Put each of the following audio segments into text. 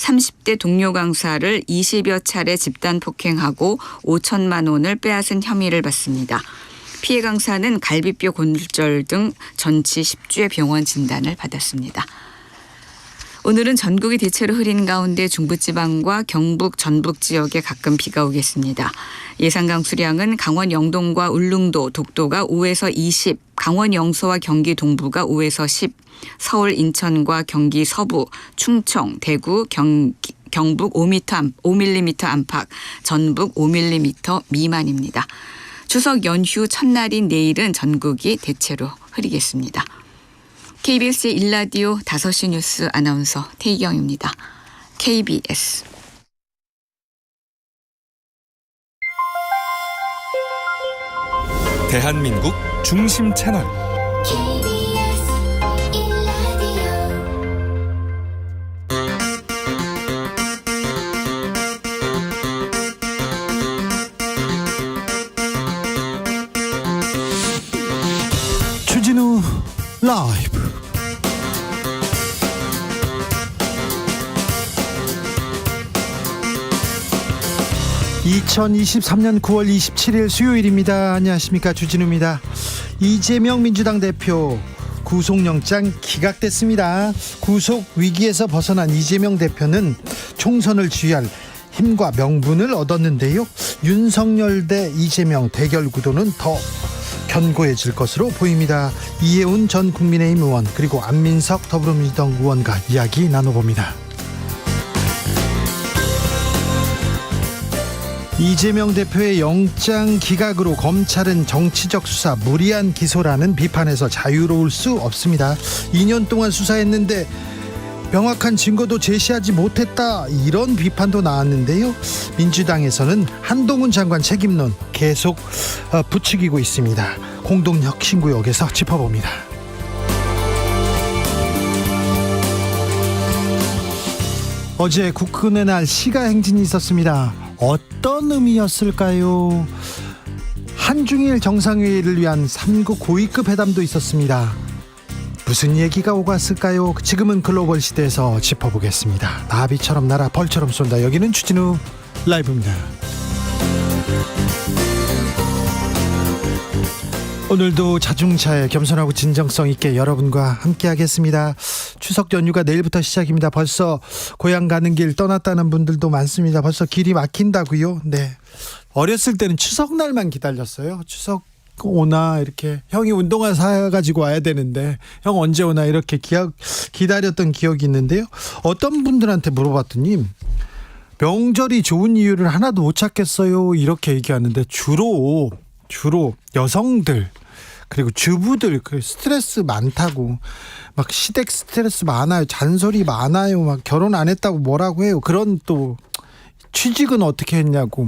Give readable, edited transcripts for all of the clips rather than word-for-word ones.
30대 동료 강사를 20여 차례 집단 폭행하고 5천만 원을 빼앗은 혐의를 받습니다. 피해 강사는 갈비뼈 골절 등 전치 10주의 병원 진단을 받았습니다. 오늘은 전국이 대체로 흐린 가운데 중부지방과 경북, 전북 지역에 가끔 비가 오겠습니다. 예상 강수량은 강원 영동과 울릉도, 독도가 5에서 20, 강원 영서와 경기 동부가 5에서 10, 서울, 인천과 경기 서부, 충청, 대구, 경북 5mm 안팎, 전북 5mm 미만입니다. 추석 연휴 첫날인 내일은 전국이 대체로 흐리겠습니다. KBS 1라디오 5시 뉴스 아나운서 태희경입니다. KBS. 대한민국 중심 채널 KBS 1라디오. 주진우 라이브. (2023년 9월 27일) 수요일입니다. 안녕하십니까, 주진우입니다. 이재명 민주당 대표 구속영장 기각됐습니다. 구속 위기에서 벗어난 이재명 대표는 총선을 지휘할 힘과 명분을 얻었는데요, 윤석열 대 이재명 대결 구도는 더 견고해질 것으로 보입니다. 이해운 전 국민의힘 의원, 그리고 안민석 더불어민주당 의원과 이야기 나눠봅니다. 이재명 대표의 영장 기각으로 검찰은 정치적 수사, 무리한 기소라는 비판에서 자유로울 수 없습니다. 2년 동안 수사했는데 명확한 증거도 제시하지 못했다, 이런 비판도 나왔는데요, 민주당에서는 한동훈 장관 책임론 계속 부추기고 있습니다. 공동혁신구역에서 짚어봅니다. 어제 국군의 날 시가 행진이 있었습니다. 어떤 의미였을까요? 한중일 정상회의를 위한 3국 고위급 회담도 있었습니다. 무슨 얘기가 오갔을까요? 지금은 글로벌 시대에서 짚어보겠습니다. 나비처럼 날아 벌처럼 쏜다. 여기는 주진우 라이브입니다. 오늘도 자중차에 겸손하고 진정성 있게 여러분과 함께 하겠습니다. 추석 연휴가 내일부터 시작입니다. 벌써 고향 가는 길 떠났다는 분들도 많습니다. 벌써 길이 막힌다고요? 네. 어렸을 때는 추석날만 기다렸어요. 추석 오나 이렇게 형이 운동화 사가지고 와야 되는데 형 언제 오나 이렇게 기다렸던 기억이 있는데요, 어떤 분들한테 물어봤더니 명절이 좋은 이유를 하나도 못 찾겠어요, 이렇게 얘기하는데 주로 여성들 그리고 주부들 스트레스 많다고, 막 시댁 스트레스 많아요, 잔소리 많아요, 막 결혼 안 했다고 뭐라고 해요. 그런 또 취직은 어떻게 했냐고,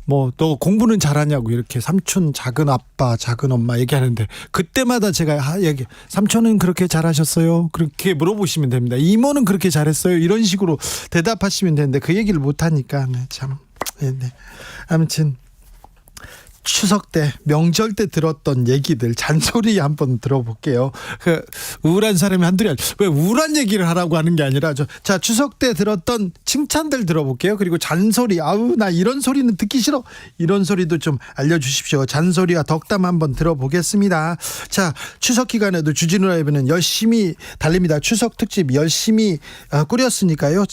너 공부는 잘하냐고 이렇게 삼촌, 작은 아빠, 작은 엄마 얘기하는데, 그때마다 제가 삼촌은 그렇게 잘하셨어요, 그렇게 물어보시면 됩니다. 이모는 그렇게 잘했어요, 이런 식으로 대답하시면 되는데 그 얘기를 못하니까 참. 네. 아무튼 추석 때, 명절 때 들었던 얘기들, 잔소리 한번 들어볼게요. 우울한 사람이 한둘이 아니라, 왜 우울한 얘기를 하라고 하는 게 아니라, 자, 추석 때 들었던 칭찬들 들어볼게요. 그리고 잔소리, 아우 나 이런 소리는 듣기 싫어, 이런 소리도 좀 알려주십시오. 잔소리와 덕담 한번 들어보겠습니다. 자, 추석 기간에도 주진우 라이브는 열심히 달립니다. 추석 특집 열심히 꾸렸으니까요,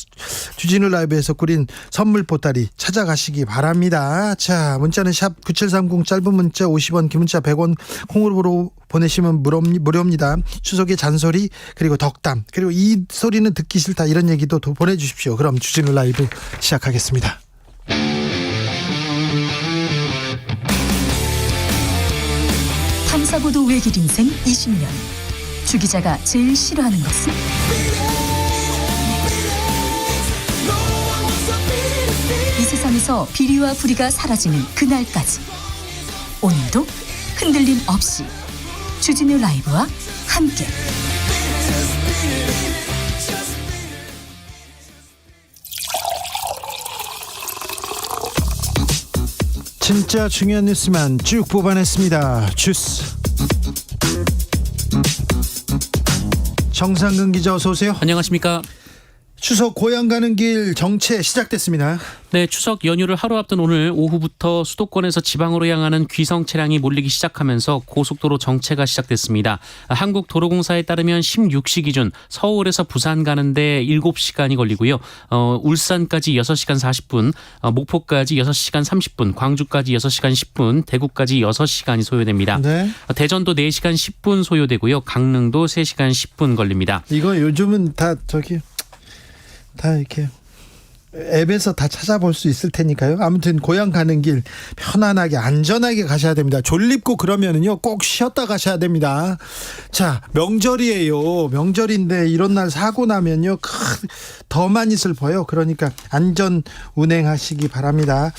주진우 라이브에서 꾸린 선물 보따리 찾아가시기 바랍니다. 자, 문자는 샵 9730, 짧은 문자 50원, 긴 문자 100원, 콩으로 보내시면 무료입니다. 추석의 잔소리, 그리고 덕담, 그리고 이 소리는 듣기 싫다, 이런 얘기도 보내주십시오. 그럼 주진우 라이브 시작하겠습니다. 탐사보도 외길 인생 20년. 주 기자가 제일 싫어하는 것은? 이 세상에서 비리와 부리가 사라지는 그날까지, 오늘도 흔들림 없이 주진우 라이브와 함께 진짜 중요한 뉴스만 쭉 뽑아냈습니다. 주스 정상근 기자, 어서 오세요. 안녕하십니까. 추석 고향 가는 길 정체 시작됐습니다. 네, 추석 연휴를 하루 앞둔 오늘 오후부터 수도권에서 지방으로 향하는 귀성 차량이 몰리기 시작하면서 고속도로 정체가 시작됐습니다. 한국도로공사에 따르면 16시 기준 서울에서 부산 가는데 7시간이 걸리고요. 울산까지 6시간 40분, 목포까지 6시간 30분, 광주까지 6시간 10분, 대구까지 6시간이 소요됩니다. 네. 대전도 4시간 10분 소요되고요. 강릉도 3시간 10분 걸립니다. 이거 요즘은 다 이렇게 앱에서 다 찾아볼 수 있을 테니까요. 아무튼 고향 가는 길 편안하게 안전하게 가셔야 됩니다. 졸립고 그러면은요 꼭 쉬었다 가셔야 됩니다. 자, 명절이에요. 명절인데 이런 날 사고 나면요 더 많이 슬퍼요. 그러니까 안전 운행하시기 바랍니다.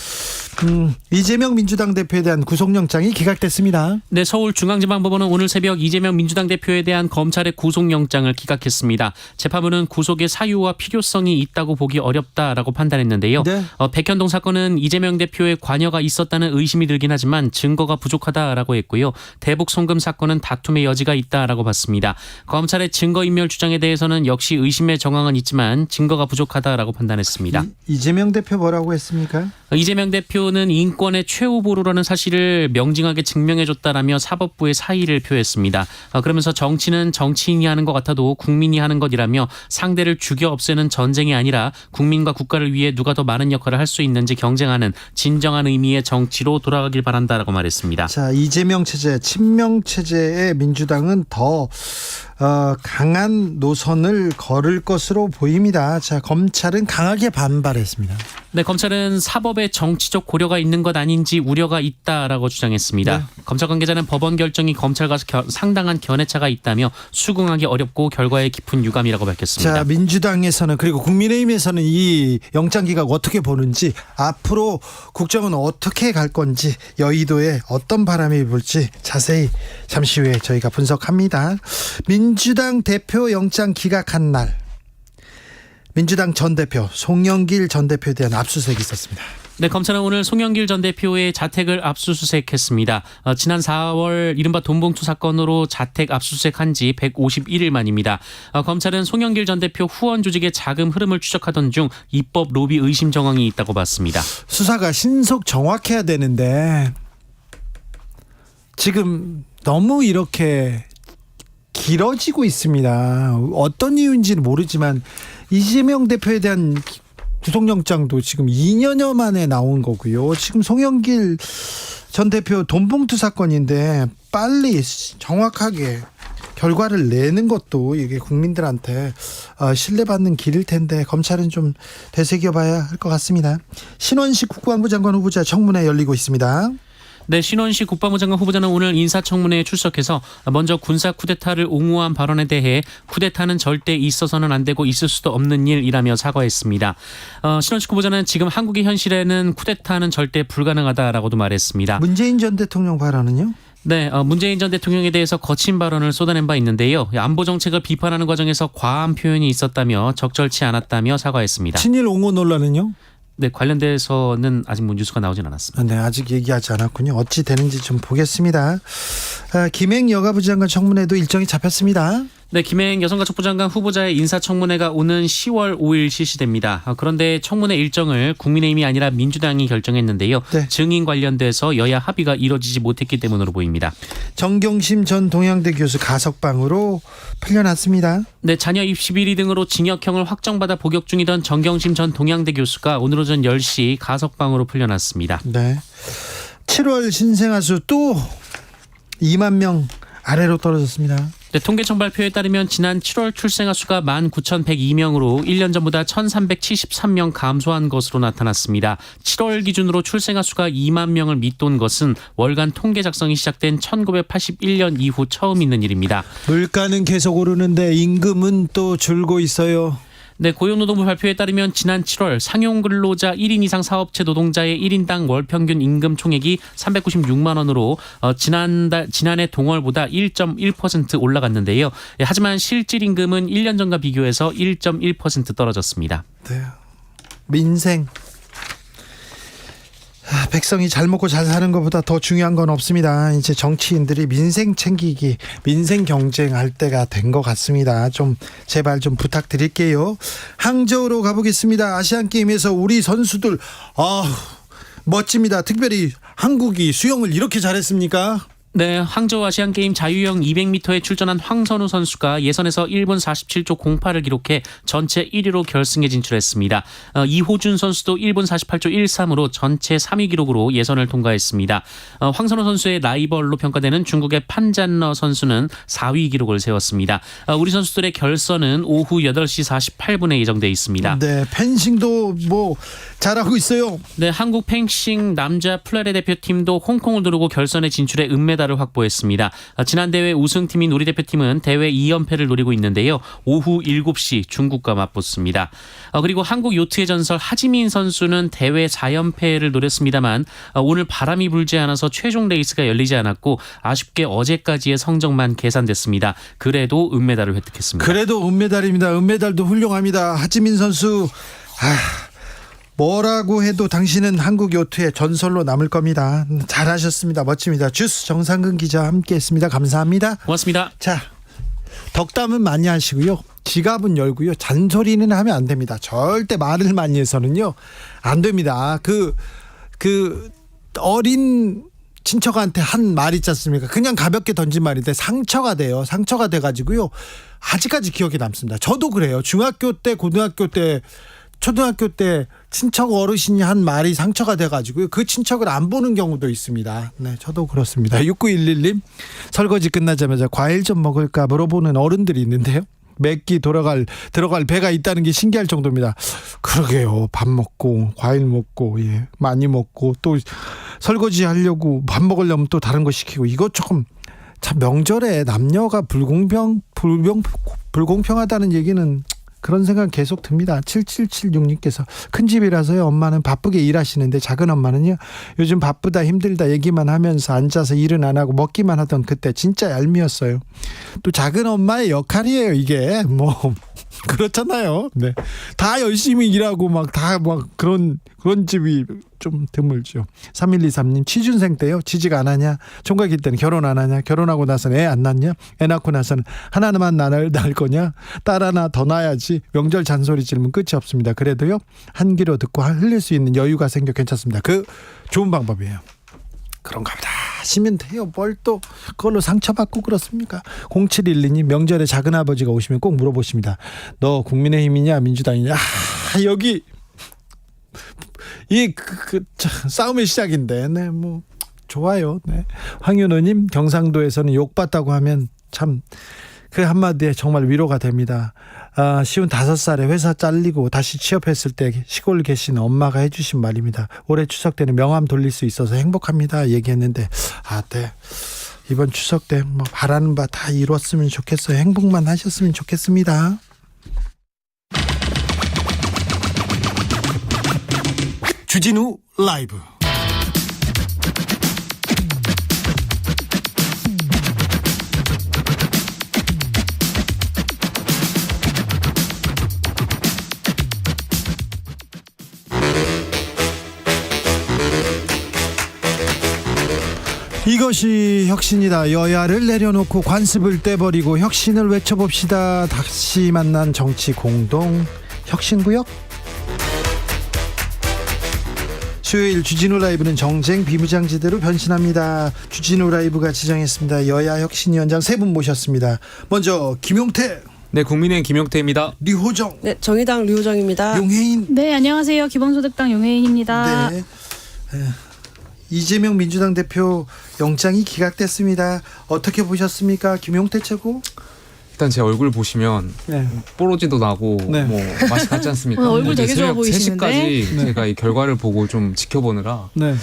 이재명 민주당 대표에 대한 구속영장이 기각됐습니다. 네, 서울중앙지방법원은 오늘 새벽 이재명 민주당 대표에 대한 검찰의 구속영장을 기각했습니다. 재판부는 구속의 사유와 필요성이 있다고 보기 어렵다라고 판단했는데요. 네. 백현동 사건은 이재명 대표의 관여가 있었다는 의심이 들긴 하지만 증거가 부족하다라고 했고요. 대북 송금 사건은 다툼의 여지가 있다라고 봤습니다. 검찰의 증거인멸 주장에 대해서는 역시 의심의 정황은 있지만 증거가 부족하다라고 판단했습니다. 이재명 대표 뭐라고 했습니까? 이재명 대표는 인권의 최후 보루라는 사실을 명징하게 증명해줬다라며 사법부의 사의를 표했습니다. 그러면서 정치는 정치인이 하는 것 같아도 국민이 하는 것이라며 상대를 죽여 없애는 전쟁이 아니라 국민과 국가를 위해 누가 더 많은 역할을 할 수 있는지 경쟁하는 진정한 의미의 정치로 돌아가길 바란다라고 말했습니다. 자, 이재명 체제, 친명 체제의 민주당은 더 강한 노선을 걸을 것으로 보입니다. 자, 검찰은 강하게 반발했습니다. 네, 검찰은 사법에 정치적 고려가 있는 것 아닌지 우려가 있다라고 주장했습니다. 네. 검찰 관계자는 법원 결정이 검찰과 상당한 견해차가 있다며 수긍하기 어렵고 결과에 깊은 유감이라고 밝혔습니다. 자, 민주당에서는 그리고 국민의힘에서는 이 영장 기각 어떻게 보는지, 앞으로 국정은 어떻게 갈 건지, 여의도에 어떤 바람이 불지 자세히 잠시 후에 저희가 분석합니다. 민주당 대표 영장 기각한 날, 민주당 전 대표 송영길 전 대표에 대한 압수수색이 있었습니다. 네, 검찰은 오늘 송영길 전 대표의 자택을 압수수색했습니다. 지난 4월 이른바 돈봉투 사건으로 자택 압수수색한 지 151일 만입니다. 검찰은 송영길 전 대표 후원 조직의 자금 흐름을 추적하던 중 입법 로비 의심 정황이 있다고 봤습니다. 수사가 신속 정확해야 되는데 지금 너무 이렇게 길어지고 있습니다. 어떤 이유인지는 모르지만 이재명 대표에 대한 구속영장도 지금 2년여 만에 나온 거고요. 지금 송영길 전 대표 돈봉투 사건인데 빨리 정확하게 결과를 내는 것도 이게 국민들한테 신뢰받는 길일 텐데 검찰은 좀 되새겨봐야 할 것 같습니다. 신원식 국방부 장관 후보자 청문회 열리고 있습니다. 네, 신원식 국방부 장관 후보자는 오늘 인사청문회에 출석해서 먼저 군사 쿠데타를 옹호한 발언에 대해 쿠데타는 절대 있어서는 안 되고 있을 수도 없는 일이라며 사과했습니다. 신원식 후보자는 지금 한국의 현실에는 쿠데타는 절대 불가능하다라고도 말했습니다. 문재인 전 대통령 발언은요? 네, 문재인 전 대통령에 대해서 거친 발언을 쏟아낸 바 있는데요. 안보 정책을 비판하는 과정에서 과한 표현이 있었다며 적절치 않았다며 사과했습니다. 친일 옹호 논란은요? 네, 관련돼서는 아직 뉴스가 나오진 않았습니다. 네, 아직 얘기하지 않았군요. 어찌 되는지 좀 보겠습니다. 김행 여가부 장관 청문회도 일정이 잡혔습니다. 네, 김행 여성가족부 장관 후보자의 인사청문회가 오는 10월 5일 실시됩니다. 그런데 청문회 일정을 국민의힘이 아니라 민주당이 결정했는데요. 네. 증인 관련돼서 여야 합의가 이뤄지지 못했기 때문으로 보입니다. 정경심 전 동양대 교수 가석방으로 풀려났습니다. 네, 자녀 입시 비리 등으로 징역형을 확정받아 복역 중이던 정경심 전 동양대 교수가 오늘 오전 10시 가석방으로 풀려났습니다. 네. 7월 신생아 수 또 2만 명 아래로 떨어졌습니다. 네, 통계청 발표에 따르면 지난 7월 출생아 수가 19,102명으로 1년 전보다 1,373명 감소한 것으로 나타났습니다. 7월 기준으로 출생아 수가 2만 명을 밑돈 것은 월간 통계 작성이 시작된 1981년 이후 처음 있는 일입니다. 물가는 계속 오르는데 임금은 또 줄고 있어요. 네, 고용노동부 발표에 따르면 지난 7월 상용근로자 1인 이상 사업체 노동자의 1인당 월 평균 임금 총액이 396만 원으로 지난해 동월보다 1.1% 올라갔는데요. 하지만 실질 임금은 1년 전과 비교해서 1.1% 떨어졌습니다. 네. 민생 백성이 잘 먹고 잘 사는 것보다 더 중요한 건 없습니다. 이제 정치인들이 민생 챙기기, 민생 경쟁할 때가 된 것 같습니다. 좀 제발 좀 부탁드릴게요. 항저우로 가보겠습니다. 아시안 게임에서 우리 선수들 멋집니다. 특별히 한국이 수영을 이렇게 잘했습니까? 네, 항저우 아시안게임 자유형 200m에 출전한 황선우 선수가 예선에서 1분 47초 08을 기록해 전체 1위로 결승에 진출했습니다. 이호준 선수도 1분 48초 13으로 전체 3위 기록으로 예선을 통과했습니다. 황선우 선수의 라이벌로 평가되는 중국의 판잔러 선수는 4위 기록을 세웠습니다. 우리 선수들의 결선은 오후 8시 48분에 예정돼 있습니다. 네, 펜싱도 뭐 잘하고 있어요. 네, 한국 펜싱 남자 플레레 대표팀도 홍콩을 누르고 결선에 진출해 은메달을 확보했습니다. 지난 대회 우승팀인 우리 대표팀은 대회 2연패를 노리고 있는데요. 오후 7시 중국과 맞붙습니다. 그리고 한국 요트의 전설 하지민 선수는 대회 4연패를 노렸습니다만 오늘 바람이 불지 않아서 최종 레이스가 열리지 않았고 아쉽게 어제까지의 성적만 계산됐습니다. 그래도 은메달을 획득했습니다. 그래도 은메달입니다. 은메달도 훌륭합니다. 하지민 선수 뭐라고 해도 당신은 한국 요트의 전설로 남을 겁니다. 잘하셨습니다. 멋집니다. 주스 정상근 기자 함께했습니다. 감사합니다. 고맙습니다. 자, 덕담은 많이 하시고요. 지갑은 열고요. 잔소리는 하면 안 됩니다. 절대 말을 많이 해서는요 안 됩니다. 그 어린 친척한테 한 말 있지 않습니까? 그냥 가볍게 던진 말인데 상처가 돼요. 상처가 돼가지고요 아직까지 기억에 남습니다. 저도 그래요. 중학교 때, 고등학교 때, 초등학교 때 친척 어르신이 한 말이 상처가 돼가지고요 그 친척을 안 보는 경우도 있습니다. 네, 저도 그렇습니다. 6911님, 설거지 끝나자마자 과일 좀 먹을까 물어보는 어른들이 있는데요. 맵기 들어갈 배가 있다는 게 신기할 정도입니다. 그러게요. 밥 먹고 과일 먹고 많이 먹고 또 설거지 하려고 밥 먹으려면 또 다른 거 시키고 이거 조금 참 명절에 남녀가 불공평하다는 얘기는 그런 생각 계속 듭니다. 7776님께서 큰 집이라서요 엄마는 바쁘게 일하시는데 작은 엄마는요 요즘 바쁘다 힘들다 얘기만 하면서 앉아서 일은 안 하고 먹기만 하던 그때 진짜 얄미웠어요. 또 작은 엄마의 역할이에요 이게 뭐 그렇잖아요. 네, 다 열심히 일하고 막 그런 집이 좀 드물죠. 3123님, 취준생 때요 취직 안 하냐, 총각일 때는 결혼 안 하냐, 결혼하고 나서는 애 안 낳냐, 애 낳고 나서는 하나만 낳을 거냐, 딸 하나 더 낳아야지, 명절 잔소리 질문 끝이 없습니다. 그래도요 한 귀로 듣고 흘릴 수 있는 여유가 생겨 괜찮습니다. 그 좋은 방법이에요. 그런가 보다 하시면 돼요. 뭘 또 그걸로 상처받고 그렇습니까? 0712님, 명절에 작은아버지가 오시면 꼭 물어보십니다. 너 국민의힘이냐 민주당이냐. 여기 싸움의 시작인데 뭐 좋아요. 네. 황윤호님, 경상도에서는 욕받다고 하면 참 그 한마디에 정말 위로가 됩니다. 55살에 회사 잘리고 다시 취업했을 때 시골 계신 엄마가 해주신 말입니다. 올해 추석 때는 명함 돌릴 수 있어서 행복합니다 얘기했는데 네, 이번 추석 때 뭐 바라는 바 다 이뤘으면 좋겠어요. 행복만 하셨으면 좋겠습니다. 주진우 라이브. 이것이 혁신이다. 여야를 내려놓고 관습을 떼버리고 혁신을 외쳐봅시다. 다시 만난 정치 공동 혁신구역. 수요일 주진우 라이브는 정쟁 비무장지대로 변신합니다. 주진우 라이브가 지정했습니다. 여야 혁신위원장 세 분 모셨습니다. 먼저 김용태. 네, 국민의힘 김용태입니다. 류호정. 네, 정의당 류호정입니다. 용혜인. 네, 안녕하세요. 기본소득당 용혜인입니다. 네. 이재명 민주당 대표 영장이 기각됐습니다. 어떻게 보셨습니까? 김용태 최고? 일단 제 얼굴 보시면 뽀로지도 나고 네. 뭐 맛이 같지 않습니까? 얼굴 되게 좋아 새벽 보이시는데? 3시까지 제가 이 결과를 보고 좀 지켜보느라 네.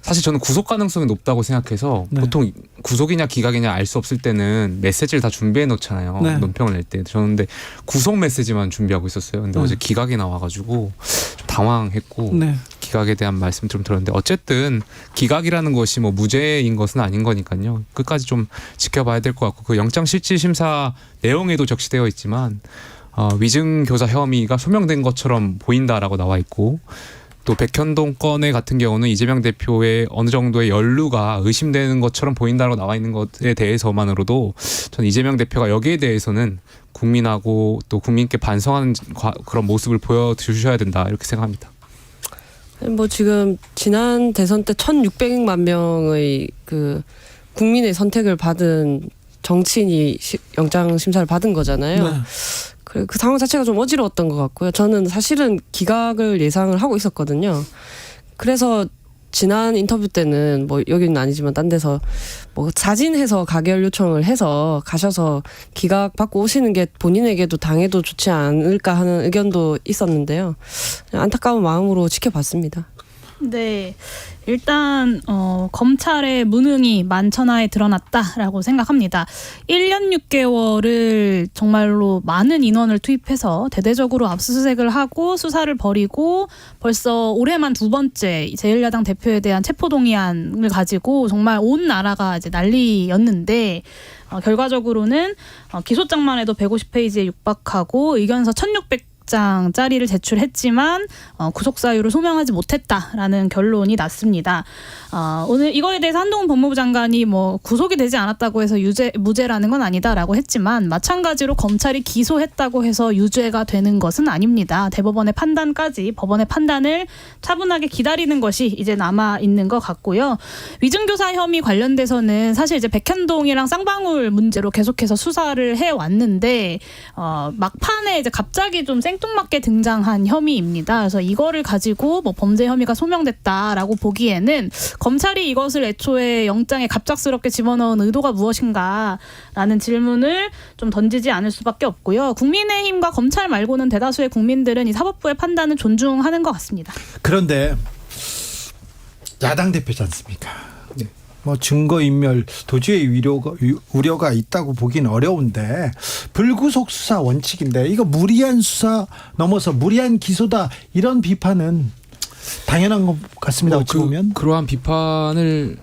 사실 저는 구속 가능성이 높다고 생각해서 보통 구속이냐 기각이냐 알 수 없을 때는 메시지를 다 준비해 놓잖아요. 논평을 낼 때. 저는 근데 구속 메시지만 준비하고 있었어요. 근데 어제 기각이 나와가지고 좀 당황했고 기각에 대한 말씀 좀 들었는데 어쨌든 기각이라는 것이 뭐 무죄인 것은 아닌 거니까요. 끝까지 좀 지켜봐야 될 것 같고 그 영장실질심사 내용에도 적시되어 있지만 위증교사 혐의가 소명된 것처럼 보인다라고 나와 있고 또 백현동 건의 같은 경우는 이재명 대표의 어느 정도의 연루가 의심되는 것처럼 보인다고 나와 있는 것에 대해서만으로도 저는 이재명 대표가 여기에 대해서는 국민하고 또 국민께 반성하는 그런 모습을 보여주셔야 된다 이렇게 생각합니다. 뭐 지금 지난 대선 때 1,600만 명의 그 국민의 선택을 받은 정치인이 영장 심사를 받은 거잖아요. 네. 그 상황 자체가 좀 어지러웠던 것 같고요. 저는 사실은 기각을 예상을 하고 있었거든요. 그래서 지난 인터뷰 때는 뭐 여기는 아니지만 딴 데서 뭐 사진해서 가결 요청을 해서 가셔서 기각 받고 오시는 게 본인에게도 당에도 좋지 않을까 하는 의견도 있었는데요. 그냥 안타까운 마음으로 지켜봤습니다. 네. 일단 검찰의 무능이 만천하에 드러났다라고 생각합니다. 1년 6개월을 정말로 많은 인원을 투입해서 대대적으로 압수수색을 하고 수사를 벌이고 벌써 올해만 2번째 제1야당 대표에 대한 체포동의안을 가지고 정말 온 나라가 이제 난리였는데 결과적으로는 기소장만 해도 150페이지에 육박하고 의견서 1,600장짜리를 제출했지만 구속 사유를 소명하지 못했다라는 결론이 났습니다. 오늘 이거에 대해서 한동훈 법무부 장관이 뭐 구속이 되지 않았다고 해서 무죄라는 건 아니다라고 했지만 마찬가지로 검찰이 기소했다고 해서 유죄가 되는 것은 아닙니다. 대법원의 판단까지 법원의 판단을 차분하게 기다리는 것이 이제 남아 있는 것 같고요. 위증교사 혐의 관련돼서는 사실 이제 백현동이랑 쌍방울 문제로 계속해서 수사를 해 왔는데 막판에 이제 갑자기 좀 생뚱맞게 등장한 혐의입니다. 그래서 이거를 가지고 뭐 범죄 혐의가 소명됐다라고 보기에는 검찰이 이것을 애초에 영장에 갑작스럽게 집어넣은 의도가 무엇인가라는 질문을 좀 던지지 않을 수밖에 없고요. 국민의힘과 검찰 말고는 대다수의 국민들은 이 사법부의 판단을 존중하는 것 같습니다. 그런데 야당 대표지 않습니까? 뭐 증거인멸 도주의 우려가 있다고 보기는 어려운데 불구속 수사 원칙인데 이거 무리한 수사 넘어서 무리한 기소다 이런 비판은 당연한 것 같습니다. 어찌 보면 그러한 비판을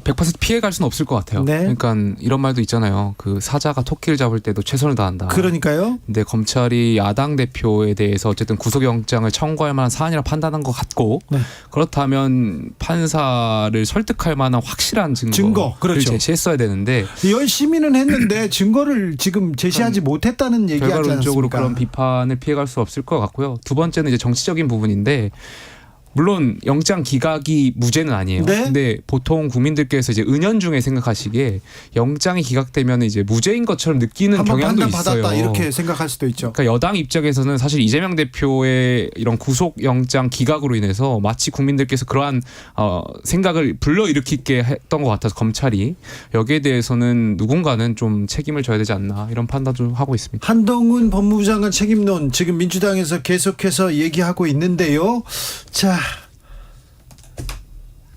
100% 피해갈 수는 없을 것 같아요. 네. 그러니까 이런 말도 있잖아요. 그 사자가 토끼를 잡을 때도 최선을 다한다. 그러니까요. 근데 검찰이 야당 대표에 대해서 어쨌든 구속영장을 청구할 만한 사안이라 판단한 것 같고 네. 그렇다면 판사를 설득할 만한 확실한 증거를 그렇죠. 제시했어야 되는데 열심히는 했는데 증거를 지금 제시하지 못했다는 얘기하지 결과론적으로 않습니까? 그런 비판을 피해갈 수 없을 것 같고요. 두 번째는 이제 정치적인 부분인데 물론 영장 기각이 무죄는 아니에요. 네? 근데 보통 국민들께서 이제 은연중에 생각하시기에 영장이 기각되면 이제 무죄인 것처럼 느끼는 경향도 있어요. 받았다 이렇게 생각할 수도 있죠. 그러니까 여당 입장에서는 사실 이재명 대표의 이런 구속 영장 기각으로 인해서 마치 국민들께서 그러한 생각을 불러일으키게 했던 것 같아서 검찰이 여기에 대해서는 누군가는 좀 책임을 져야 되지 않나 이런 판단도 하고 있습니다. 한동훈 법무부 장관 책임론 지금 민주당에서 계속해서 얘기하고 있는데요. 자,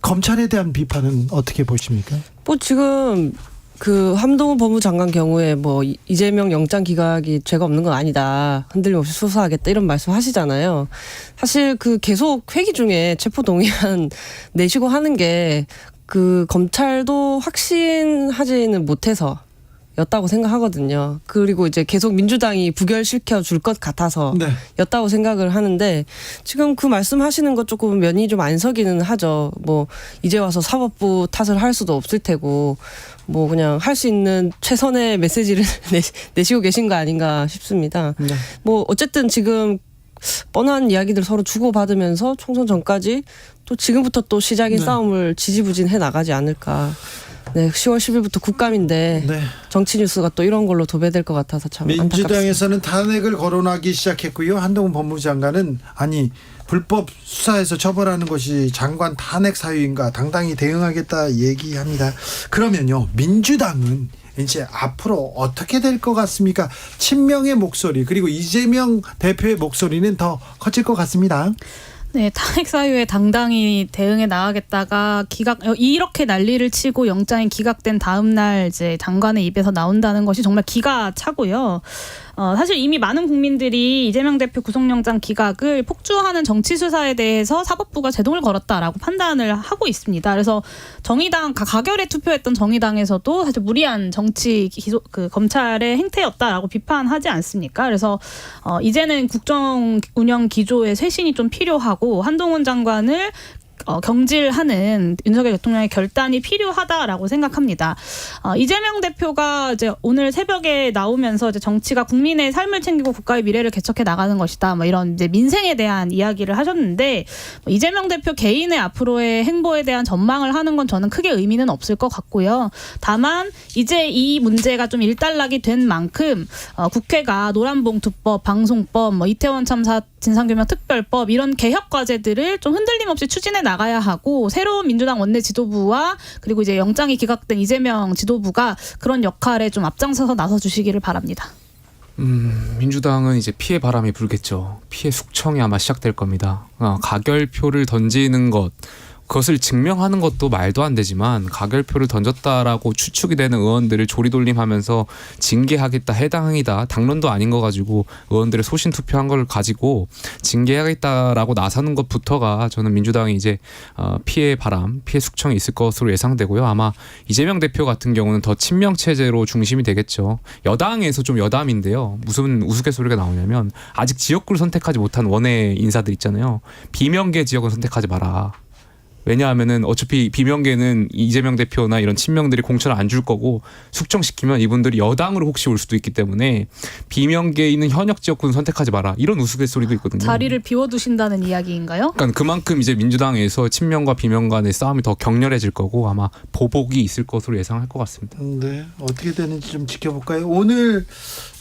검찰에 대한 비판은 어떻게 보십니까? 뭐 지금 그 한동훈 법무부 장관 경우에 뭐 이재명 영장 기각이 죄가 없는 건 아니다. 흔들림 없이 수사하겠다 이런 말씀 하시잖아요. 사실 그 계속 회기 중에 체포동의안 내시고 하는 게 그 검찰도 확신하지는 못해서 였다고 생각하거든요. 그리고 이제 계속 민주당이 부결시켜 줄 것 같아서 네. 였다고 생각을 하는데 지금 그 말씀하시는 것 조금 면이 좀 안 서기는 하죠. 뭐 이제 와서 사법부 탓을 할 수도 없을 테고 뭐 그냥 할 수 있는 최선의 메시지를 내시고 계신 거 아닌가 싶습니다. 네. 뭐 어쨌든 지금 뻔한 이야기들 서로 주고받으면서 총선 전까지 또 지금부터 또 시작인 네. 싸움을 지지부진해 나가지 않을까. 네, 10월 10일부터 국감인데 네. 정치 뉴스가 또 이런 걸로 도배될 것 같아서 참 안타깝습니다. 민주당에서는 탄핵을 거론하기 시작했고요. 한동훈 법무부 장관은 아니 불법 수사에서 처벌하는 것이 장관 탄핵 사유인가 당당히 대응하겠다 얘기합니다. 그러면요, 민주당은 이제 앞으로 어떻게 될 것 같습니까? 친명의 목소리 그리고 이재명 대표의 목소리는 더 커질 것 같습니다. 네, 탄핵 사유에 당당히 대응해 나가겠다가 이렇게 난리를 치고 영장이 기각된 다음 날 이제 장관의 입에서 나온다는 것이 정말 기가 차고요. 사실 이미 많은 국민들이 이재명 대표 구속영장 기각을 폭주하는 정치 수사에 대해서 사법부가 제동을 걸었다라고 판단을 하고 있습니다. 그래서 정의당 가결에 투표했던 정의당에서도 사실 무리한 정치 검찰의 행태였다라고 비판하지 않습니까? 그래서 이제는 국정 운영 기조의 쇄신이 좀 필요하고 한동훈 장관을 경질하는 윤석열 대통령의 결단이 필요하다라고 생각합니다. 이재명 대표가 이제 오늘 새벽에 나오면서 이제 정치가 국민의 삶을 챙기고 국가의 미래를 개척해 나가는 것이다. 뭐 이런 이제 민생에 대한 이야기를 하셨는데 이재명 대표 개인의 앞으로의 행보에 대한 전망을 하는 건 저는 크게 의미는 없을 것 같고요. 다만 이제 이 문제가 좀 일단락이 된 만큼 국회가 노란봉투법, 방송법, 뭐 이태원 참사 진상규명특별법 이런 개혁 과제들을 좀 흔들림 없이 추진해 나가야 하고 새로운 민주당 원내 지도부와 그리고 이제 영장이 기각된 이재명 지도부가 그런 역할에 좀 앞장서서 나서 주시기를 바랍니다. 민주당은 이제 피해 바람이 불겠죠. 피해 숙청이 아마 시작될 겁니다. 가결표를 던지는 것, 그것을 증명하는 것도 말도 안 되지만 가결표를 던졌다라고 추측이 되는 의원들을 조리돌림하면서 징계하겠다, 해당이다, 당론도 아닌 거 가지고 의원들의 소신 투표한 걸 가지고 징계하겠다라고 나서는 것부터가 저는 민주당이 이제 피해 바람, 피해 숙청이 있을 것으로 예상되고요. 아마 이재명 대표 같은 경우는 더 친명 체제로 중심이 되겠죠. 여당에서 좀 여담인데요. 무슨 우스갯소리가 나오냐면 아직 지역구를 선택하지 못한 원외 인사들 있잖아요. 비명계 지역은 선택하지 마라. 왜냐하면은 어차피 비명계는 이재명 대표나 이런 친명들이 공천을 안 줄 거고 숙청시키면 이분들이 여당으로 혹시 올 수도 있기 때문에 비명계에 있는 현역 지역구는 선택하지 마라. 이런 우스갯소리도 있거든요. 자리를 비워두신다는 이야기인가요? 그러니까 그만큼 이제 민주당에서 친명과 비명 간의 싸움이 더 격렬해질 거고 아마 보복이 있을 것으로 예상할 것 같습니다. 네, 어떻게 되는지 좀 지켜볼까요? 오늘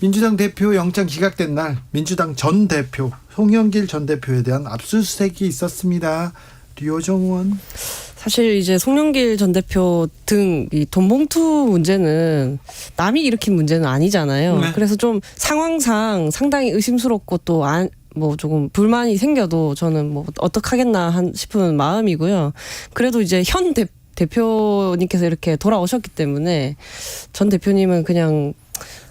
민주당 대표 영장 기각된 날 민주당 전 대표 송영길 전 대표에 대한 압수수색이 있었습니다. 류호정 의원. 사실 이제 송영길 전 대표 등 이 돈봉투 문제는 남이 일으킨 문제는 아니잖아요. 네. 그래서 좀 상황상 상당히 의심스럽고 또 뭐 조금 불만이 생겨도 저는 뭐 어떡하겠나 싶은 마음이고요. 그래도 이제 현 대표님께서 이렇게 돌아오셨기 때문에 전 대표님은 그냥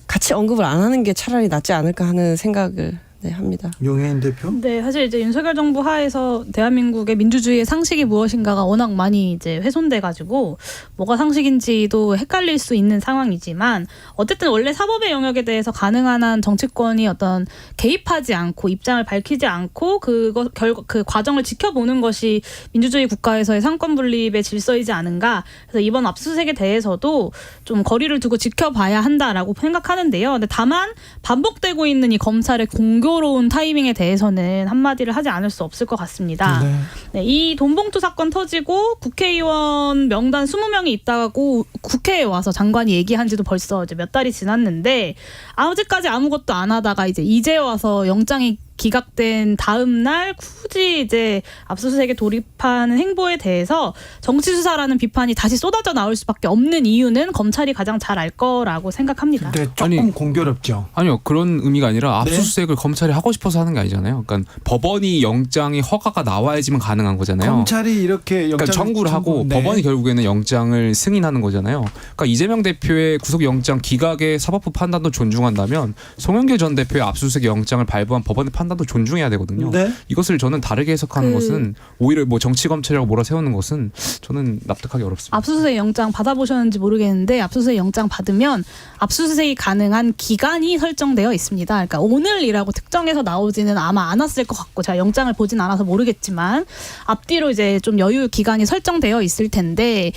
같이 언급을 안 하는 게 차라리 낫지 않을까 하는 생각을 합니다. 용혜인 대표. 네, 사실 이제 윤석열 정부 하에서 대한민국의 민주주의의 상식이 무엇인가가 워낙 많이 이제 훼손돼가지고 뭐가 상식인지도 헷갈릴 수 있는 상황이지만 어쨌든 원래 사법의 영역에 대해서 가능한 한 정치권이 어떤 개입하지 않고 입장을 밝히지 않고 그 과정을 지켜보는 것이 민주주의 국가에서의 상권 분립의 질서이지 않은가. 그래서 이번 압수수색에 대해서도 좀 거리를 두고 지켜봐야 한다라고 생각하는데요. 근데 다만 반복되고 있는 이 검찰의 공교로운 타이밍에 대해서는 한마디를 하지 않을 수 없을 것 같습니다. 네. 네, 이 돈봉투 사건 터지고 국회의원 명단 20명이 있다고 국회에 와서 장관이 얘기한 지도 벌써 이제 몇 달이 지났는데 아직까지 아무것도 안 하다가 이제 와서 영장이 기각된 다음 날 굳이 이제 압수수색에 돌입하는 행보에 대해서 정치 수사라는 비판이 다시 쏟아져 나올 수밖에 없는 이유는 검찰이 가장 잘 알 거라고 생각합니다. 네, 조금 공교롭죠. 아니요, 그런 의미가 아니라 압수수색을 검찰이 하고 싶어서 하는 게 아니잖아요. 그러니까 법원이 영장이 허가가 나와야지만 가능한 거잖아요. 검찰이 이렇게 영장을 그러니까 청구를 하고 네. 법원이 결국에는 영장을 승인하는 거잖아요. 그러니까 이재명 대표의 구속영장 기각의 사법부 판단도 존중한다면 송영길 전 대표의 압수수색 영장을 발부한 법원의 판단도 존중해야 되거든요. 네. 이것을 저는 다르게 해석하는 것은 오히려 뭐 정치 검찰이라고 몰아세우는 것은 저는 납득하기 어렵습니다. 압수수색 영장 받아보셨는지 모르겠는데 압수수색 영장 받으면 압수수색이 가능한 기간이 설정되어 있습니다. 그러니까 오늘이라고 특정해서 나오지는 아마 않았을 것 같고 제가 영장을 보진 않아서 모르겠지만 앞뒤로 이제 좀 여유 기간이 설정되어 있을 텐데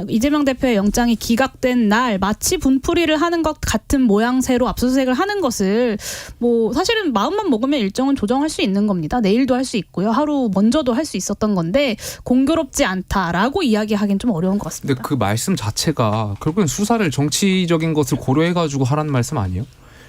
이재명 대표의 영장이 기각된 날 마치 분풀이를 하는 것 같은 모양새로 압수수색을 하는 것을 뭐 사실은 마음만 먹으면 일정은 조정할 수 있는 겁니다. 내일도 할 수 있고요. 하루 먼저도 할 수 있었던 건데 공교롭지 않다라고 이야기하기는 좀 어려운 것 같습니다. 근데 그 말씀 자체가 결국엔 수사를 정치적인 것을 고려해가지고 하라는 말씀 아니에요?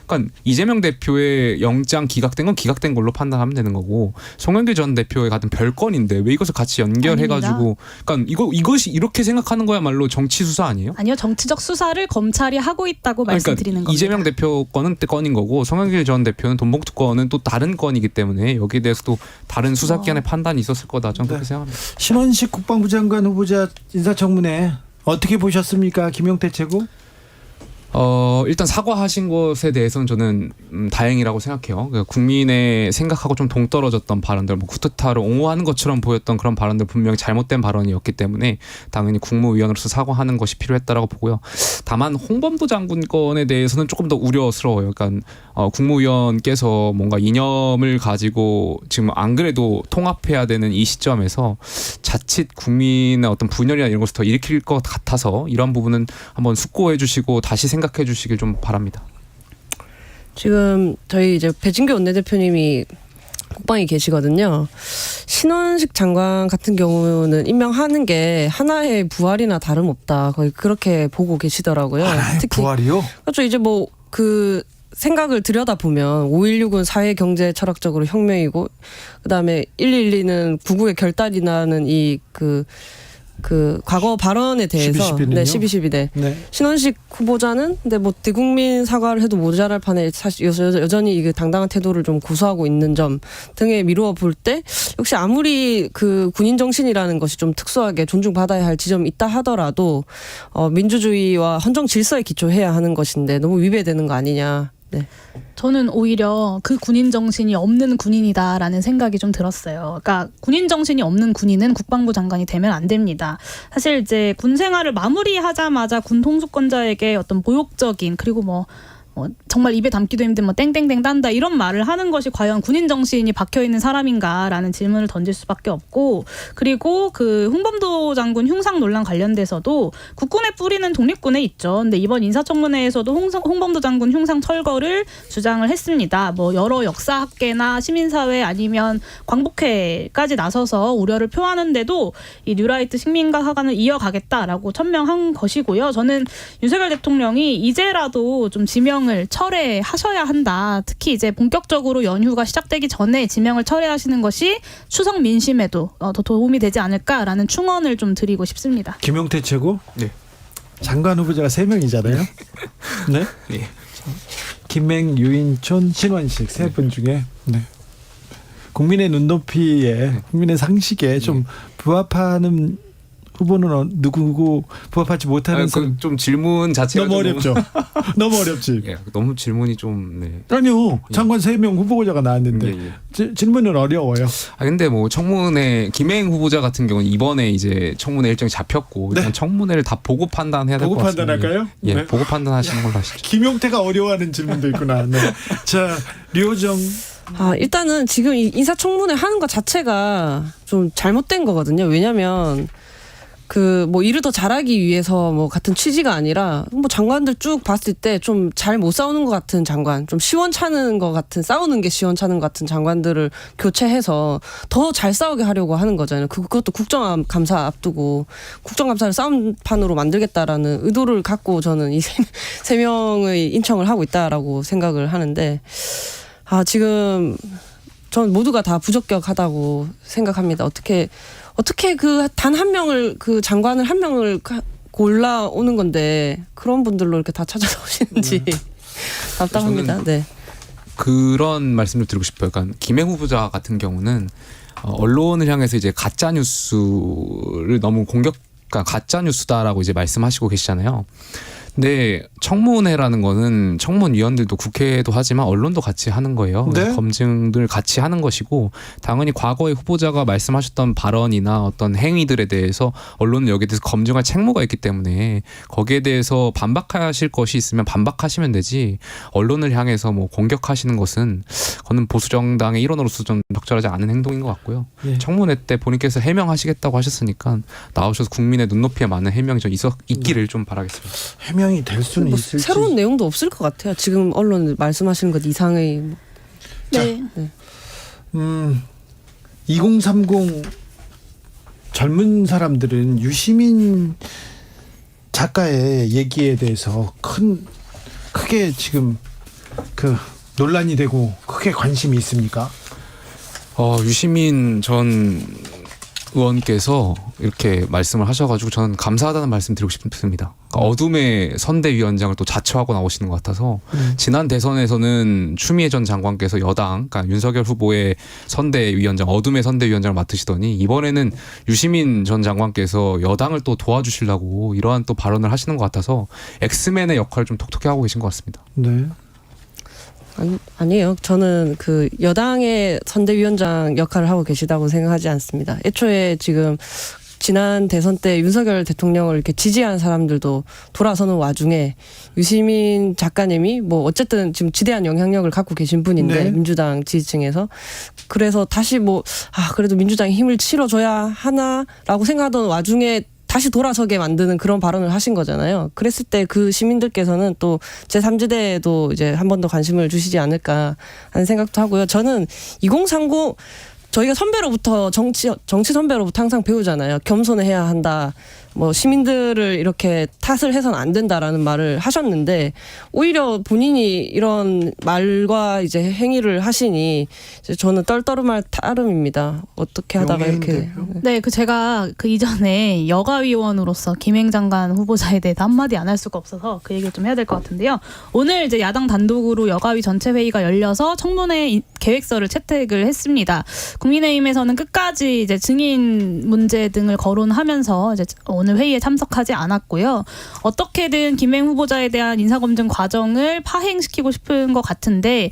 그러니까 이재명 대표의 영장 기각된 건 기각된 걸로 판단하면 되는 거고 송영길 전 대표의 같은 별건인데 왜 이것을 같이 연결해가지고 그러니까 이것이 이렇게 생각하는 거야말로 정치 수사 아니에요? 아니요, 정치적 수사를 검찰이 하고 있다고 말씀드리는 겁니다. 이재명 대표 건은 건인 거고 송영길 전 대표는 돈봉투 건은 또 다른 건이기 때문에 여기에 대해서도 다른 수사기관의 판단이 있었을 거다. 저는 그렇게 생각합니다. 신원식 국방부 장관 후보자 인사청문회 어떻게 보셨습니까, 김용태 최고? 일단 사과하신 것에 대해서는 저는 다행이라고 생각해요. 그러니까 국민의 생각하고 좀 동떨어졌던 발언들, 뭐 쿠데타를 옹호하는 것처럼 보였던 그런 발언들 분명히 잘못된 발언이었기 때문에 당연히 국무위원으로서 사과하는 것이 필요했다라고 보고요. 다만 홍범도 장군 건에 대해서는 조금 더 우려스러워요. 그러니까 국무위원께서 뭔가 이념을 가지고 지금 안 그래도 통합해야 되는 이 시점에서 자칫 국민의 어떤 분열이나 이런 것을 더 일으킬 것 같아서 이런 부분은 한번 숙고해 주시고 다시 생각해 주시길 좀 바랍니다. 지금 저희 이제 배진교 원내대표님이 국방에 계시거든요. 신원식 장관 같은 경우는 임명하는 게 하나의 부활이나 다름없다. 거의 그렇게 보고 계시더라고요. 하나의 특히 부활이요? 그렇죠. 이제 뭐 그 생각을 들여다보면 5.16은 사회 경제 철학적으로 혁명이고 그다음에 112는 구국의 결단이라는 이 그 과거 발언에 대해서 12.12 는요? 네, 12.12 네. 신원식 후보자는 근데 뭐 대국민 사과를 해도 모자랄 판에 사실 여전히 이게 당당한 태도를 좀 고수하고 있는 점 등에 미루어 볼 때 역시 아무리 그 군인 정신이라는 것이 좀 특수하게 존중받아야 할 지점이 있다 하더라도 민주주의와 헌정 질서에 기초해야 하는 것인데 너무 위배되는 거 아니냐. 네. 저는 오히려 그 군인 정신이 없는 군인이다라는 생각이 좀 들었어요. 그러니까 군인 정신이 없는 군인은 국방부 장관이 되면 안 됩니다. 사실 이제 군 생활을 마무리하자마자 군 통수권자에게 어떤 모욕적인 그리고 뭐 정말 입에 담기도 힘든 뭐 땡땡땡 딴다 이런 말을 하는 것이 과연 군인 정신이 박혀 있는 사람인가라는 질문을 던질 수밖에 없고 그리고 그 홍범도 장군 흉상 논란 관련돼서도 국군의 뿌리는 독립군에 있죠. 근데 이번 인사청문회에서도 홍범도 장군 흉상 철거를 주장을 했습니다. 뭐 여러 역사학계나 시민사회 아니면 광복회까지 나서서 우려를 표하는데도 이 뉴라이트 식민가학안을 이어가겠다라고 천명한 것이고요. 저는 윤석열 대통령이 이제라도 좀 지명을 철회하셔야 한다. 특히 이제 본격적으로 연휴가 시작되기 전에 지명을 철회하시는 것이 추석 민심에도 더 도움이 되지 않을까라는 충언을 좀 드리고 싶습니다. 김용태 최고? 네. 장관 후보자가 3명이잖아요. 네. 예. 김맹, 유인촌, 신원식 세 분 중에 네. 국민의 눈높이에 국민의 상식에 좀 부합하는 후보는 누구고 부합하지 못하는 좀 질문 자체가 너무 어렵죠. 너무 어렵지. 예, 너무 질문이 좀 네. 아니요. 장관 3명 후보자가 나왔는데 예, 예. 질문은 어려워요. 근데 뭐 청문회 김행 후보자 같은 경우는 이번에 이제 청문회 일정이 잡혔고 네. 일단 청문회를 다 보고 판단해야 될 것 보고 같습니다. 판단할까요? 예, 네. 보고 판단하시는 걸로 하시죠. 김용태가 어려워하는 질문도 있구나. 네. 자, 류호정. 일단은 지금 이 인사청문회 하는 것 자체가 좀 잘못된 거거든요. 왜냐면 그 뭐 일을 더 잘하기 위해서 뭐 같은 취지가 아니라 뭐 장관들 쭉 봤을 때 좀 잘 못 싸우는 것 같은 장관, 좀 시원찮은 것 같은 싸우는 게 시원찮은 것 같은 장관들을 교체해서 더 잘 싸우게 하려고 하는 거잖아요. 그것도 국정감사 앞두고 국정감사를 싸움판으로 만들겠다라는 의도를 갖고 저는 이 세 명의 인청을 하고 있다라고 생각을 하는데 지금 전 모두가 다 부적격하다고 생각합니다. 어떻게 그 단 한 명을 그 장관을 한 명을 골라오는 건데 그런 분들로 이렇게 다 찾아오시는지 답답합니다. 네. 그런 말씀을 드리고 싶어요. 그러니까 김행 후보자 같은 경우는 언론을 향해서 이제 가짜 뉴스를 너무 그러니까 가짜 뉴스다라고 이제 말씀하시고 계시잖아요. 근데 청문회라는 거는 청문위원들도 국회도 하지만 언론도 같이 하는 거예요. 네? 검증을 같이 하는 것이고 당연히 과거의 후보자가 말씀하셨던 발언이나 어떤 행위들에 대해서 언론은 여기에 대해서 검증할 책무가 있기 때문에 거기에 대해서 반박하실 것이 있으면 반박하시면 되지 언론을 향해서 뭐 공격하시는 것은 그거는 보수 정당의 일원으로서 좀 적절하지 않은 행동인 것 같고요. 예. 청문회 때 본인께서 해명하시겠다고 하셨으니까 나오셔서 국민의 눈높이에 맞는 해명이 좀 있기를 좀 바라겠습니다. 해명이 될 수는 뭐 있을지. 새로운 내용도 없을 것 같아요. 지금 언론 말씀하시는 것 이상의. 네. 2030 젊은 사람들은 유시민 작가의 얘기에 대해서 크게 지금 그 논란이 되고 크게 관심이 있습니까? 유시민 전 의원께서 이렇게 말씀을 하셔가지고 저는 감사하다는 말씀 드리고 싶습니다. 어둠의 선대위원장을 또 자처하고 나오시는 것 같아서 지난 대선에서는 추미애 전 장관께서 여당, 그러니까 윤석열 후보의 선대위원장, 어둠의 선대위원장을 맡으시더니 이번에는 유시민 전 장관께서 여당을 또 도와주시려고 이러한 또 발언을 하시는 것 같아서 엑스맨의 역할을 좀 톡톡히 하고 계신 것 같습니다. 네. 아니에요. 저는 그 여당의 선대위원장 역할을 하고 계시다고 생각하지 않습니다. 애초에 지금 지난 대선 때 윤석열 대통령을 이렇게 지지한 사람들도 돌아서는 와중에 유시민 작가님이 뭐 어쨌든 지금 지대한 영향력을 갖고 계신 분인데 네. 민주당 지지층에서 그래서 다시 그래도 민주당이 힘을 실어줘야 하나라고 생각하던 와중에 다시 돌아서게 만드는 그런 발언을 하신 거잖아요. 그랬을 때 그 시민들께서는 또 제3지대에도 이제 한 번 더 관심을 주시지 않을까 하는 생각도 하고요. 저는 2030 저희가 선배로부터 정치 선배로부터 항상 배우잖아요. 겸손해야 한다. 뭐 시민들을 이렇게 탓을 해서는 안 된다라는 말을 하셨는데 오히려 본인이 이런 말과 이제 행위를 하시니 이제 저는 떨떠름할 따름입니다. 어떻게 하다가 이렇게 네, 제가 그 이전에 여가위원으로서 김행 장관 후보자에 대해서 한마디 안 할 수가 없어서 그 얘기를 좀 해야 될 것 같은데요. 오늘 이제 야당 단독으로 여가위 전체 회의가 열려서 청문회 계획서를 채택을 했습니다. 국민의힘에서는 끝까지 이제 증인 문제 등을 거론하면서 이제 오늘 회의에 참석하지 않았고요. 어떻게든 김행 후보자에 대한 인사검증 과정을 파행시키고 싶은 것 같은데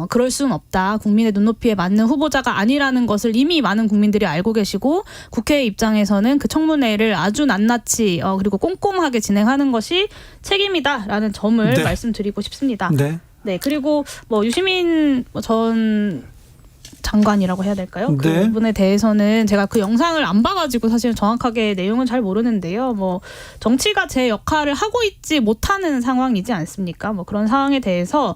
그럴 수는 없다. 국민의 눈높이에 맞는 후보자가 아니라는 것을 이미 많은 국민들이 알고 계시고 국회 입장에서는 그 청문회를 아주 낱낱이 그리고 꼼꼼하게 진행하는 것이 책임이다라는 점을 네. 말씀드리고 싶습니다. 네. 네, 그리고 유시민 전 장관이라고 해야 될까요? 네. 그분에 대해서는 제가 그 영상을 안 봐가지고 사실 정확하게 내용은 잘 모르는데요. 정치가 제 역할을 하고 있지 못하는 상황이지 않습니까? 그런 상황에 대해서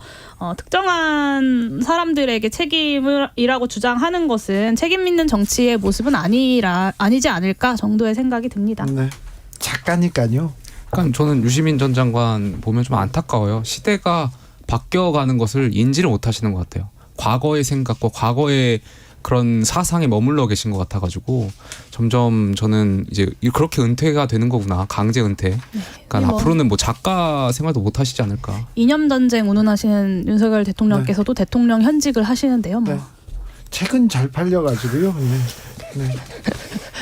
특정한 사람들에게 책임이라고 주장하는 것은 책임 있는 정치의 모습은 아니지 않을까 정도의 생각이 듭니다. 네. 작가니까요. 약간 저는 유시민 전 장관 보면 좀 안타까워요. 시대가 바뀌어가는 것을 인지를 못하시는 것 같아요. 과거의 생각과 과거의 그런 사상에 머물러 계신 것 같아가지고 점점 저는 이제 그렇게 은퇴가 되는 거구나, 강제 은퇴. 그러니까 앞으로는 작가 생활도 못 하시지 않을까. 이념 전쟁 운운하시는 윤석열 대통령께서도 대통령 현직을 하시는데요. 네. 책은 잘 팔려가지고요. 네.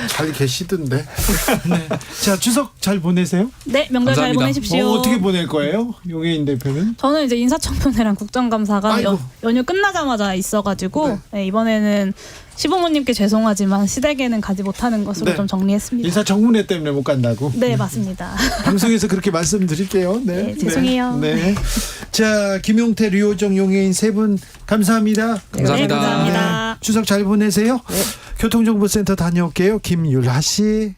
잘 계시던데. 네. 자, 추석 잘 보내세요. 네, 명절 잘 감사합니다. 보내십시오. 어떻게 보낼 거예요, 용혜인 대표는? 저는 이제 인사청문회랑 국정감사가 아이고. 연휴 끝나자마자 있어가지고 네, 이번에는 시부모님께 죄송하지만 시댁에는 가지 못하는 것으로 네. 좀 정리했습니다. 인사청문회 때문에 못 간다고? 네, 맞습니다. 방송에서 그렇게 말씀드릴게요. 네. 네, 죄송해요. 네. 자, 김용태, 류호정, 용혜인 세 분 감사합니다. 감사합니다. 네, 감사합니다. 네. 추석 잘 보내세요. 교통정보센터 다녀올게요. 김율하 씨.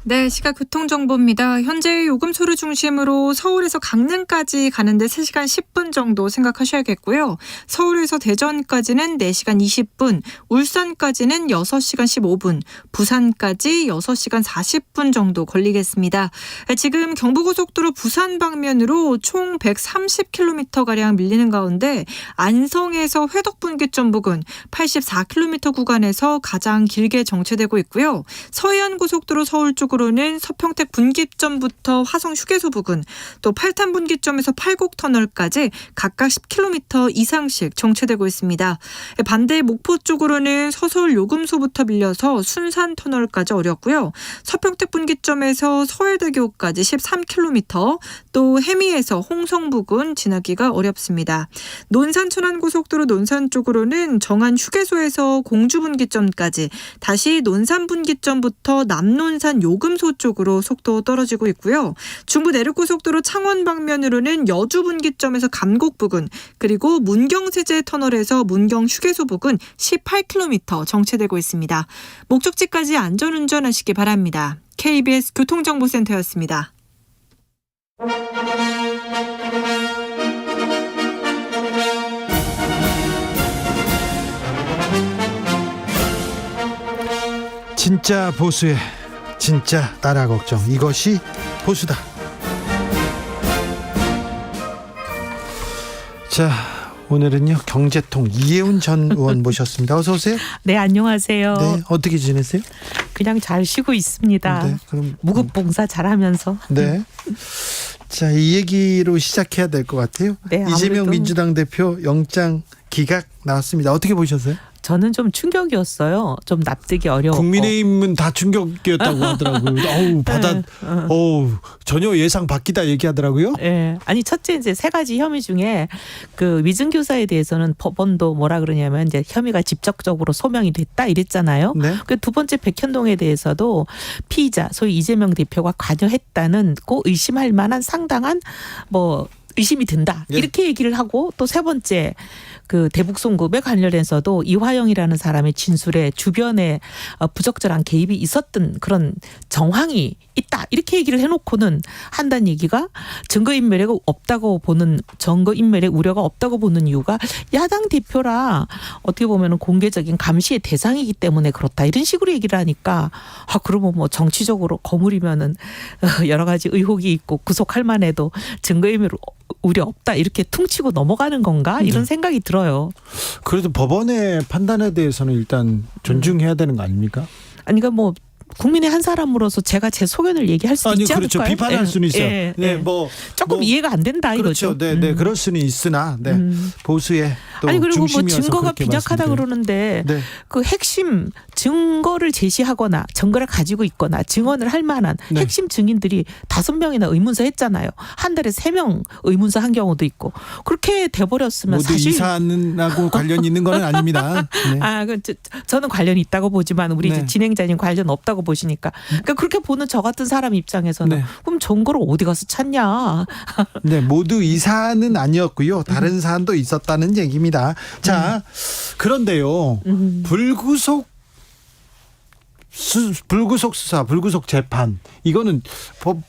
네, 시각 교통정보입니다. 현재 요금소를 중심으로 서울에서 강릉까지 가는데 3시간 10분 정도 생각하셔야겠고요. 서울에서 대전까지는 4시간 20분, 울산까지는 6시간 15분, 부산까지 6시간 40분 정도 걸리겠습니다. 지금 경부고속도로 부산 방면으로 총 130km가량 밀리는 가운데 안성에서 회덕분기점 부근 84km 구간에서 가장 길게 정체되고 있고요. 서해안고속도로 서울 쪽 으로는 서평택 분기점부터 화성 휴게소 부근, 또 팔탄 분기점에서 팔곡터널까지 각각 10km 이상씩 정체되고 있습니다. 반대 목포 쪽으로는 서서울 요금소부터 밀려서 순산 터널까지 어렵고요. 서평택 분기점에서 서해대교까지 13km, 또 해미에서 홍성 부근 지나기가 어렵습니다. 논산 천안고속도로 논산 쪽으로는 정안 휴게소에서 공주 분기점까지, 다시 논산 분기점부터 남논산 요금소 쪽으로 속도 떨어지고 있고요. 중부 내륙고속도로 창원 방면으로는 여주 분기점에서 감곡 부근, 그리고 문경세제 터널에서 문경 휴게소 부근 18km 정체되고 있습니다. 목적지까지 안전운전하시기 바랍니다. KBS 교통정보센터였습니다. 진짜 보수의 진짜 나라 걱정, 이것이 보수다. 자, 오늘은요 경제통 이혜훈 전 의원 모셨습니다. 어서 오세요. 네, 안녕하세요. 네, 어떻게 지내세요? 그냥 잘 쉬고 있습니다. 네, 그럼 무급봉사 잘하면서. 네. 자, 이 얘기로 시작해야 될 것 같아요. 네, 이재명 아무래도 민주당 대표 영장 기각 나왔습니다. 어떻게 보셨어요? 저는 좀 충격이었어요. 좀 납득이 어려웠고. 국민의힘은 다 충격이었다고 하더라고요. 어우, 어우, 전혀 예상 밖이다 얘기하더라고요. 예. 아니 첫째 이제 세 가지 혐의 중에 그 위증교사에 대해서는 법원도 뭐라 그러냐면 이제 혐의가 직접적으로 소명이 됐다 이랬잖아요. 네. 그 두 번째 백현동에 대해서도 피의자 소위 이재명 대표가 관여했다는 고 의심할 만한 상당한 뭐 의심이 든다 예. 이렇게 얘기를 하고 또 세 번째 그 대북 송금에 관련해서도 이화영이라는 사람의 진술에 주변에 부적절한 개입이 있었던 그런 정황이 있다 이렇게 얘기를 해놓고는 한다는 얘기가 증거인멸에 우려가 없다고 보는 이유가 야당 대표라 어떻게 보면 공개적인 감시의 대상이기 때문에 그렇다 이런 식으로 얘기를 하니까 그러면 뭐 정치적으로 거물이면은 여러 가지 의혹이 있고 구속할 만해도 증거인멸 우려 없다 이렇게 퉁치고 넘어가는 건가 이런 생각이 들어요. 그래도 법원의 판단에 대해서는 일단 존중해야 되는 거 아닙니까? 아니 그러니까 뭐 국민의 한 사람으로서 제가 제 소견을 얘기할 수 있지 않을까요? 그렇죠. 비판할 수는 있어요. 네, 네, 뭐 조금 이해가 안 된다 그렇죠. 이거죠. 네, 그럴 수는 있으나 보수의 또 아니 그리고 뭐 중심이어서 증거가 그렇게 빈약하다 말씀드려요. 그러는데 네. 그 핵심 증거를 제시하거나 증거를 가지고 있거나 증언을 할 만한 네. 핵심 증인들이 5명이나 의문서 했잖아요. 한 달에 3명 의문서 한 경우도 있고 그렇게 돼버렸으면 모두 사실 이사안하고 관련 있는 건 아닙니다. 네. 저는 관련이 있다고 보지만 우리 네. 이제 진행자님 관련 없다고 보시니까 그러니까 그렇게 보는 저 같은 사람 입장에서는 네. 그럼 증거를 어디 가서 찾냐? 네, 모두 이 사안은 아니었고요. 다른 사안도 있었다는 얘기입니다. 자, 그런데요. 불구속 수사, 불구속 재판 이거는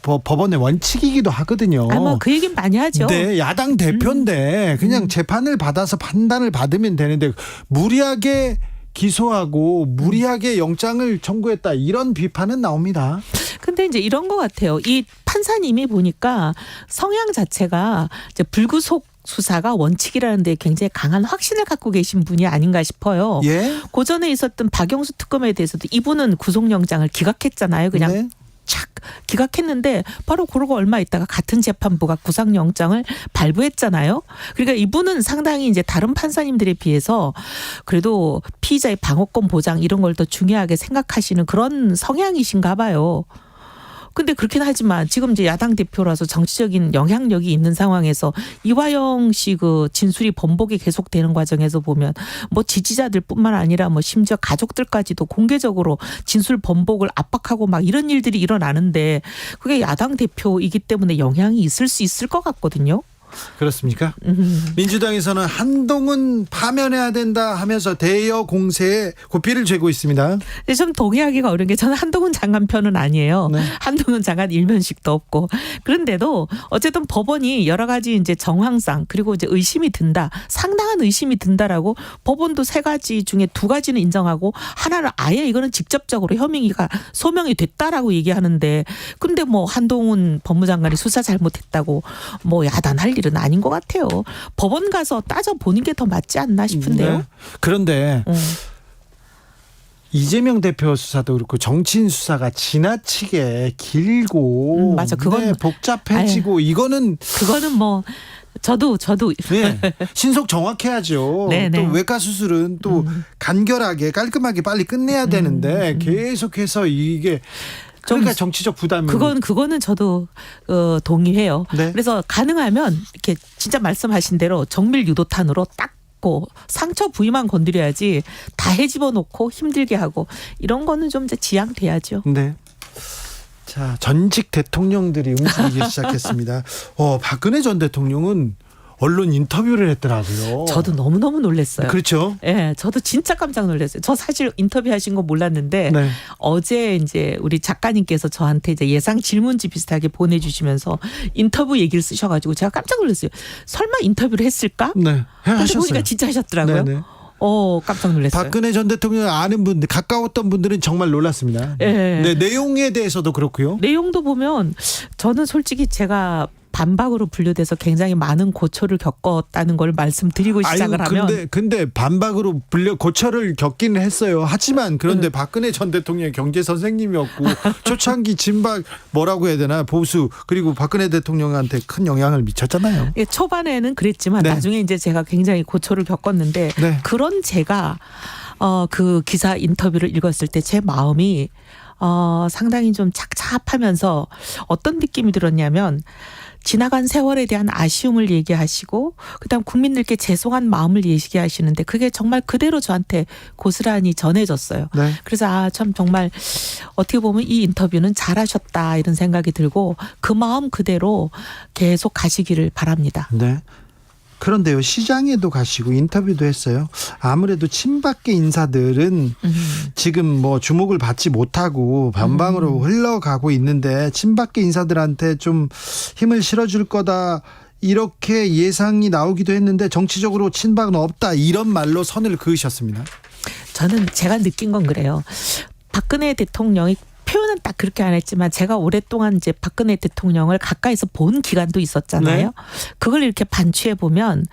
법원의 원칙이기도 하거든요. 아마 그 얘기는 많이 하죠. 네, 야당 대표인데 그냥 재판을 받아서 판단을 받으면 되는데 무리하게 기소하고 무리하게 영장을 청구했다 이런 비판은 나옵니다. 근데 이제 이런 것 같아요. 이 판사님이 보니까 성향 자체가 이제 불구속 수사가 원칙이라는 데 굉장히 강한 확신을 갖고 계신 분이 아닌가 싶어요. 예? 고전에 있었던 박영수 특검에 대해서도 이분은 구속영장을 기각했잖아요. 그냥 네. 착 기각했는데 바로 그러고 얼마 있다가 같은 재판부가 구속영장을 발부했잖아요. 그러니까 이분은 상당히 이제 다른 판사님들에 비해서 그래도 피의자의 방어권 보장 이런 걸 더 중요하게 생각하시는 그런 성향이신가 봐요. 근데 그렇긴 하지만 지금 이제 야당 대표라서 정치적인 영향력이 있는 상황에서 이화영 씨 그 진술이 번복이 계속되는 과정에서 보면 뭐 지지자들뿐만 아니라 뭐 심지어 가족들까지도 공개적으로 진술 번복을 압박하고 막 이런 일들이 일어나는데 그게 야당 대표이기 때문에 영향이 있을 수 있을 것 같거든요. 그렇습니까? 민주당에서는 한동훈 파면해야 된다 하면서 대여 공세에 고삐를 죄고 있습니다. 근데 좀 동의하기가 어려운 게 저는 한동훈 장관 편은 아니에요. 네. 한동훈 장관 일면식도 없고 그런데도 어쨌든 법원이 여러 가지 이제 정황상 그리고 이제 의심이 든다, 상당한 의심이 든다라고 법원도 3가지 중에 2가지는 인정하고 하나는 아예 이거는 직접적으로 혐의가 소명이 됐다라고 얘기하는데 근데 뭐 한동훈 법무장관이 수사 잘못했다고 뭐 야단할 일은 아닌 것 같아요. 법원 가서 따져 보는 게 더 맞지 않나 싶은데요. 네. 그런데 이재명 대표 수사도 그렇고 정치인 수사가 지나치게 길고 맞아. 그건 복잡해지고 이거는 뭐 저도 네, 신속 정확해야죠. 네네. 또 외과 수술은 또 간결하게 깔끔하게 빨리 끝내야 되는데 계속해서 이게 그러니까 정치적 부담이 그거는 저도 동의해요. 네. 그래서 가능하면 이렇게 진짜 말씀하신 대로 정밀 유도탄으로 닦고 상처 부위만 건드려야지 다 헤집어 놓고 힘들게 하고 이런 거는 좀 이제 지양돼야죠. 네. 자, 전직 대통령들이 움직이기 시작했습니다. 박근혜 전 대통령은 언론 인터뷰를 했더라고요. 저도 너무너무 놀랐어요. 그렇죠. 예, 저도 진짜 깜짝 놀랐어요. 저 사실 인터뷰하신 거 몰랐는데 네. 어제 이제 우리 작가님께서 저한테 이제 예상 질문지 비슷하게 보내주시면서 인터뷰 얘기를 쓰셔가지고 제가 깜짝 놀랐어요. 설마 인터뷰를 했을까? 네, 근데 하셨어요. 보니까 진짜 하셨더라고요. 네네. 깜짝 놀랐어요. 박근혜 전 대통령 아는 분들, 가까웠던 분들은 정말 놀랐습니다. 예. 네, 내용에 대해서도 그렇고요. 내용도 보면 저는 솔직히 제가 반박으로 분류돼서 굉장히 많은 고초를 겪었다는 걸 말씀드리고 시작을 하면 근데 반박으로 고초를 겪기는 했어요. 하지만 그런데 박근혜 전 대통령의 경제 선생님이었고 초창기 진박 뭐라고 해야 되나 보수 그리고 박근혜 대통령한테 큰 영향을 미쳤잖아요. 예, 초반에는 그랬지만 네. 나중에 이제 제가 굉장히 고초를 겪었는데 네. 그런 제가 그 기사 인터뷰를 읽었을 때 제 마음이 상당히 좀 착잡하면서 어떤 느낌이 들었냐면 지나간 세월에 대한 아쉬움을 얘기하시고 그다음 국민들께 죄송한 마음을 얘기하시는데 그게 정말 그대로 저한테 고스란히 전해졌어요. 네. 그래서 참 정말 어떻게 보면 이 인터뷰는 잘하셨다 이런 생각이 들고 그 마음 그대로 계속 가시기를 바랍니다. 네. 그런데요, 시장에도 가시고 인터뷰도 했어요. 아무래도 친박계 인사들은 지금 뭐 주목을 받지 못하고 변방으로 흘러가고 있는데 친박계 인사들한테 좀 힘을 실어줄 거다. 이렇게 예상이 나오기도 했는데 정치적으로 친박은 없다. 이런 말로 선을 그으셨습니다. 저는 제가 느낀 건 그래요. 박근혜 대통령이 표현은 딱 그렇게 안 했지만 제가 오랫동안 이제 박근혜 대통령을 가까이서 본 기간도 있었잖아요. 네. 그걸 이렇게 반추해 보면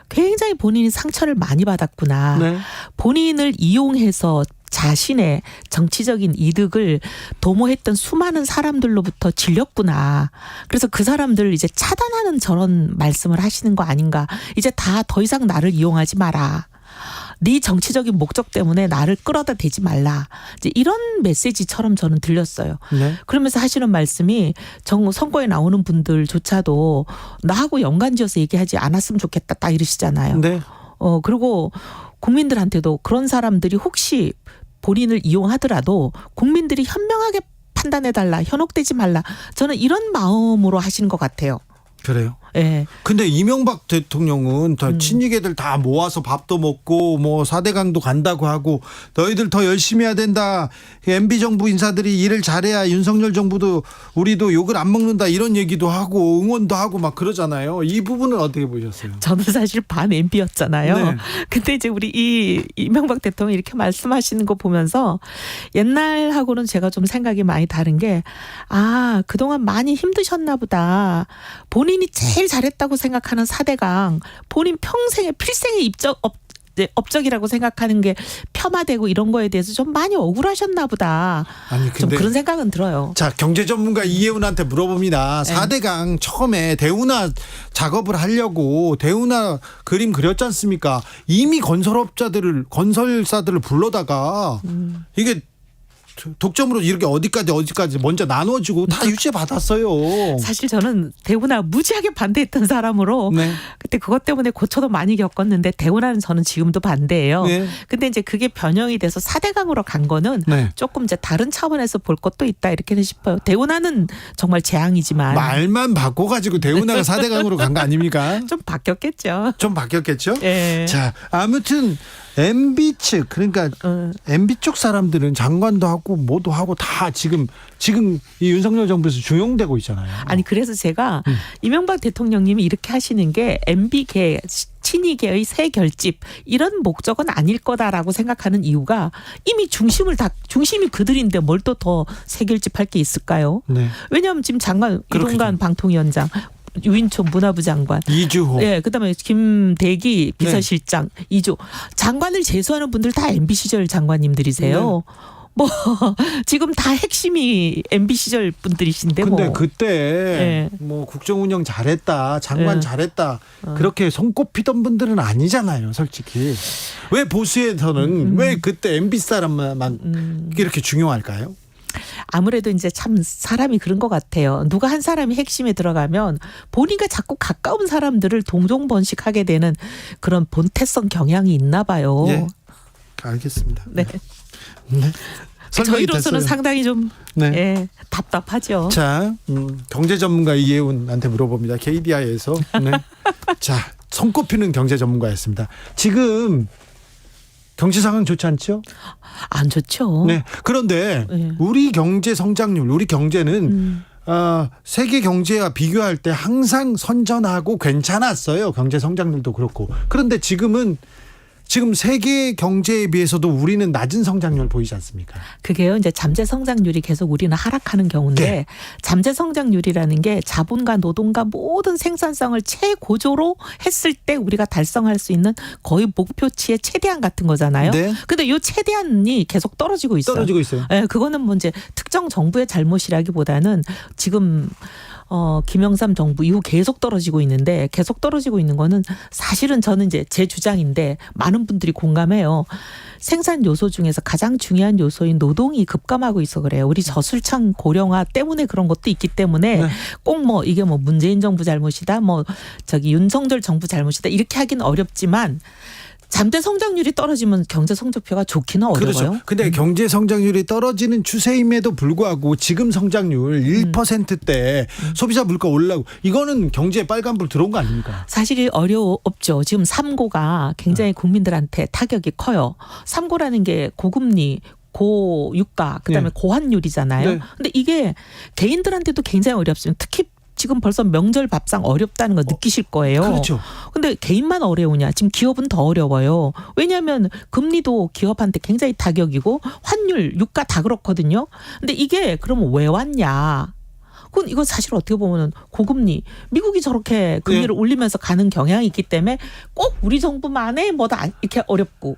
굉장히 본인이 상처를 많이 받았구나. 네. 본인을 이용해서 자신의 정치적인 이득을 도모했던 수많은 사람들로부터 질렸구나. 그래서 그 사람들을 이제 차단하는 저런 말씀을 하시는 거 아닌가. 이제 다 더 이상 나를 이용하지 마라. 네 정치적인 목적 때문에 나를 끌어다 대지 말라. 이제 이런 메시지처럼 저는 들렸어요. 네. 그러면서 하시는 말씀이 선거에 나오는 분들조차도 나하고 연관지어서 얘기하지 않았으면 좋겠다. 딱 이러시잖아요. 네. 그리고 국민들한테도 그런 사람들이 혹시 본인을 이용하더라도 국민들이 현명하게 판단해달라. 현혹되지 말라. 저는 이런 마음으로 하시는 것 같아요. 그래요? 예. 근데 이명박 대통령은 더 친이계들 다 모아서 밥도 먹고 뭐 4대강도 간다고 하고 너희들 더 열심히 해야 된다. MB 정부 인사들이 일을 잘해야 윤석열 정부도 우리도 욕을 안 먹는다 이런 얘기도 하고 응원도 하고 막 그러잖아요. 이 부분은 어떻게 보셨어요? 저는 사실 반 MB였잖아요. 네. 근데 이제 우리 이명박 대통령이 이렇게 말씀하시는 거 보면서 옛날하고는 제가 좀 생각이 많이 다른 게 그동안 많이 힘드셨나 보다. 본인이 제일 잘했다고 생각하는 4대강 본인 평생의 필생의 업적이라고 생각하는 게 폄하되고 이런 거에 대해서 좀 많이 억울하셨나 보다. 아니 좀 근데 그런 생각은 들어요. 자, 경제 전문가 이혜훈한테 물어봅니다. 4대강 처음에 대운하 작업을 하려고 대운하 그림 그렸지 않습니까? 이미 건설사들을 불러다가 이게 독점으로 이렇게 어디까지 먼저 나눠주고 다 유죄 받았어요. 사실 저는 대운하 무지하게 반대했던 사람으로 네. 그때 그것 때문에 고초도 많이 겪었는데 대운하는 저는 지금도 반대예요. 네. 근데 이제 그게 변형이 돼서 4대강으로 간 거는 네. 조금 이제 다른 차원에서 볼 것도 있다 이렇게는 싶어요. 대운하는 정말 재앙이지만 말만 바꿔가지고 대운하가 4대강으로 간 거 아닙니까? 좀 바뀌었겠죠. 좀 바뀌었겠죠? 예. 자, 아무튼 MB 측 그러니까 MB 쪽 사람들은 장관도 하고 뭐도 하고 다 지금 이 윤석열 정부에서 중용되고 있잖아요. 아니 그래서 제가 이명박 대통령님이 이렇게 하시는 게 MB계 친이계의 새 결집 이런 목적은 아닐 거다라고 생각하는 이유가 이미 중심이 그들인데 뭘 또 더 새 결집할 게 있을까요? 네. 왜냐하면 지금 장관 그렇겠죠. 이동관 방통위원장 유인촌 문화부 장관, 이주호, 예, 그다음에 김대기 비서실장, 이조 장관을 제수하는 분들 다 MB 시절 장관님들이세요. 뭐 지금 다 핵심이 MB 시절 분들이신데 근데 뭐. 그때 뭐 국정운영 잘했다, 장관 잘했다 그렇게 손꼽히던 분들은 아니잖아요, 솔직히. 왜 보수에서는 왜 그때 MB 사람만 이렇게 중요할까요? 아무래도 이제 참 사람이 그런 것 같아요. 누가 한 사람이 핵심에 들어가면 본인과 자꾸 가까운 사람들을 동종번식하게 되는 그런 본태성 경향이 있나 봐요. 예, 알겠습니다. 네. 네. 저희로서는 됐어요. 상당히 좀 네. 답답하죠. 자, 경제 전문가 이혜훈한테 물어봅니다. KDI에서. 네. 자, 손꼽히는 경제 전문가였습니다. 지금 경제 상황 좋지 않죠? 안 좋죠. 네. 그런데 우리 경제 성장률, 우리 경제는 세계 경제와 비교할 때 항상 선전하고 괜찮았어요. 경제 성장률도 그렇고. 그런데 지금은 지금 세계 경제에 비해서도 우리는 낮은 성장률 보이지 않습니까? 그게요. 이제 잠재 성장률이 계속 우리는 하락하는 경우인데 네. 잠재 성장률이라는 게 자본과 노동과 모든 생산성을 최고조로 했을 때 우리가 달성할 수 있는 거의 목표치의 최대한 같은 거잖아요. 네. 근데 이 최대한이 계속 떨어지고 있어요. 떨어지고 있어요. 예, 그거는 뭐 이제 특정 정부의 잘못이라기보다는 지금 김영삼 정부 이후 계속 떨어지고 있는데 계속 떨어지고 있는 거는 사실은 저는 이제 제 주장인데 많은 분들이 공감해요. 생산 요소 중에서 가장 중요한 요소인 노동이 급감하고 있어 그래요. 우리 저술청 고령화 때문에 그런 것도 있기 때문에 네. 꼭 뭐 이게 뭐 문재인 정부 잘못이다, 뭐 저기 윤석열 정부 잘못이다 이렇게 하기는 어렵지만 잠재 성장률이 떨어지면 경제 성적표가 좋기는 어려워요. 그렇죠. 근데 경제 성장률이 떨어지는 추세임에도 불구하고 지금 성장률 1%대 소비자 물가 올라가고 이거는 경제에 빨간불 들어온 거 아닙니까? 사실이 어렵죠. 지금 3고가 굉장히 국민들한테 타격이 커요. 3고라는 게 고금리, 고유가, 그다음에 네. 고환율이잖아요. 네. 근데 이게 개인들한테도 굉장히 어렵습니다. 특히 지금 벌써 명절 밥상 어렵다는 거 느끼실 거예요. 그렇죠. 근데 개인만 어려우냐? 지금 기업은 더 어려워요. 왜냐하면 금리도 기업한테 굉장히 타격이고 환율, 유가 다 그렇거든요. 근데 이게 그러면 왜 왔냐? 그건 이거 사실 어떻게 보면 고금리, 미국이 저렇게 금리를 올리면서 가는 경향이 있기 때문에 꼭 우리 정부만의 뭐다 이렇게 어렵고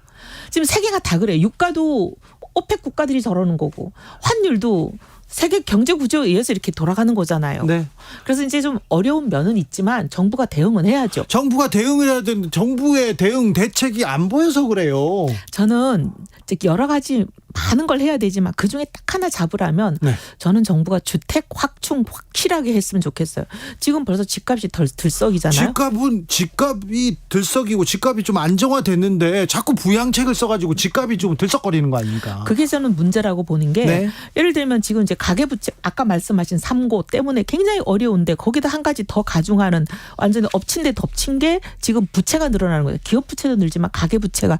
지금 세계가 다 그래요. 유가도 오펙 국가들이 저러는 거고 환율도 세계 경제 구조에 의해서 이렇게 돌아가는 거잖아요. 네. 그래서 이제 좀 어려운 면은 있지만 정부가 대응은 해야죠. 정부가 대응을 해야 되는데 정부의 대응 대책이 안 보여서 그래요. 저는 여러 가지 많은 걸 해야 되지만 그중에 딱 하나 잡으라면 네. 저는 정부가 주택 확충 확실하게 했으면 좋겠어요. 지금 벌써 집값이 들썩이잖아요. 집값이 들썩이고 집값이 좀 안정화됐는데 자꾸 부양책을 써가지고 집값이 좀 들썩거리는 거 아닙니까? 그게 저는 문제라고 보는 게 네. 예를 들면 지금 이제 가계부채 아까 말씀하신 3고 때문에 굉장히 어려운데 거기다 한 가지 더 가중하는 완전히 엎친 데 덮친 게 지금 부채가 늘어나는 거예요. 기업 부채도 늘지만 가계부채가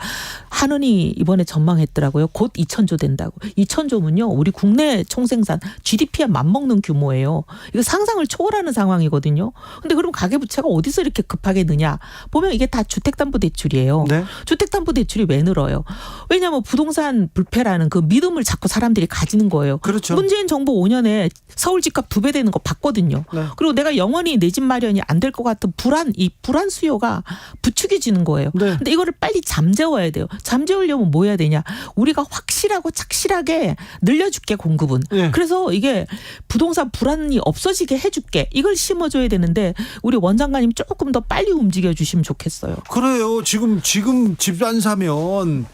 한은이 이번에 전망했더라고요. 곧 2,000조 된다고. 2,000조면요. 우리 국내 총생산 GDP에 맞먹는 규모예요. 이거 상상을 초월하는 상황이거든요. 근데 그럼 가계부채가 어디서 이렇게 급하게 느냐. 보면 이게 다 주택담보대출이에요. 네. 주택담보대출이 왜 늘어요? 왜냐하면 부동산 불패라는 그 믿음을 자꾸 사람들이 가지는 거예요. 그렇죠. 문재인 정부 5년에 서울 집값 2배 되는 거 봤거든요. 네. 그리고 내가 영원히 내 집 마련이 안 될 것 같은 이 불안 수요가 부추겨지는 거예요. 네. 근데 이거를 빨리 잠재워야 돼요. 잠재우려면 뭐 해야 되냐? 우리가 확실하고 착실하게 늘려줄게 공급은. 네. 그래서 이게 부동산 불안이 없어지게 해줄게. 이걸 심어줘야 되는데 우리 원장관님 조금 더 빨리 움직여 주시면 좋겠어요. 그래요. 지금 집 안 사면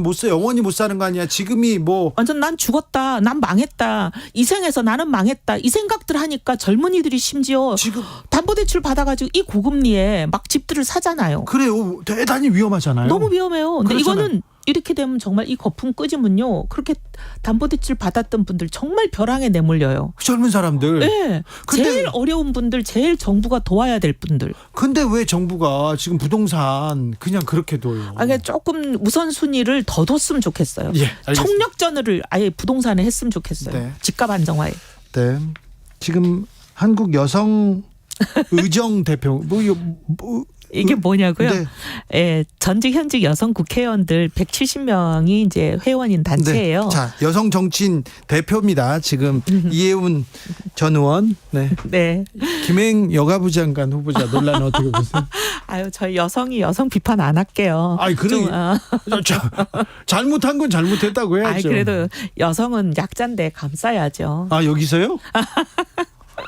못 사, 영원히 못 사는 거 아니야. 지금이 뭐 완전 난 죽었다. 난 망했다. 이 생에서 나는 망했다. 이 생각들 하니까 젊은이들이 심지어 지금 담보대출 받아가지고 이 고금리에 막 집들을 사잖아요. 그래요. 대단히 위험하잖아요. 너무 위험해요. 근데 그렇잖아요. 이거는 이렇게 되면 정말 이 거품 끄지면요. 그렇게 담보대출 받았던 분들 정말 벼랑에 내몰려요. 젊은 사람들. 네. 근데- 제일 어려운 분들, 제일 정부가 도와야 될 분들. 근데 왜 정부가 지금 부동산 그냥 그렇게 둬요? 그러니까 조금 우선순위를 더 뒀으면 좋겠어요. 예, 알겠습니다. 총력전을 아예 부동산에 했으면 좋겠어요. 네. 집값 안정화에. 네. 지금 한국 여성 의정 대표 이게 뭐냐고요? 네. 예, 전직 현직 여성 국회의원들 170명이 이제 회원인 단체예요. 네. 자, 여성 정치인 대표입니다. 지금 이혜훈 전 의원, 네. 네. 김행 여가부 장관 후보자 논란 어떻게 보세요? 아유, 저희 여성이 여성 비판 안 할게요. 아이, 그래. 잘못한 건 잘못했다고 해야죠. 아이, 그래도 여성은 약자인데 감싸야죠. 아, 여기서요?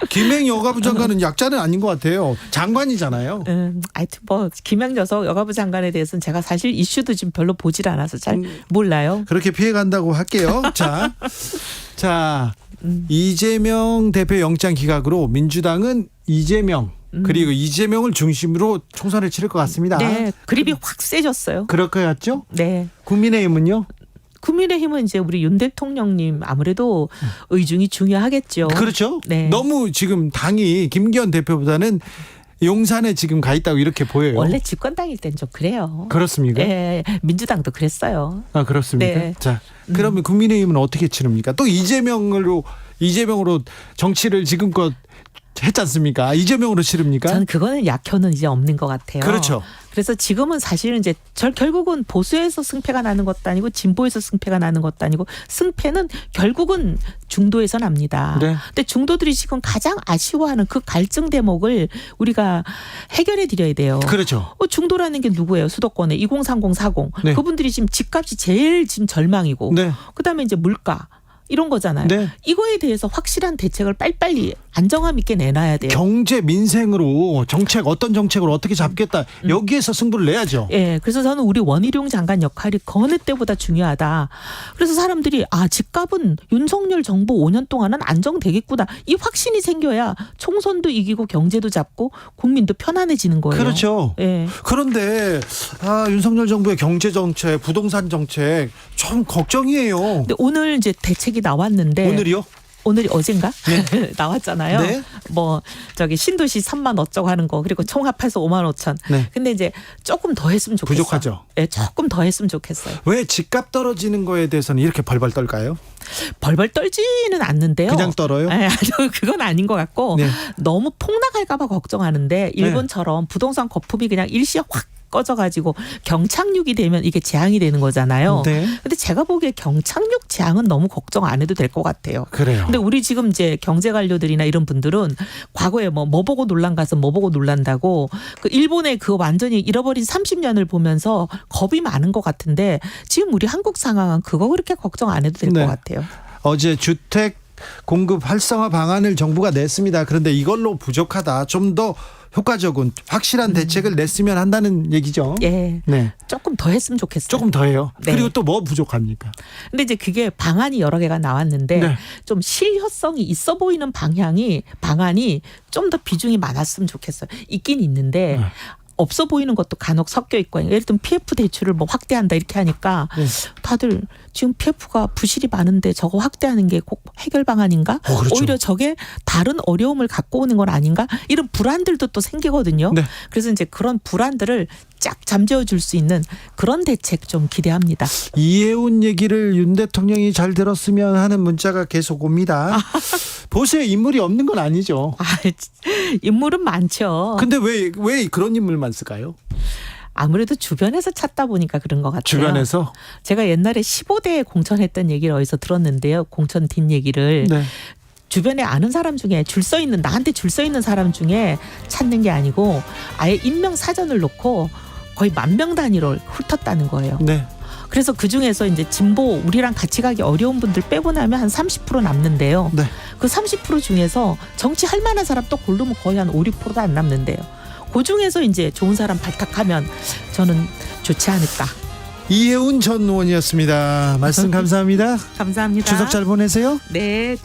김행 여가부 장관은 약자는 아닌 것 같아요. 장관이잖아요. 하여튼 뭐 김양 여성 여가부 장관에 대해서는 제가 사실 이슈도 지금 별로 보질 않아서 잘 몰라요. 그렇게 피해간다고 할게요. 자, 이재명 대표 영장 기각으로 민주당은 이재명 그리고 이재명을 중심으로 총선을 치를 것 같습니다. 네, 그립이 확 세졌어요. 그럴 것 같죠? 네. 국민의힘은요? 국민의힘은 이제 우리 윤 대통령님 아무래도 의중이 중요하겠죠. 그렇죠. 네. 너무 지금 당이 김기현 대표보다는 용산에 지금 가 있다고 이렇게 보여요. 원래 집권당일 땐 좀 그래요. 그렇습니까? 네, 민주당도 그랬어요. 아, 그렇습니까? 네. 자, 그러면 국민의힘은 어떻게 치릅니까? 또 이재명으로 정치를 지금껏 했지 않습니까? 이재명으로 치릅니까? 저는 그거는 약효는 이제 없는 것 같아요. 그렇죠. 그래서 지금은 사실은 이제 결국은 보수에서 승패가 나는 것도 아니고 진보에서 승패가 나는 것도 아니고 승패는 결국은 중도에서 납니다. 네. 근데 중도들이 지금 가장 아쉬워하는 그 갈증 대목을 우리가 해결해 드려야 돼요. 그렇죠. 중도라는 게 누구예요? 수도권에 2030, 40. 네. 그분들이 지금 집값이 제일 지금 절망이고 네. 그다음에 이제 물가 이런 거잖아요. 네. 이거에 대해서 확실한 대책을 빨리빨리 안정감 있게 내놔야 돼요. 경제 민생으로 정책 어떤 정책으로 어떻게 잡겠다. 여기에서 승부를 내야죠. 예, 그래서 저는 우리 원희룡 장관 역할이 그 어느 때보다 중요하다. 그래서 사람들이 집값은 윤석열 정부 5년 동안은 안정되겠구나. 이 확신이 생겨야 총선도 이기고 경제도 잡고 국민도 편안해지는 거예요. 그렇죠. 예. 그런데 윤석열 정부의 경제 정책, 부동산 정책 좀 걱정이에요. 근데 오늘 이제 대책이 나왔는데 오늘이요? 오늘이 어젠가 나왔잖아요. 네. 뭐 저기 신도시 3만 어쩌고 하는 거 그리고 총합해서 5만 5천. 네. 근데 이제 조금 더 했으면 좋겠어요. 부족하죠. 네, 조금 더 했으면 좋겠어요. 왜 집값 떨어지는 거에 대해서는 이렇게 벌벌 떨까요? 벌벌 떨지는 않는데요. 그냥 떨어요? 네, 그건 아닌 것 같고 네. 너무 폭락할까 봐 걱정하는데 일본처럼 부동산 거품이 그냥 일시에 확 꺼져가지고 경착륙이 되면 이게 재앙이 되는 거잖아요. 네. 근데 제가 보기에 경착륙 재앙은 너무 걱정 안 해도 될 것 같아요. 그래요. 근데 우리 지금 이제 경제 관료들이나 이런 분들은 과거에 뭐 보고 논란 가서 뭐 보고 놀란다고 그 일본의 그 완전히 잃어버린 30년을 보면서 겁이 많은 것 같은데 지금 우리 한국 상황은 그거 그렇게 걱정 안 해도 될 것 네. 같아요. 어제 주택 공급 활성화 방안을 정부가 냈습니다. 그런데 이걸로 부족하다. 좀 더 효과적인 확실한 대책을 냈으면 한다는 얘기죠. 예. 네. 조금 더 했으면 좋겠어요. 조금 더 해요. 네. 그리고 또 뭐 부족합니까? 근데 이제 그게 방안이 여러 개가 나왔는데 네. 좀 실효성이 있어 보이는 방안이 좀 더 비중이 많았으면 좋겠어요. 있긴 있는데 네. 없어 보이는 것도 간혹 섞여 있고 예를 들면 PF 대출을 뭐 확대한다 이렇게 하니까 네. 다들 지금 PF가 부실이 많은데 저거 확대하는 게 꼭 해결 방안인가? 그렇죠. 오히려 저게 다른 어려움을 갖고 오는 건 아닌가? 이런 불안들도 또 생기거든요. 네. 그래서 이제 그런 불안들을 쫙 잠재워 줄 수 있는 그런 대책 좀 기대합니다. 이해운 얘기를 윤 대통령이 잘 들었으면 하는 문자가 계속 옵니다. 보수에 인물이 없는 건 아니죠. 인물은 많죠. 근데 왜 그런 인물만 쓸까요? 아무래도 주변에서 찾다 보니까 그런 것 같아요. 주변에서? 제가 옛날에 15대에 공천했던 얘기를 어디서 들었는데요. 공천 뒷얘기를. 네. 주변에 아는 사람 중에 나한테 줄 서 있는 사람 중에 찾는 게 아니고 아예 임명 사전을 놓고 거의 10,000명 단위로 훑었다는 거예요. 네. 그래서 그중에서 이제 진보 우리랑 같이 가기 어려운 분들 빼고 나면 한 30% 남는데요. 네. 그 30% 중에서 정치할 만한 사람 또 고르면 거의 한 5, 6%도 안 남는데요. 그 중에서 이제 좋은 사람 발탁하면 저는 좋지 않을까. 이해운 전 의원이었습니다. 말씀 감사합니다. 감사합니다. 추석 잘 보내세요. 네.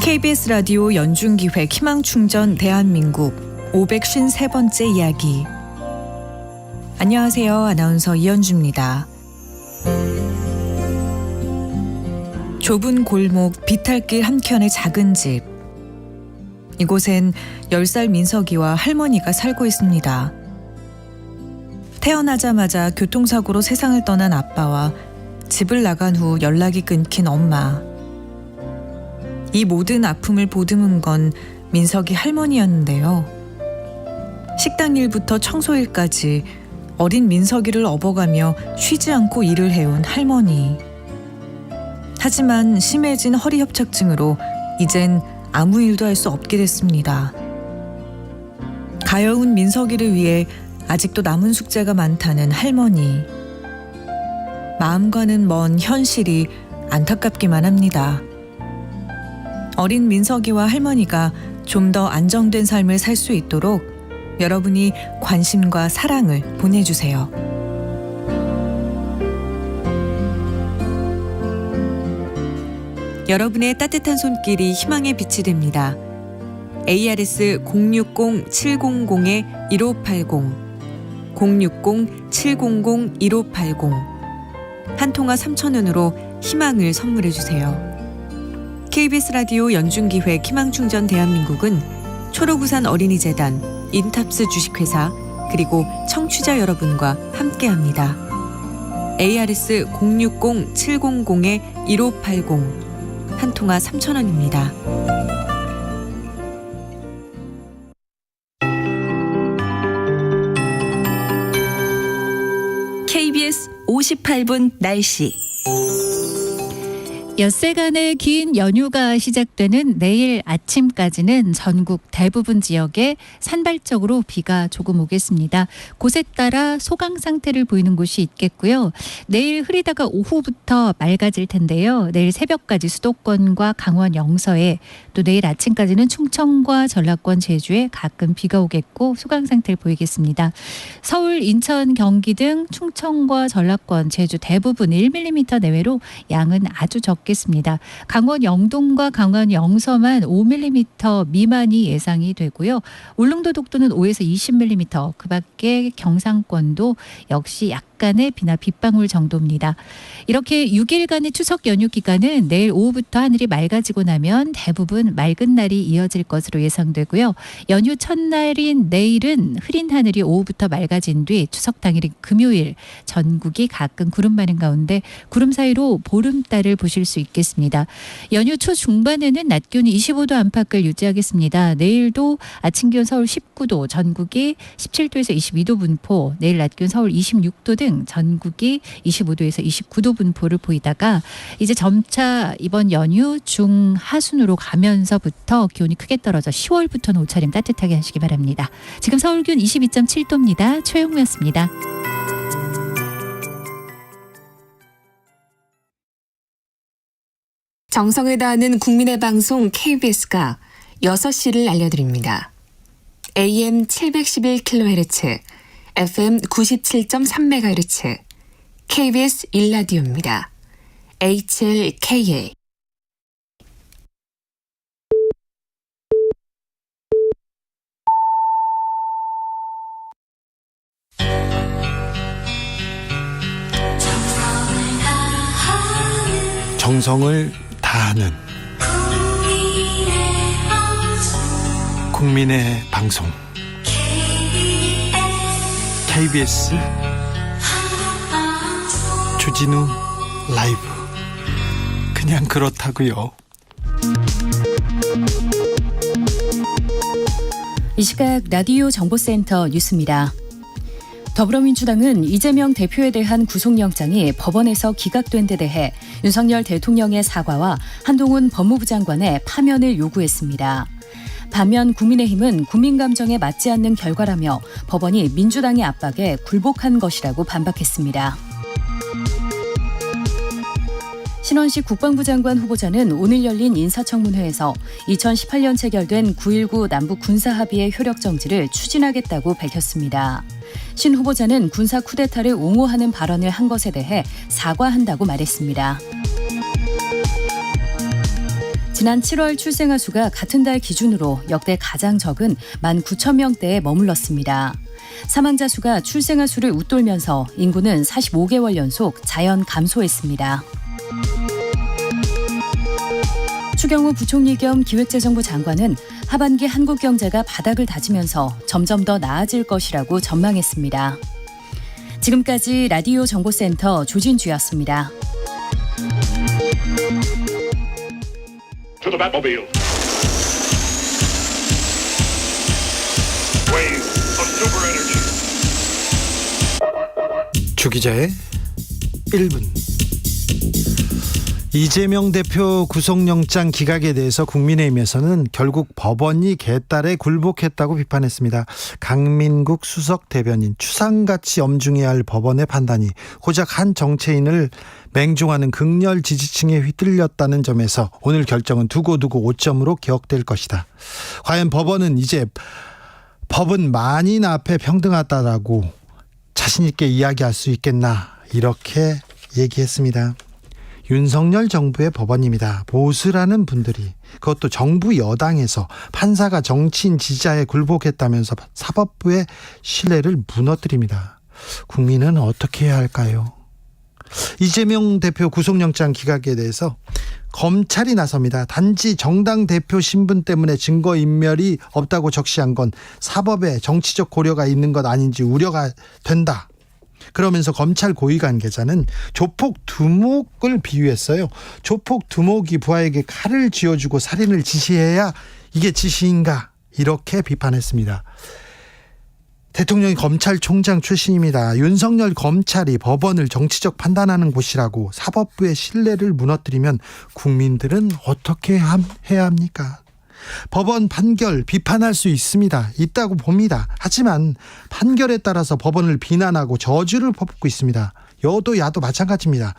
KBS 라디오 연중기획 희망충전 대한민국 553번째 이야기. 안녕하세요. 아나운서 이현주입니다. 좁은 골목 비탈길 한켠의 작은 집. 이곳엔 10살 민석이와 할머니가 살고 있습니다. 태어나자마자 교통사고로 세상을 떠난 아빠와 집을 나간 후 연락이 끊긴 엄마. 이 모든 아픔을 보듬은 건 민석이 할머니였는데요. 식당 일부터 청소 일까지 어린 민석이를 업어가며 쉬지 않고 일을 해온 할머니. 하지만 심해진 허리 협착증으로 이젠 아무 일도 할 수 없게 됐습니다. 가여운 민석이를 위해 아직도 남은 숙제가 많다는 할머니. 마음과는 먼 현실이 안타깝기만 합니다. 어린 민석이와 할머니가 좀 더 안정된 삶을 살 수 있도록 여러분이 관심과 사랑을 보내주세요. 여러분의 따뜻한 손길이 희망의 빛이 됩니다. ARS 060-700-1580 060-700-1580 한 통화 3,000원으로 희망을 선물해주세요. KBS 라디오 연중기획 희망충전 대한민국은 초록우산 어린이재단, 인탑스 주식회사, 그리고 청취자 여러분과 함께합니다. ARS 060-700-1580 한 통화 3,000원입니다. KBS 58분 날씨. 엿새간의 긴 연휴가 시작되는 내일 아침까지는 전국 대부분 지역에 산발적으로 비가 조금 오겠습니다. 곳에 따라 소강 상태를 보이는 곳이 있겠고요. 내일 흐리다가 오후부터 맑아질 텐데요. 내일 새벽까지 수도권과 강원 영서에, 또 내일 아침까지는 충청과 전라권 제주에 가끔 비가 오겠고 소강 상태를 보이겠습니다. 서울, 인천, 경기 등 충청과 전라권, 제주 대부분 1mm 내외로 양은 아주 적겠습니다. 강원 영동과 강원 영서만 5mm 미만이 예상이 되고요. 울릉도, 독도는 5에서 20mm, 그 밖에 경상권도 역시 약간의 비나 빗방울 정도입니다. 이렇게 6일간의 추석 연휴 기간은 내일 오후부터 하늘이 맑아지고 나면 대부분 맑은 날이 이어질 것으로 예상되고요. 연휴 첫날인 내일은 흐린 하늘이 오후부터 맑아진 뒤 추석 당일인 금요일 전국이 가끔 구름 많은 가운데 구름 사이로 보름달을 보실 수 있겠습니다. 연휴 초중반에는 낮 기온이 25도 안팎을 유지하겠습니다. 내일도 아침 기온 서울 19도, 전국이 17도에서 22도 분포, 내일 낮 기온 서울 26도 등 전국이 25도에서 29도 분포를 보이다가 이제 점차 이번 연휴 중하순으로 가면서부터 기온이 크게 떨어져 10월부터는 옷차림 따뜻하게 하시기 바랍니다. 지금 서울 기온 22.7도입니다. 최영우였습니다. 정성을 다하는 국민의 방송 KBS가 6시를 알려드립니다. AM 711kHz, FM 97.3MHz, KBS 1라디오입니다. HLKA. 정성을 다하는 국민의 방송 KBS 주진우 라이브. 그냥 그렇다고요. 이 시각 라디오 정보센터 뉴스입니다. 더불어민주당은 이재명 대표에 대한 구속영장이 법원에서 기각된 데 대해 윤석열 대통령의 사과와 한동훈 법무부 장관의 파면을 요구했습니다. 반면 국민의힘은 국민 감정에 맞지 않는 결과라며 법원이 민주당의 압박에 굴복한 것이라고 반박했습니다. 신원식 국방부 장관 후보자는 오늘 열린 인사청문회에서 2018년 체결된 9.19 남북 군사합의의 효력 정지를 추진하겠다고 밝혔습니다. 신 후보자는 군사 쿠데타를 옹호하는 발언을 한 것에 대해 사과한다고 말했습니다. 지난 7월 출생아 수가 같은 달 기준으로 역대 가장 적은 19,000명대에 머물렀습니다. 사망자 수가 출생아 수를 웃돌면서 인구는 45개월 연속 자연 감소했습니다. 추경호 부총리 겸 기획재정부 장관은 하반기 한국 경제가 바닥을 다지면서 점점 더 나아질 것이라고 전망했습니다. 지금까지 라디오 정보센터 조진주였습니다. 주 기자의 1분. 이재명 대표 구속영장 기각에 대해서 국민의힘에서는 결국 법원이 개딸에 굴복했다고 비판했습니다. 강민국 수석 대변인, 추상같이 엄중해야 할 법원의 판단이 고작 한 정치인을 맹종하는 극렬 지지층에 휘둘렸다는 점에서 오늘 결정은 두고두고 5점으로 기억될 것이다. 과연 법원은 이제 법은 만인 앞에 평등하다라고 자신 있게 이야기할 수 있겠나, 이렇게 얘기했습니다. 윤석열 정부의 법원입니다. 보수라는 분들이, 그것도 정부 여당에서 판사가 정치인 지지자에 굴복했다면서 사법부의 신뢰를 무너뜨립니다. 국민은 어떻게 해야 할까요? 이재명 대표 구속영장 기각에 대해서 검찰이 나섭니다. 단지 정당 대표 신분 때문에 증거인멸이 없다고 적시한 건 사법에 정치적 고려가 있는 것 아닌지 우려가 된다. 그러면서 검찰 고위관계자는 조폭 두목을 비유했어요. 조폭 두목이 부하에게 칼을 쥐어주고 살인을 지시해야 이게 지시인가? 이렇게 비판했습니다. 대통령이 검찰총장 출신입니다. 윤석열 검찰이 법원을 정치적 판단하는 곳이라고 사법부의 신뢰를 무너뜨리면 국민들은 어떻게 해야 합니까? 법원 판결 비판할 수 있다고 봅니다. 하지만 판결에 따라서 법원을 비난하고 저주를 퍼붓고 있습니다. 여도 야도 마찬가지입니다.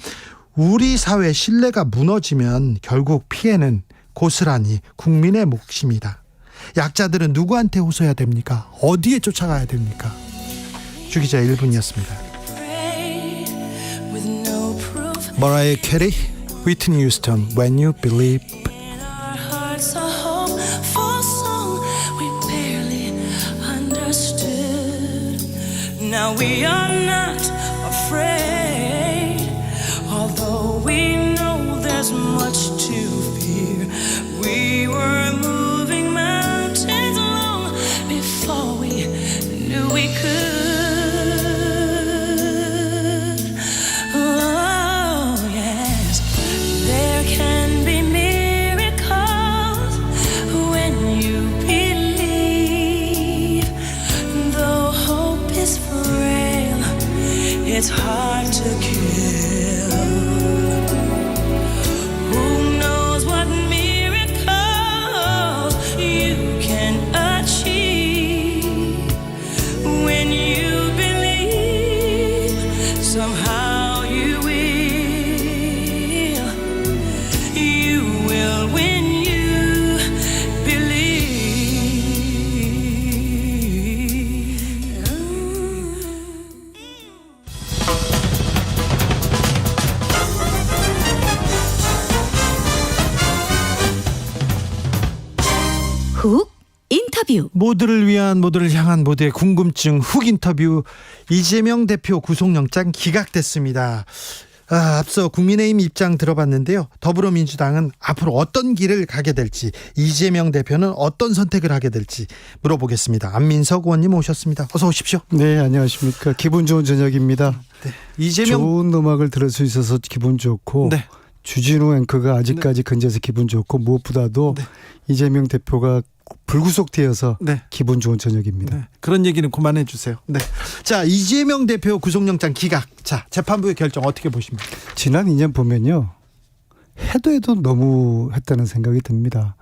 우리 사회 신뢰가 무너지면 결국 피해는 고스란히 국민의 몫입니다. 약자들은 누구한테 호소해야 됩니까? 어디에 쫓아가야 됩니까? 주기자 1분이었습니다. 머라이어 캐리, 위트니 휴스턴, When You Believe. Now we are not afraid, although we know there's much to fear. We were moving mountains long before we knew we could. Oh yes, there can be miracles when you believe. Though hope is frail, it's hard to kill. Who knows what miracles you can achieve when you believe? Somehow you will when you believe. 훅 인터뷰. 모두를 위한, 모두를 향한, 모두의 궁금증 훅 인터뷰. 이재명 대표 구속영장 기각됐습니다. 앞서 국민의힘 입장 들어봤는데요. 더불어민주당은 앞으로 어떤 길을 가게 될지, 이재명 대표는 어떤 선택을 하게 될지 물어보겠습니다. 안민석 의원님 오셨습니다. 어서 오십시오. 네, 안녕하십니까. 기분 좋은 저녁입니다. 네. 이재명 좋은 음악을 들을 수 있어서 기분 좋고, 네. 주진우 앵커가 아직까지 근처에서 기분 좋고, 무엇보다도 네. 이재명 대표가 불구속되어서 네. 기분 좋은 저녁입니다. 네. 그런 얘기는 그만해 주세요. 네. 자, 이재명 대표 구속영장 기각. 자, 재판부의 결정 어떻게 보십니까? 지난 2년 보면요, 해도 너무 했다는 생각이 듭니다.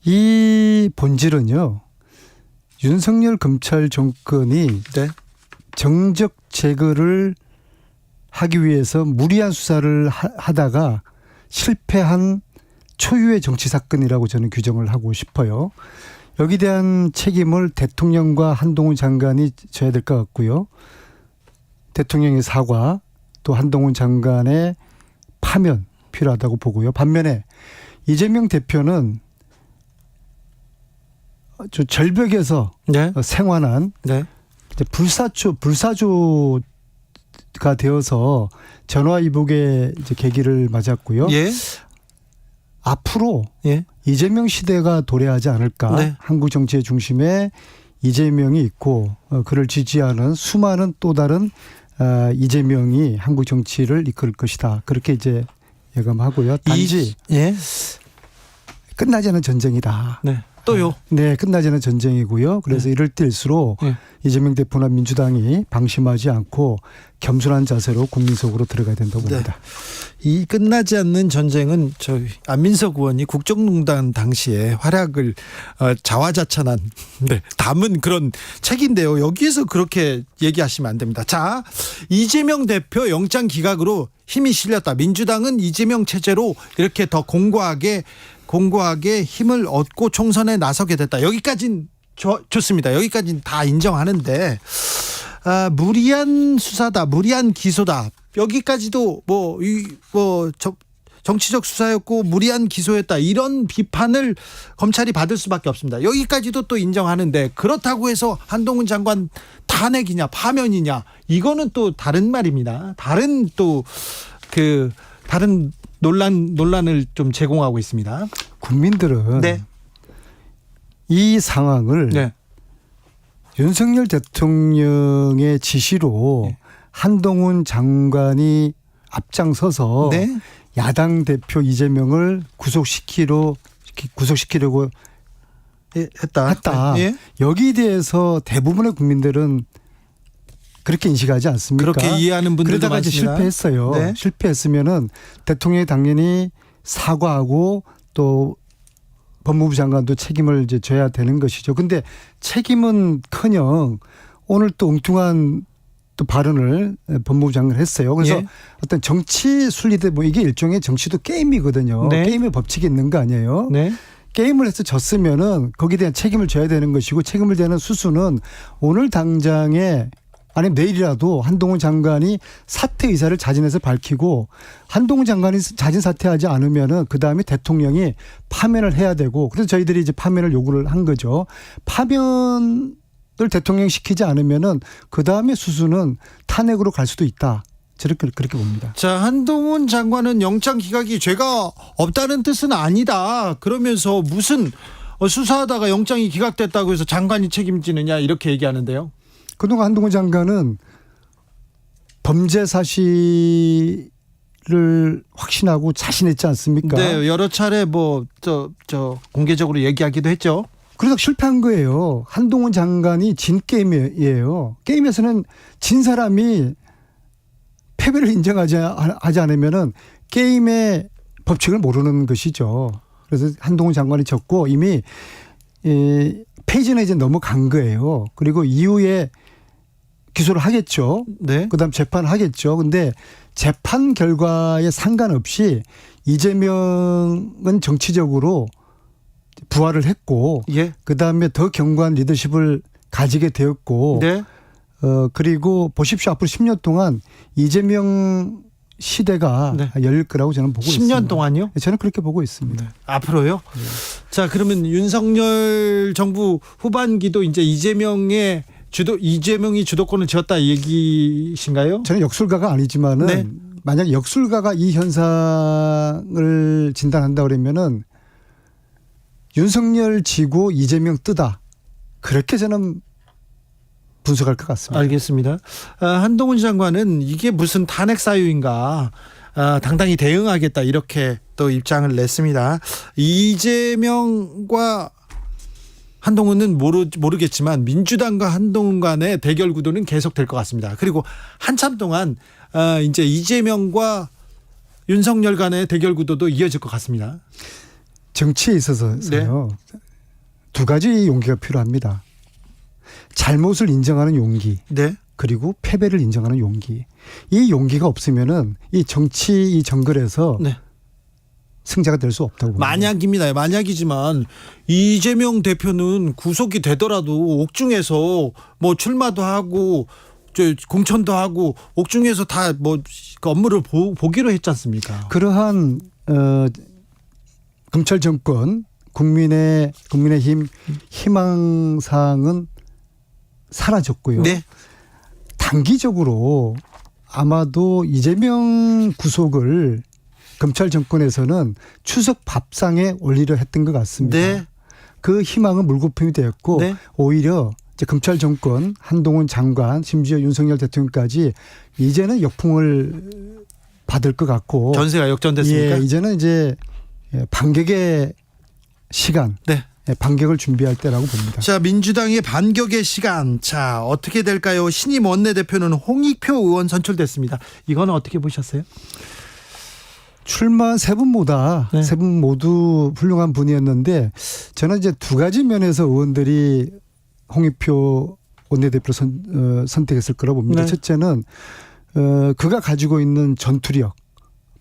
이 본질은요, 윤석열 검찰 정권이 네. 정적 제거를 하기 위해서 무리한 수사를 하다가 실패한 초유의 정치 사건이라고 저는 규정을 하고 싶어요. 여기 대한 책임을 대통령과 한동훈 장관이 져야 될 것 같고요. 대통령의 사과, 또 한동훈 장관의 파면 필요하다고 보고요. 반면에 이재명 대표는 저 절벽에서 네. 생활한 네. 불사조가 되어서 전화위복의 이제 계기를 맞았고요. 예. 앞으로 예. 이재명 시대가 도래하지 않을까. 네. 한국 정치의 중심에 이재명이 있고 그를 지지하는 수많은 또 다른 이재명이 한국 정치를 이끌 것이다. 그렇게 이제 예감하고요. 단지 예. 끝나지 않은 전쟁이다. 네. 또요? 네, 끝나지 않은 전쟁이고요. 그래서 네. 이럴 때일수록 네. 이재명 대표나 민주당이 방심하지 않고 겸손한 자세로 국민 속으로 들어가야 된다고 봅니다. 이 끝나지 않는 전쟁은 저 안민석 의원이 국정농단 당시에 활약을 자화자찬한 담은 그런 책인데요. 여기에서 그렇게 얘기하시면 안 됩니다. 자, 이재명 대표 영장 기각으로 힘이 실렸다. 민주당은 이재명 체제로 이렇게 더 공고하게 힘을 얻고 총선에 나서게 됐다. 여기까지는 좋습니다. 여기까지는 다 인정하는데 무리한 수사다, 무리한 기소다. 여기까지도 정치적 수사였고 무리한 기소였다. 이런 비판을 검찰이 받을 수밖에 없습니다. 여기까지도 또 인정하는데 그렇다고 해서 한동훈 장관 탄핵이냐 파면이냐 이거는 또 다른 말입니다. 다른 논란을 좀 제공하고 있습니다. 국민들은 네. 이 상황을 네. 윤석열 대통령의 지시로 네. 한동훈 장관이 앞장서서 네. 야당 대표 이재명을 구속시키려고 했다. 예. 여기에 대해서 대부분의 국민들은 그렇게 인식하지 않습니까? 그렇게 이해하는 분들도 그러다가 이제 많습니다. 실패했어요. 네. 실패했으면은 대통령이 당연히 사과하고 또 법무부 장관도 책임을 이제 져야 되는 것이죠. 근데 책임은커녕 오늘 또 엉뚱한 또 발언을 법무부 장관이 했어요. 그래서 예. 어떤 정치 순리대 뭐 이게 일종의 정치도 게임이거든요. 네. 게임의 법칙이 있는 거 아니에요? 네. 게임을 해서 졌으면은 거기에 대한 책임을 져야 되는 것이고 책임을 대는 수순은 오늘 당장에 아니면 내일이라도 한동훈 장관이 사퇴 의사를 자진해서 밝히고 한동훈 장관이 자진 사퇴하지 않으면은 그 다음에 대통령이 파면을 해야 되고 그래서 저희들이 이제 파면을 요구를 한 거죠. 파면을 대통령이 시키지 않으면은 그 다음에 수순은 탄핵으로 갈 수도 있다. 그렇게 봅니다. 자, 한동훈 장관은 영장 기각이 죄가 없다는 뜻은 아니다. 그러면서 무슨 수사하다가 영장이 기각됐다고 해서 장관이 책임지느냐 이렇게 얘기하는데요. 그동안 한동훈 장관은 범죄 사실을 확신하고 자신했지 않습니까? 네, 여러 차례 공개적으로 얘기하기도 했죠. 그러다 실패한 거예요. 한동훈 장관이 진 게임이에요. 게임에서는 진 사람이 패배를 인정하지 않으면은 게임의 법칙을 모르는 것이죠. 그래서 한동훈 장관이 졌고 이미 페이지는 이제 넘어간 거예요. 그리고 이후에 기소를 하겠죠. 네. 그다음 재판을 하겠죠. 근데 재판 결과에 상관없이 이재명은 정치적으로 부활을 했고, 예. 그다음에 더 견고한 리더십을 가지게 되었고, 네. 그리고 보십시오. 앞으로 10년 동안 이재명 시대가 네. 열릴 거라고 저는 보고 있습니다. 10년 동안요? 저는 그렇게 보고 있습니다. 앞으로요? 네. 자, 그러면 윤석열 정부 후반기도 이제 이재명이 주도권을 쥐었다 얘기신가요? 저는 역술가가 아니지만은 네. 만약 역술가가 이 현상을 진단한다 그러면은 윤석열 지고 이재명 뜨다. 그렇게 저는 분석할 것 같습니다. 알겠습니다. 한동훈 장관은 이게 무슨 탄핵 사유인가 당당히 대응하겠다 이렇게 또 입장을 냈습니다. 이재명과 한동훈은 모르겠지만 민주당과 한동훈 간의 대결 구도는 계속될 것 같습니다. 그리고 한참 동안 이제 이재명과 윤석열 간의 대결 구도도 이어질 것 같습니다. 정치에 있어서요. 두 가지 용기가 필요합니다. 잘못을 인정하는 용기, 네. 그리고 패배를 인정하는 용기. 이 용기가 없으면은 이 정치 이 정글에서 네. 승자가 될 수 없다고 봅니다. 만약입니다. 만약이지만 이재명 대표는 구속이 되더라도 옥중에서 뭐 출마도 하고 공천도 하고 옥중에서 다 뭐 업무를 보기로 했지 않습니까? 그러한 검찰 정권 국민의힘 희망사항은 사라졌고요. 네. 단기적으로 아마도 이재명 구속을 검찰 정권에서는 추석 밥상에 올리려 했던 것 같습니다. 네. 그 희망은 물거품이 되었고 네. 오히려 이제 검찰 정권 한동훈 장관 심지어 윤석열 대통령까지 이제는 역풍을 받을 것 같고 전세가 역전됐습니까? 예, 이제는 이제 반격의 시간, 네. 반격을 준비할 때라고 봅니다. 자, 민주당의 반격의 시간. 자, 어떻게 될까요? 신임 원내대표는 홍익표 의원 선출됐습니다. 이건 어떻게 보셨어요? 출마한 세 분보다 네. 세 분 모두 훌륭한 분이었는데 저는 이제 두 가지 면에서 의원들이 홍익표 원내대표를 선택했을 거라고 봅니다. 네. 첫째는 그가 가지고 있는 전투력,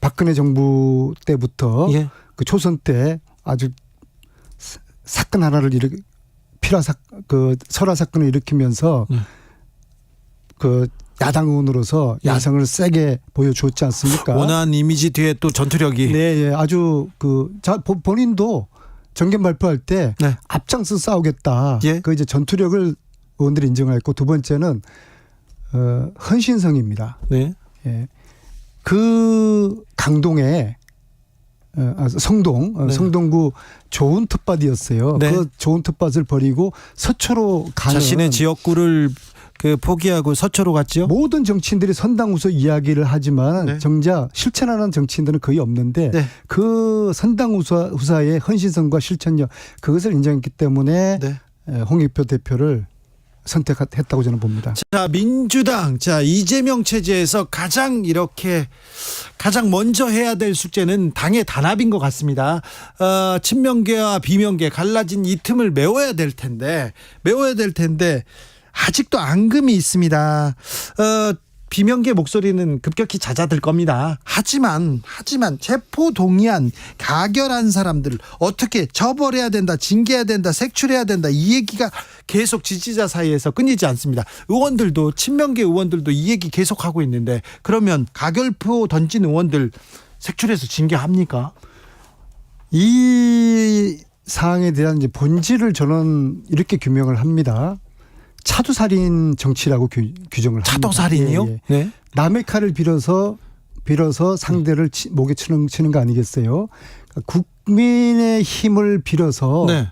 박근혜 정부 때부터 예. 그 초선 때 아주 사건 하나를 설화 사건을 일으키면서 그 야당 의원으로서 야성을 세게 보여줬지 않습니까? 원한 이미지 뒤에 또 전투력이. 네, 예, 아주 본인도 정견 발표할 때 네. 앞장서 싸우겠다. 예. 그 이제 전투력을 의원들이 인정했고 두 번째는 헌신성입니다. 네. 예. 그 강동에 성동, 네. 성동구 좋은 텃밭이었어요. 네. 그 좋은 텃밭을 버리고 서초로 가는 자신의 지역구를 포기하고 서초로 갔죠. 모든 정치인들이 선당후사 이야기를 하지만 네. 정작 실천하는 정치인들은 거의 없는데 네. 그 선당후사의 헌신성과 실천력 그것을 인정했기 때문에 네. 홍익표 대표를 선택했다고 저는 봅니다. 자, 민주당, 이재명 체제에서 가장 먼저 해야 될 숙제는 당의 단합인 것 같습니다. 친명계와 비명계 갈라진 이 틈을 메워야 될 텐데 아직도 앙금이 있습니다. 비명계 목소리는 급격히 잦아들 겁니다. 하지만 체포 동의안 가결한 사람들 어떻게 처벌해야 된다, 징계해야 된다, 색출해야 된다 이 얘기가 계속 지지자 사이에서 끊이지 않습니다. 의원들도 친명계 의원들도 이 얘기 계속하고 있는데 그러면 가결표 던진 의원들 색출해서 징계합니까? 이 사항에 대한 이제 본질을 저는 이렇게 규명을 합니다. 차도살인 정치라고 규정을 합니다. 차도살인이요? 예, 예. 네. 남의 칼을 빌어서 상대를 목에 치는 거 아니겠어요? 그러니까 국민의 힘을 빌어서 네.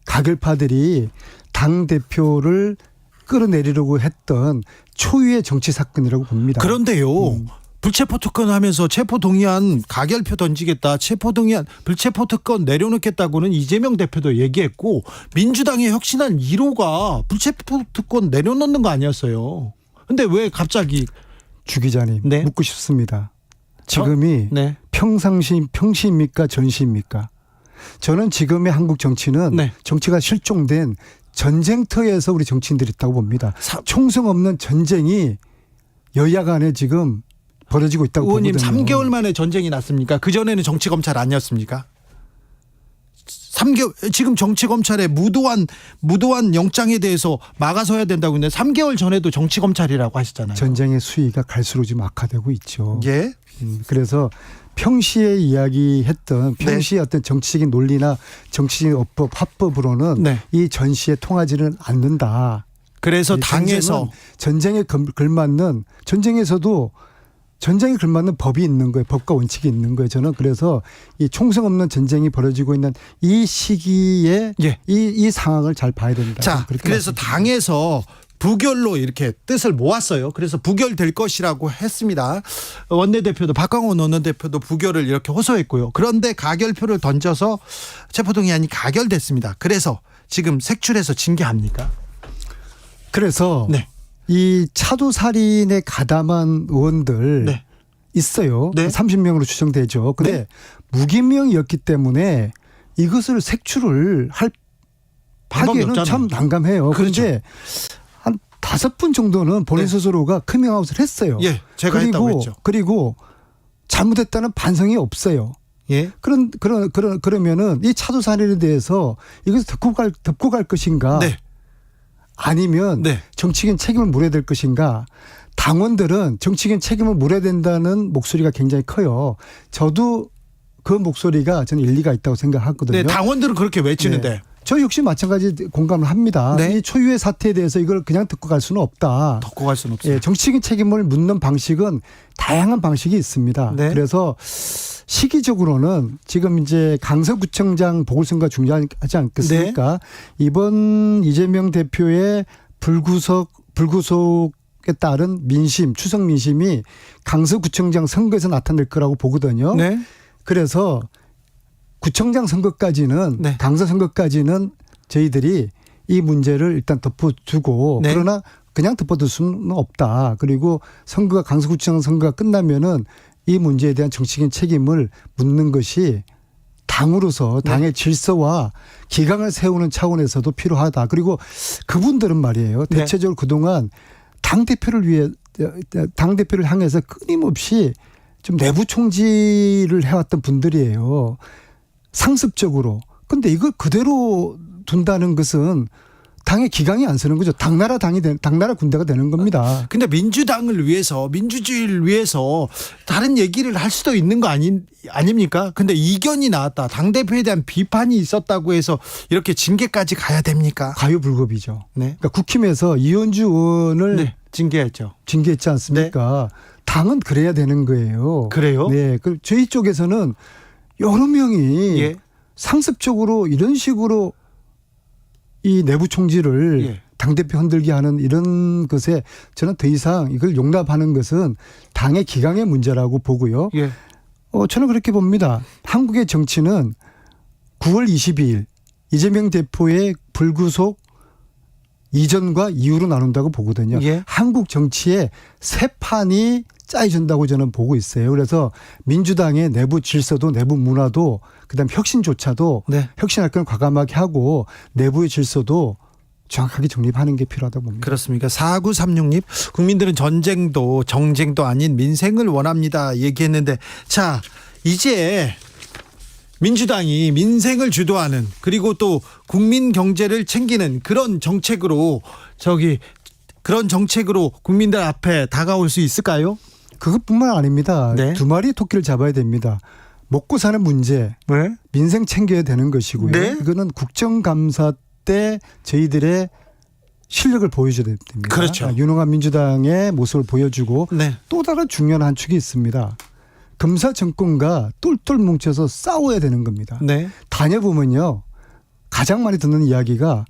가결파들이 당 대표를 끌어내리려고 했던 초유의 정치 사건이라고 봅니다. 그런데요. 불체포 특권 하면서 체포 동의안 가결표 던지겠다. 체포 동의안 불체포 특권 내려놓겠다고는 이재명 대표도 얘기했고 민주당의 혁신한 1호가 불체포 특권 내려놓는 거 아니었어요. 근데 왜 갑자기 주 기자님 네. 묻고 싶습니다. 지금이 네. 평시입니까 전시입니까? 저는 지금의 한국 정치는 네. 정치가 실종된 전쟁터에서 우리 정치인들이 있다고 봅니다. 총성 없는 전쟁이 여야 간에 지금 벌어지고 있다고 의원님 보거든요. 3개월 만에 전쟁이 났습니까? 그전에는 정치검찰 아니었습니까? 3개월 지금 정치검찰의 무도한 영장에 대해서 막아서야 된다고 했는데 3개월 전에도 정치검찰이라고 하시잖아요. 전쟁의 수위가 갈수록 지금 악화되고 있죠. 예. 그래서 평시에 이야기했던 평시의 어떤 정치적인 논리나 정치적인 어법, 화법으로는 네. 이 전시에 통하지는 않는다. 그래서 당에서 전쟁에 걸맞는 전쟁에서도 전쟁에 걸맞는 법이 있는 거예요. 법과 원칙이 있는 거예요. 저는 그래서 이 총성 없는 전쟁이 벌어지고 있는 이 시기에 예. 이 상황을 잘 봐야 된다. 자, 그래서 당에서 부결로 이렇게 뜻을 모았어요. 그래서 부결될 것이라고 했습니다. 원내대표도 박광원 원내대표도 부결을 이렇게 호소했고요. 그런데 가결표를 던져서 체포동의안이 가결됐습니다. 그래서 지금 색출해서 징계합니까? 그래서 네. 이 차도살인에 가담한 의원들 네. 있어요. 네. 30명으로 추정되죠. 근데 네. 무기명이었기 때문에 이것을 색출을 하기에는 참 난감해요. 그렇죠. 그런데 한 5분 정도는 본인 네. 스스로가 커밍아웃을 했어요. 예, 제가 했다고 했죠. 그리고 잘못했다는 반성이 없어요. 예. 그러면은 이 차도살인에 대해서 이것을 덮고 갈 것인가? 네. 아니면 네. 정치적인 책임을 물어야 될 것인가? 당원들은 정치적인 책임을 물어야 된다는 목소리가 굉장히 커요. 저도 그 목소리가 저는 일리가 있다고 생각하거든요. 네, 당원들은 그렇게 외치는데. 네. 저 역시 마찬가지 공감을 합니다. 네. 이 초유의 사태에 대해서 이걸 그냥 듣고 갈 수는 없다. 덮고 갈 수는 없어요. 예, 정치적인 책임을 묻는 방식은 다양한 방식이 있습니다. 네. 그래서 시기적으로는 지금 이제 강서구청장 보궐선거가 중요하지 않겠습니까? 네. 이번 이재명 대표의 불구속에 따른 민심, 추석 민심이 강서구청장 선거에서 나타날 거라고 보거든요. 네. 그래서 구청장 선거까지는 네. 강서 선거까지는 저희들이 이 문제를 일단 덮어두고 네. 그러나 그냥 덮어둘 수는 없다. 그리고 강서구청장 선거가 끝나면은 이 문제에 대한 정치적인 책임을 묻는 것이 당으로서 당의 질서와 기강을 세우는 차원에서도 필요하다. 그리고 그분들은 말이에요. 대체적으로 그동안 당대표를 향해서 끊임없이 좀 내부 총질을 해왔던 분들이에요. 상습적으로. 근데 이걸 그대로 둔다는 것은 당의 기강이 안 서는 거죠. 당나라 군대가 되는 겁니다. 근데 민주당을 위해서, 민주주의를 위해서 다른 얘기를 할 수도 있는 거 아닙니까? 근데 이견이 나왔다. 당대표에 대한 비판이 있었다고 해서 이렇게 징계까지 가야 됩니까? 가요불급이죠. 네. 그러니까 국힘에서 이현주 의원을 네. 징계했지 않습니까? 당은 그래야 되는 거예요. 그래요? 네. 그 저희 쪽에서는 여러 명이 예. 상습적으로 이런 식으로 이 내부 총질을 예. 당대표 흔들게 하는 이런 것에 저는 더 이상 이걸 용납하는 것은 당의 기강의 문제라고 보고요. 예. 저는 그렇게 봅니다. 한국의 정치는 9월 22일 이재명 대표의 불구속 이전과 이후로 나눈다고 보거든요. 예. 한국 정치의 새 판이 짜여진다고 저는 보고 있어요. 그래서 민주당의 내부 질서도 내부 문화도 그다음 혁신조차도 네. 혁신할 건 과감하게 하고 내부의 질서도 정확하게 정립하는 게 필요하다고 봅니다. 그렇습니까? 4936님, 국민들은 전쟁도 정쟁도 아닌 민생을 원합니다. 얘기했는데, 자, 이제 민주당이 민생을 주도하는, 그리고 또 국민 경제를 챙기는 그런 정책으로 국민들 앞에 다가올 수 있을까요? 그것뿐만 아닙니다. 네. 두 마리의 토끼를 잡아야 됩니다. 먹고 사는 문제, 네. 민생 챙겨야 되는 것이고요. 네. 이거는 국정감사 때 저희들의 실력을 보여줘야 됩니다. 그렇죠. 유능한 민주당의 모습을 보여주고 네. 또 다른 중요한 한 축이 있습니다. 검사 정권과 똘똘 뭉쳐서 싸워야 되는 겁니다. 네. 다녀보면요. 가장 많이 듣는 이야기가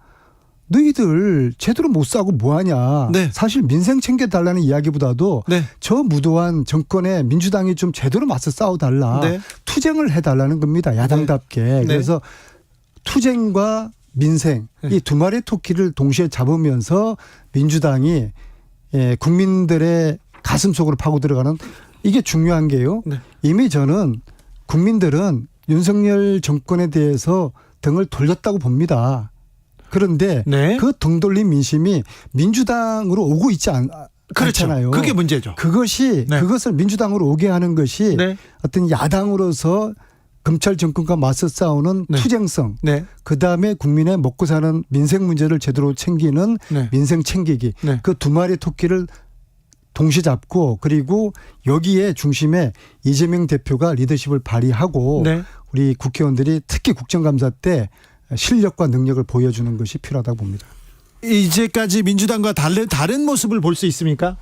너희들 제대로 못 싸고 뭐하냐. 네. 사실 민생 챙겨달라는 이야기보다도 네. 저 무도한 정권에 민주당이 좀 제대로 맞서 싸워달라. 네. 투쟁을 해달라는 겁니다. 야당답게. 네. 그래서 투쟁과 민생 이 두 마리의 토끼를 동시에 잡으면서 민주당이 국민들의 가슴 속으로 파고 들어가는 이게 중요한 게요. 네. 이미 저는 국민들은 윤석열 정권에 대해서 등을 돌렸다고 봅니다. 그런데 네. 그 등 돌린 민심이 민주당으로 오고 있지 그렇죠. 않잖아요. 그게 문제죠. 그것을 민주당으로 오게 하는 것이 네. 어떤 야당으로서 검찰 정권과 맞서 싸우는 네. 투쟁성, 네. 그다음에 국민의 먹고 사는 민생 문제를 제대로 챙기는 네. 민생 챙기기, 네. 그 두 마리 토끼를 동시에 잡고 그리고 여기에 중심에 이재명 대표가 리더십을 발휘하고 네. 우리 국회의원들이 특히 국정감사 때 실력과 능력을 보여주는 것이 필요하다고 봅니다. 이제까지 민주당과 다른 모습을 볼 수 있습니까?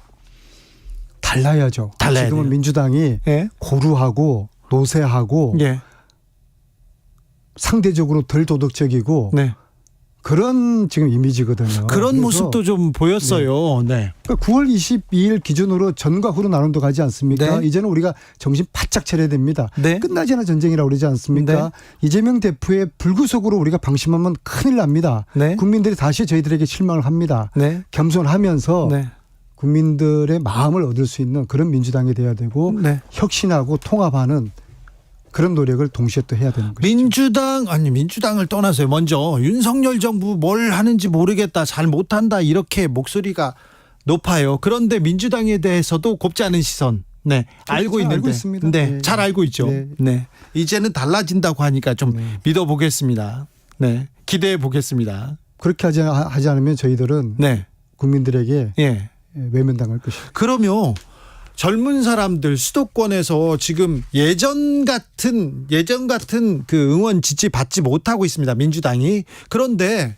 달라야죠. 달라야 지금은 돼요. 민주당이 예. 고루하고 노쇠하고 예. 상대적으로 덜 도덕적이고 네. 그런 지금 이미지거든요. 그런 그래서 모습도 좀 보였어요. 네. 그러니까 9월 22일 기준으로 전과 후로 나눈다 가지 않습니까? 네. 이제는 우리가 정신 바짝 차려야 됩니다. 네. 끝나지 않은 전쟁이라고 그러지 않습니까? 네. 이재명 대표의 불구속으로 우리가 방심하면 큰일 납니다. 네. 국민들이 다시 저희들에게 실망을 합니다. 네. 겸손하면서 네. 국민들의 마음을 얻을 수 있는 그런 민주당이 돼야 되고 네. 혁신하고 통합하는 그런 노력을 동시에 또 해야 되는 것이죠. 민주당을 떠나서요. 먼저 윤석열 정부 뭘 하는지 모르겠다, 잘 못한다 이렇게 목소리가 높아요. 그런데 민주당에 대해서도 곱지 않은 시선. 네, 알고 있는데. 알고 있습니다. 네, 네. 잘 알고 있죠. 네. 네. 이제는 달라진다고 하니까 좀 믿어보겠습니다. 네, 기대해 보겠습니다. 그렇게 하지 않으면 저희들은 네, 국민들에게 예. 외면당할 것입니다. 그러면 젊은 사람들 수도권에서 지금 예전 같은 그 응원 지지 받지 못하고 있습니다. 민주당이. 그런데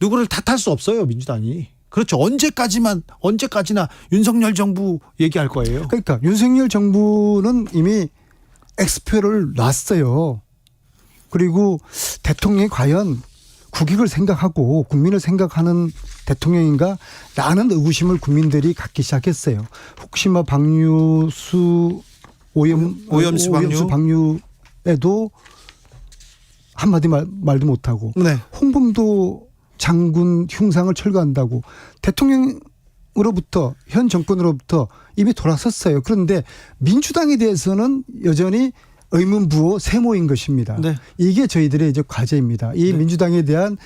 누구를 탓할 수 없어요. 민주당이. 그렇죠. 언제까지나 윤석열 정부 얘기할 거예요. 그러니까 윤석열 정부는 이미 엑스표를 놨어요. 그리고 대통령이 과연 국익을 생각하고 국민을 생각하는 대통령인가? 라는 의구심을 국민들이 갖기 시작했어요. 후쿠시마 방류수 오염수 방류에도 한마디 말도 못하고 네. 홍범도 장군 흉상을 철거한다고 대통령으로부터 현 정권으로부터 이미 돌아섰어요. 그런데 민주당에 대해서는 여전히 의문부호 세모인 것입니다. 네. 이게 저희들의 이제 과제입니다. 이 네. 민주당에 대한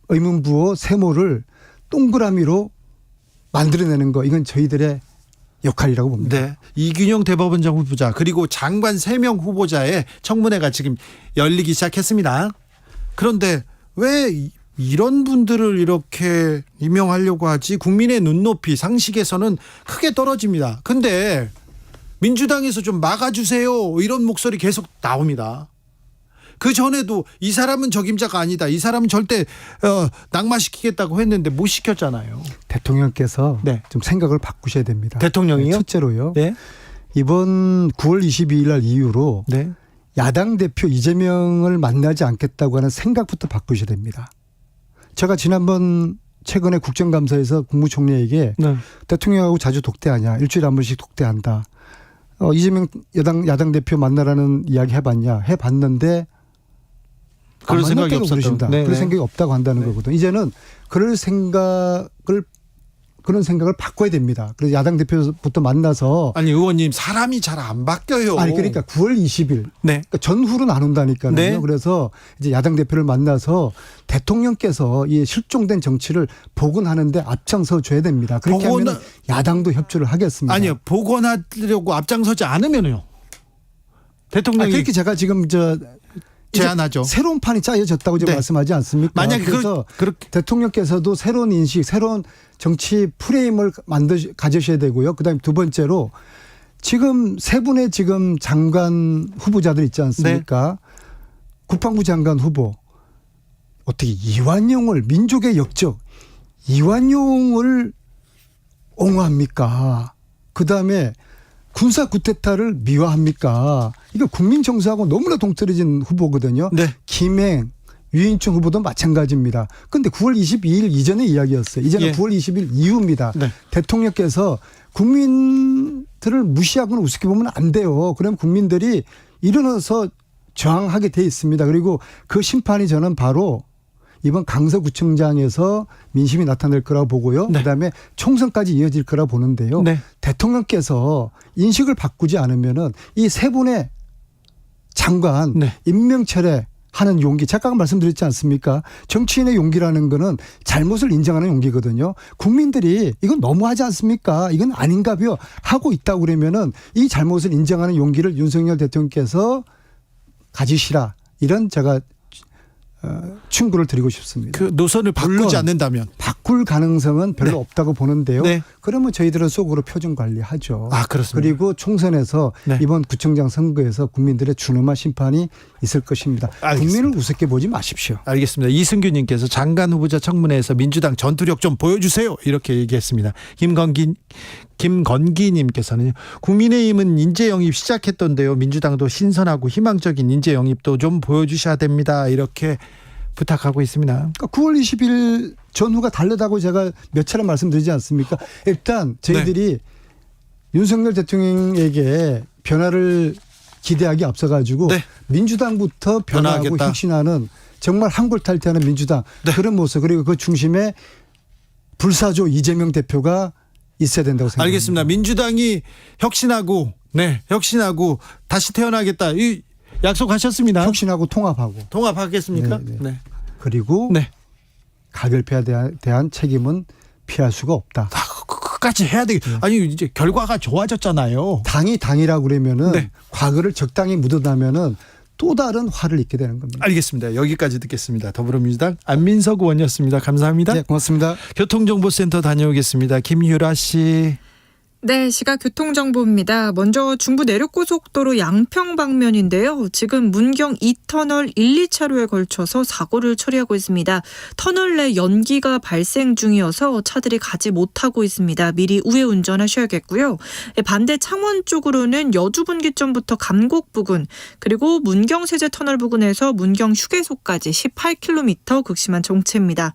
의문부호 세모를 동그라미로 만들어내는 거 이건 저희들의 역할이라고 봅니다. 네. 이균용 대법원장 후보자 그리고 장관 3명 후보자의 청문회가 지금 열리기 시작했습니다. 그런데 왜 이런 분들을 이렇게 임명하려고 하지 국민의 눈높이 상식에서는 크게 떨어집니다. 근데 민주당에서 좀 막아주세요 이런 목소리 계속 나옵니다. 그 전에도 이 사람은 적임자가 아니다. 이 사람은 절대 낙마시키겠다고 했는데 못 시켰잖아요. 대통령께서 네. 좀 생각을 바꾸셔야 됩니다. 대통령이요? 첫째로요. 네. 이번 9월 22일 날 이후로 네. 야당 대표 이재명을 만나지 않겠다고 하는 생각부터 바꾸셔야 됩니다. 제가 최근에 국정감사에서 국무총리에게 네. 대통령하고 자주 독대하냐, 일주일에 한 번씩 독대한다. 이재명 야당 대표 만나라는 이야기 해봤냐, 해봤는데 그럴 생각이 없었다. 네, 그럴 생각이 없다고 한다는 거거든요. 이제는 그런 생각을 바꿔야 됩니다. 그래서 야당 대표부터 만나서 아니 의원님 사람이 잘 안 바뀌어요. 아니 그러니까 9월 20일 네. 그러니까 전후로 안 온다니까요. 네. 그래서 이제 야당 대표를 만나서 대통령께서 이 실종된 정치를 복원하는데 앞장서 줘야 됩니다. 그렇게 하면 야당도 협조를 하겠습니다. 아니요. 복원하려고 앞장서지 않으면요. 대통령이 그렇게 제가 지금 제안하죠. 새로운 판이 짜여졌다고 지금 네. 말씀하지 않습니까? 만약에 그래서 그렇게 대통령께서도 새로운 인식, 새로운 정치 프레임을 가지셔야 되고요. 그다음에 두 번째로 지금 세 분의 지금 장관 후보자들 있지 않습니까? 네. 국방부 장관 후보 어떻게 이완용을 민족의 역적 이완용을 옹호합니까? 그다음에 군사 쿠데타를 미화합니까? 이거 국민 정서하고 너무나 동떨어진 후보거든요. 네. 김행, 유인춘 후보도 마찬가지입니다. 그런데 9월 22일 이전의 이야기였어요. 이제는 예. 9월 20일 이후입니다. 네. 대통령께서 국민들을 무시하거나 우습게 보면 안 돼요. 그러면 국민들이 일어나서 저항하게 돼 있습니다. 그리고 그 심판이 저는 바로 이번 강서구청장에서 민심이 나타날 거라고 보고요. 네. 그다음에 총선까지 이어질 거라고 보는데요. 네. 대통령께서 인식을 바꾸지 않으면은 이 세 분의 장관 네. 임명 철회하는 용기, 제가 말씀드렸지 않습니까? 정치인의 용기라는 거는 잘못을 인정하는 용기거든요. 국민들이 이건 너무하지 않습니까? 이건 아닌가벼 하고 있다고 그러면은 이 잘못을 인정하는 용기를 윤석열 대통령께서 가지시라, 이런 제가 충고를 드리고 싶습니다. 그 노선을 바꾸지 않는다면 바꿀 가능성은 별로 네. 없다고 보는데요. 네. 그러면 저희들은 속으로 표정 관리하죠. 아, 그렇습니다. 그리고 총선에서 네. 이번 구청장 선거에서 국민들의 준엄한 심판이 있을 것입니다. 알겠습니다. 국민을 우습게 보지 마십시오. 알겠습니다. 이승규님께서 장관 후보자 청문회에서 민주당 전투력 좀 보여주세요 이렇게 얘기했습니다. 김건기님께서는 국민의힘은 인재 영입 시작했던데요. 민주당도 신선하고 희망적인 인재 영입도 좀 보여주셔야 됩니다. 이렇게 부탁하고 있습니다. 그러니까 9월 20일 전후가 다르다고 제가 몇 차례 말씀드리지 않습니까? 일단 저희들이 네. 윤석열 대통령에게 변화를 기대하기 앞서가지고 네. 민주당부터 변화하고 변화하겠다. 혁신하는 정말 한골탈퇴하는 민주당, 네. 그런 모습, 그리고 그 중심에 불사조 이재명 대표가 있어야 된다고 생각합니다. 알겠습니다. 민주당이 혁신하고 다시 태어나겠다. 이 약속하셨습니다. 혁신하고 통합하겠습니까? 네, 네. 네. 그리고 네. 가결패에 대한 책임은 피할 수가 없다. 끝까지 해야 되겠. 아니 이제 결과가 좋아졌잖아요. 당이라고 그러면은 네. 과거를 적당히 묻어나면은 또 다른 화를 입게 되는 겁니다. 알겠습니다. 여기까지 듣겠습니다. 더불어민주당 안민석 의원이었습니다. 감사합니다. 네, 고맙습니다. 교통정보센터 다녀오겠습니다. 김유라 씨. 네, 시각 교통정보입니다. 먼저 중부 내륙고속도로 양평 방면인데요. 지금 문경 2터널 1, 2차로에 걸쳐서 사고를 처리하고 있습니다. 터널 내 연기가 발생 중이어서 차들이 가지 못하고 있습니다. 미리 우회 운전하셔야겠고요. 반대 창원 쪽으로는 여주분기점부터 감곡 부근, 그리고 문경 세제터널 부근에서 문경 휴게소까지 18km 극심한 정체입니다.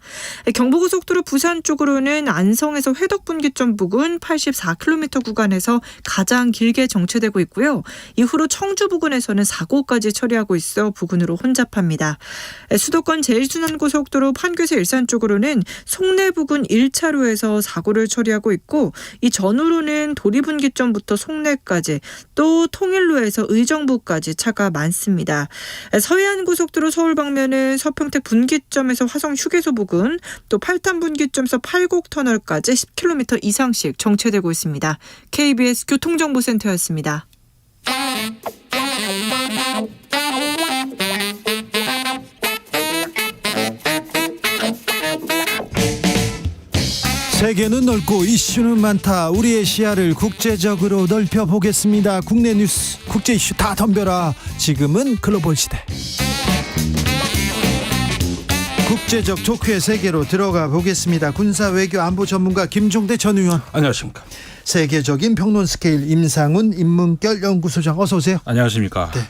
경부고속도로 부산 쪽으로는 안성에서 회덕분기점 부근 84km 구간에서 가장 길게 정체되고 있고요. 이후로 청주 부근에서는 사고까지 처리하고 있어 부근으로 혼잡합니다. 수도권 제1순환고속도로 판교에서 일산 쪽으로는 송내 부근 1차로에서 사고를 처리하고 있고, 이 전후로는 도리분기점부터 송내까지, 또 통일로에서 의정부까지 차가 많습니다. 서해안고속도로 서울 방면은 서평택 분기점에서 화성 휴게소 부근, 또 팔탄 분기점에서 팔곡터널까지 10km 이상씩 정체되고 있습니다. KBS 교통정보센터였습니다. 세계는 넓고 이슈는 많다. 우리의 시야를 국제적으로 넓혀 보겠습니다. 국내 뉴스, 국제 이슈 다 덤벼라. 지금은 글로벌 시대. 국제적 토크의 세계로 들어가 보겠습니다. 군사 외교 안보 전문가 김종대 전 의원. 안녕하십니까. 세계적인 평론 스케일 임상훈 인문결 연구소장, 어서 오세요. 안녕하십니까. 네.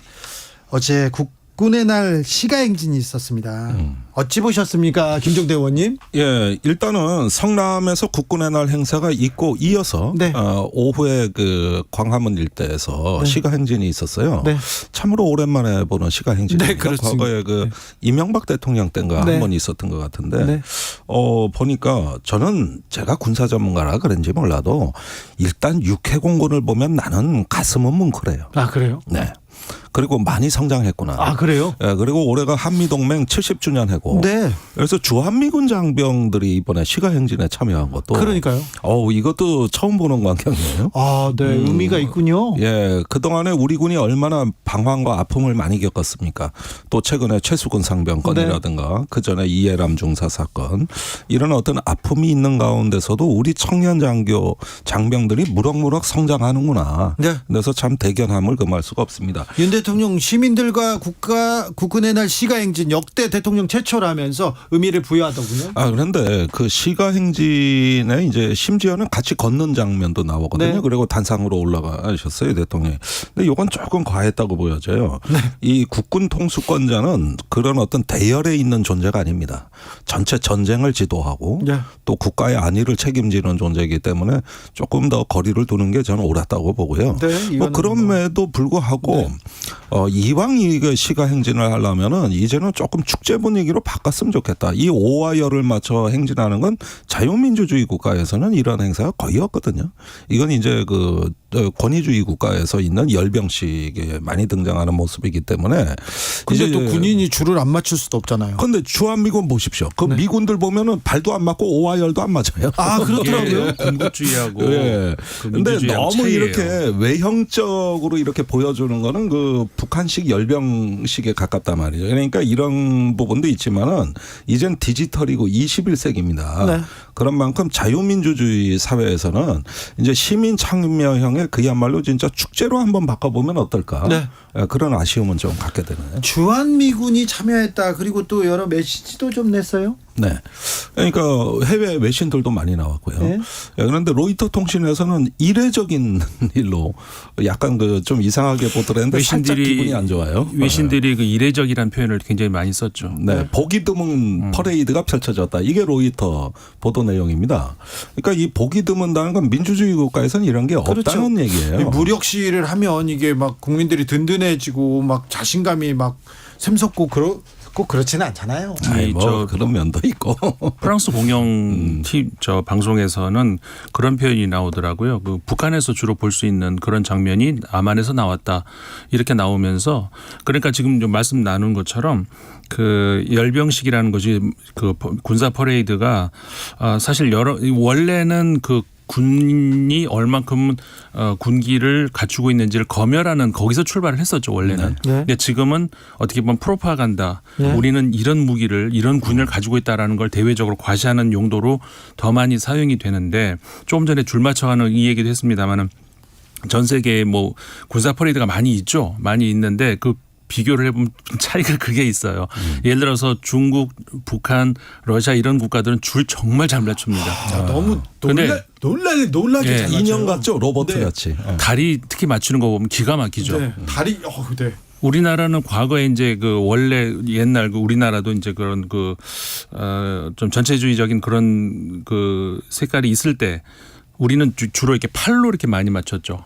어제 국군의 날 시가행진이 있었습니다. 어찌 보셨습니까, 김종대 의원님? 예, 일단은 성남에서 국군의 날 행사가 있고 이어서 네. 오후에 그 광화문 일대에서 네. 시가행진이 있었어요. 네. 참으로 오랜만에 보는 시가행진입니다. 네, 그렇습니다. 과거에 그 이명박 대통령 때인가 네. 한 번 있었던 것 같은데 네. 보니까 저는 제가 군사 전문가라 그런지 몰라도 일단 육해공군을 보면 나는 가슴은 뭉클해요. 아, 그래요? 네. 그리고 많이 성장했구나. 아, 그래요? 예, 그리고 올해가 한미동맹 70주년 해고. 네. 그래서 주한미군 장병들이 이번에 시가행진에 참여한 것도. 그러니까요. 이것도 처음 보는 광경이에요. 아, 네. 의미가 있군요. 예, 그동안에 우리 군이 얼마나 방황과 아픔을 많이 겪었습니까? 또 최근에 최수근 상병 건이라든가 네. 그 전에 이해람 중사 사건, 이런 어떤 아픔이 있는 가운데서도 우리 청년 장병들이 무럭무럭 성장하는구나. 네. 그래서 참 대견함을 금할 수가 없습니다. 윤 대통령 시민들과 국군의 날 시가행진 역대 대통령 최초라면서 의미를 부여하더군요. 그런데 그 시가행진에 이제 심지어는 같이 걷는 장면도 나오거든요. 네. 그리고 단상으로 올라가셨어요, 대통령이. 근데 이건 조금 과했다고 보여져요. 네. 이 국군 통수권자는 그런 어떤 대열에 있는 존재가 아닙니다. 전체 전쟁을 지도하고 네. 또 국가의 안위를 책임지는 존재이기 때문에 조금 더 거리를 두는 게 저는 옳았다고 보고요. 네, 뭐 그럼에도 불구하고 이왕 이거 시가행진을 하려면은 이제는 조금 축제 분위기로 바꿨으면 좋겠다. 이 오와 열을 맞춰 행진하는 건 자유민주주의 국가에서는 이런 행사가 거의 없거든요. 이건 이제 그 권위주의 국가에서 있는 열병식에 많이 등장하는 모습이기 때문에. 근데 또 군인이 줄을 안 맞출 수도 없잖아요. 그런데 주한미군 보십시오. 그 미군들 보면은 발도 안 맞고 오와 열도 안 맞아요. 아, 그렇더라고요. 군국주의하고. 예. 근데 너무 이렇게 외형적으로 이렇게 보여주는 거는 그 북한식 열병식에 가깝단 말이죠. 그러니까 이런 부분도 있지만은 이젠 디지털이고 21세기입니다. 네. 그런 만큼 자유민주주의 사회에서는 이제 시민 참여형의 그야말로 진짜 축제로 한번 바꿔보면 어떨까. 네. 그런 아쉬움은 좀 갖게 되네요. 주한미군이 참여했다. 그리고 또 여러 메시지도 좀 냈어요. 네. 그러니까 해외 외신들도 많이 나왔고요. 네. 그런데 로이터 통신에서는 이례적인 일로 약간 그 좀 이상하게 보더랬는데 살짝 기분이 안 좋아요. 외신들이 그 이례적이라는 표현을 굉장히 많이 썼죠. 네. 보기 드문 퍼레이드가 펼쳐졌다. 이게 로이터 보도 내용입니다. 그러니까 이 보기 드문다는 건 민주주의 국가에서는 이런 게 없다는 얘기예요. 무력 시위를 하면 이게 막 국민들이 든든해지고 막 자신감이 막 샘솟고 꼭 그렇지는 않잖아요. 그런 면도 있고. 프랑스 공영 팀 방송에서는 그런 표현이 나오더라고요. 그 북한에서 주로 볼 수 있는 그런 장면이 남한에서 나왔다. 이렇게 나오면서 그러니까 지금 좀 말씀 나눈 것처럼 그 열병식이라는 것이 그 군사 퍼레이드가 사실 원래는 그 군이 얼만큼 군기를 갖추고 있는지를 검열하는 거기서 출발을 했었죠, 원래는. 네. 근데 지금은 어떻게 보면 프로파간다. 네. 우리는 이런 무기를 이런 군을 가지고 있다라는 걸 대외적으로 과시하는 용도로 더 많이 사용이 되는데 조금 전에 줄 맞춰가는 이 얘기도 했습니다마는 전 세계에 뭐 군사 퍼레이드가 많이 있죠. 많이 있는데 그 비교를 해보면 차이가 크게 있어요. 예를 들어서 중국, 북한, 러시아 이런 국가들은 줄 정말 잘 맞춥니다. 너무 놀라게 잘 인형 같죠? 로봇 같이. 다리 특히 맞추는 거 보면 기가 막히죠. 네. 다리 네. 우리나라는 과거에 이제 그 원래 옛날 그 우리나라도 이제 그런 좀 전체주의적인 그런 그 색깔이 있을 때 우리는 주로 이렇게 팔로 이렇게 많이 맞췄죠.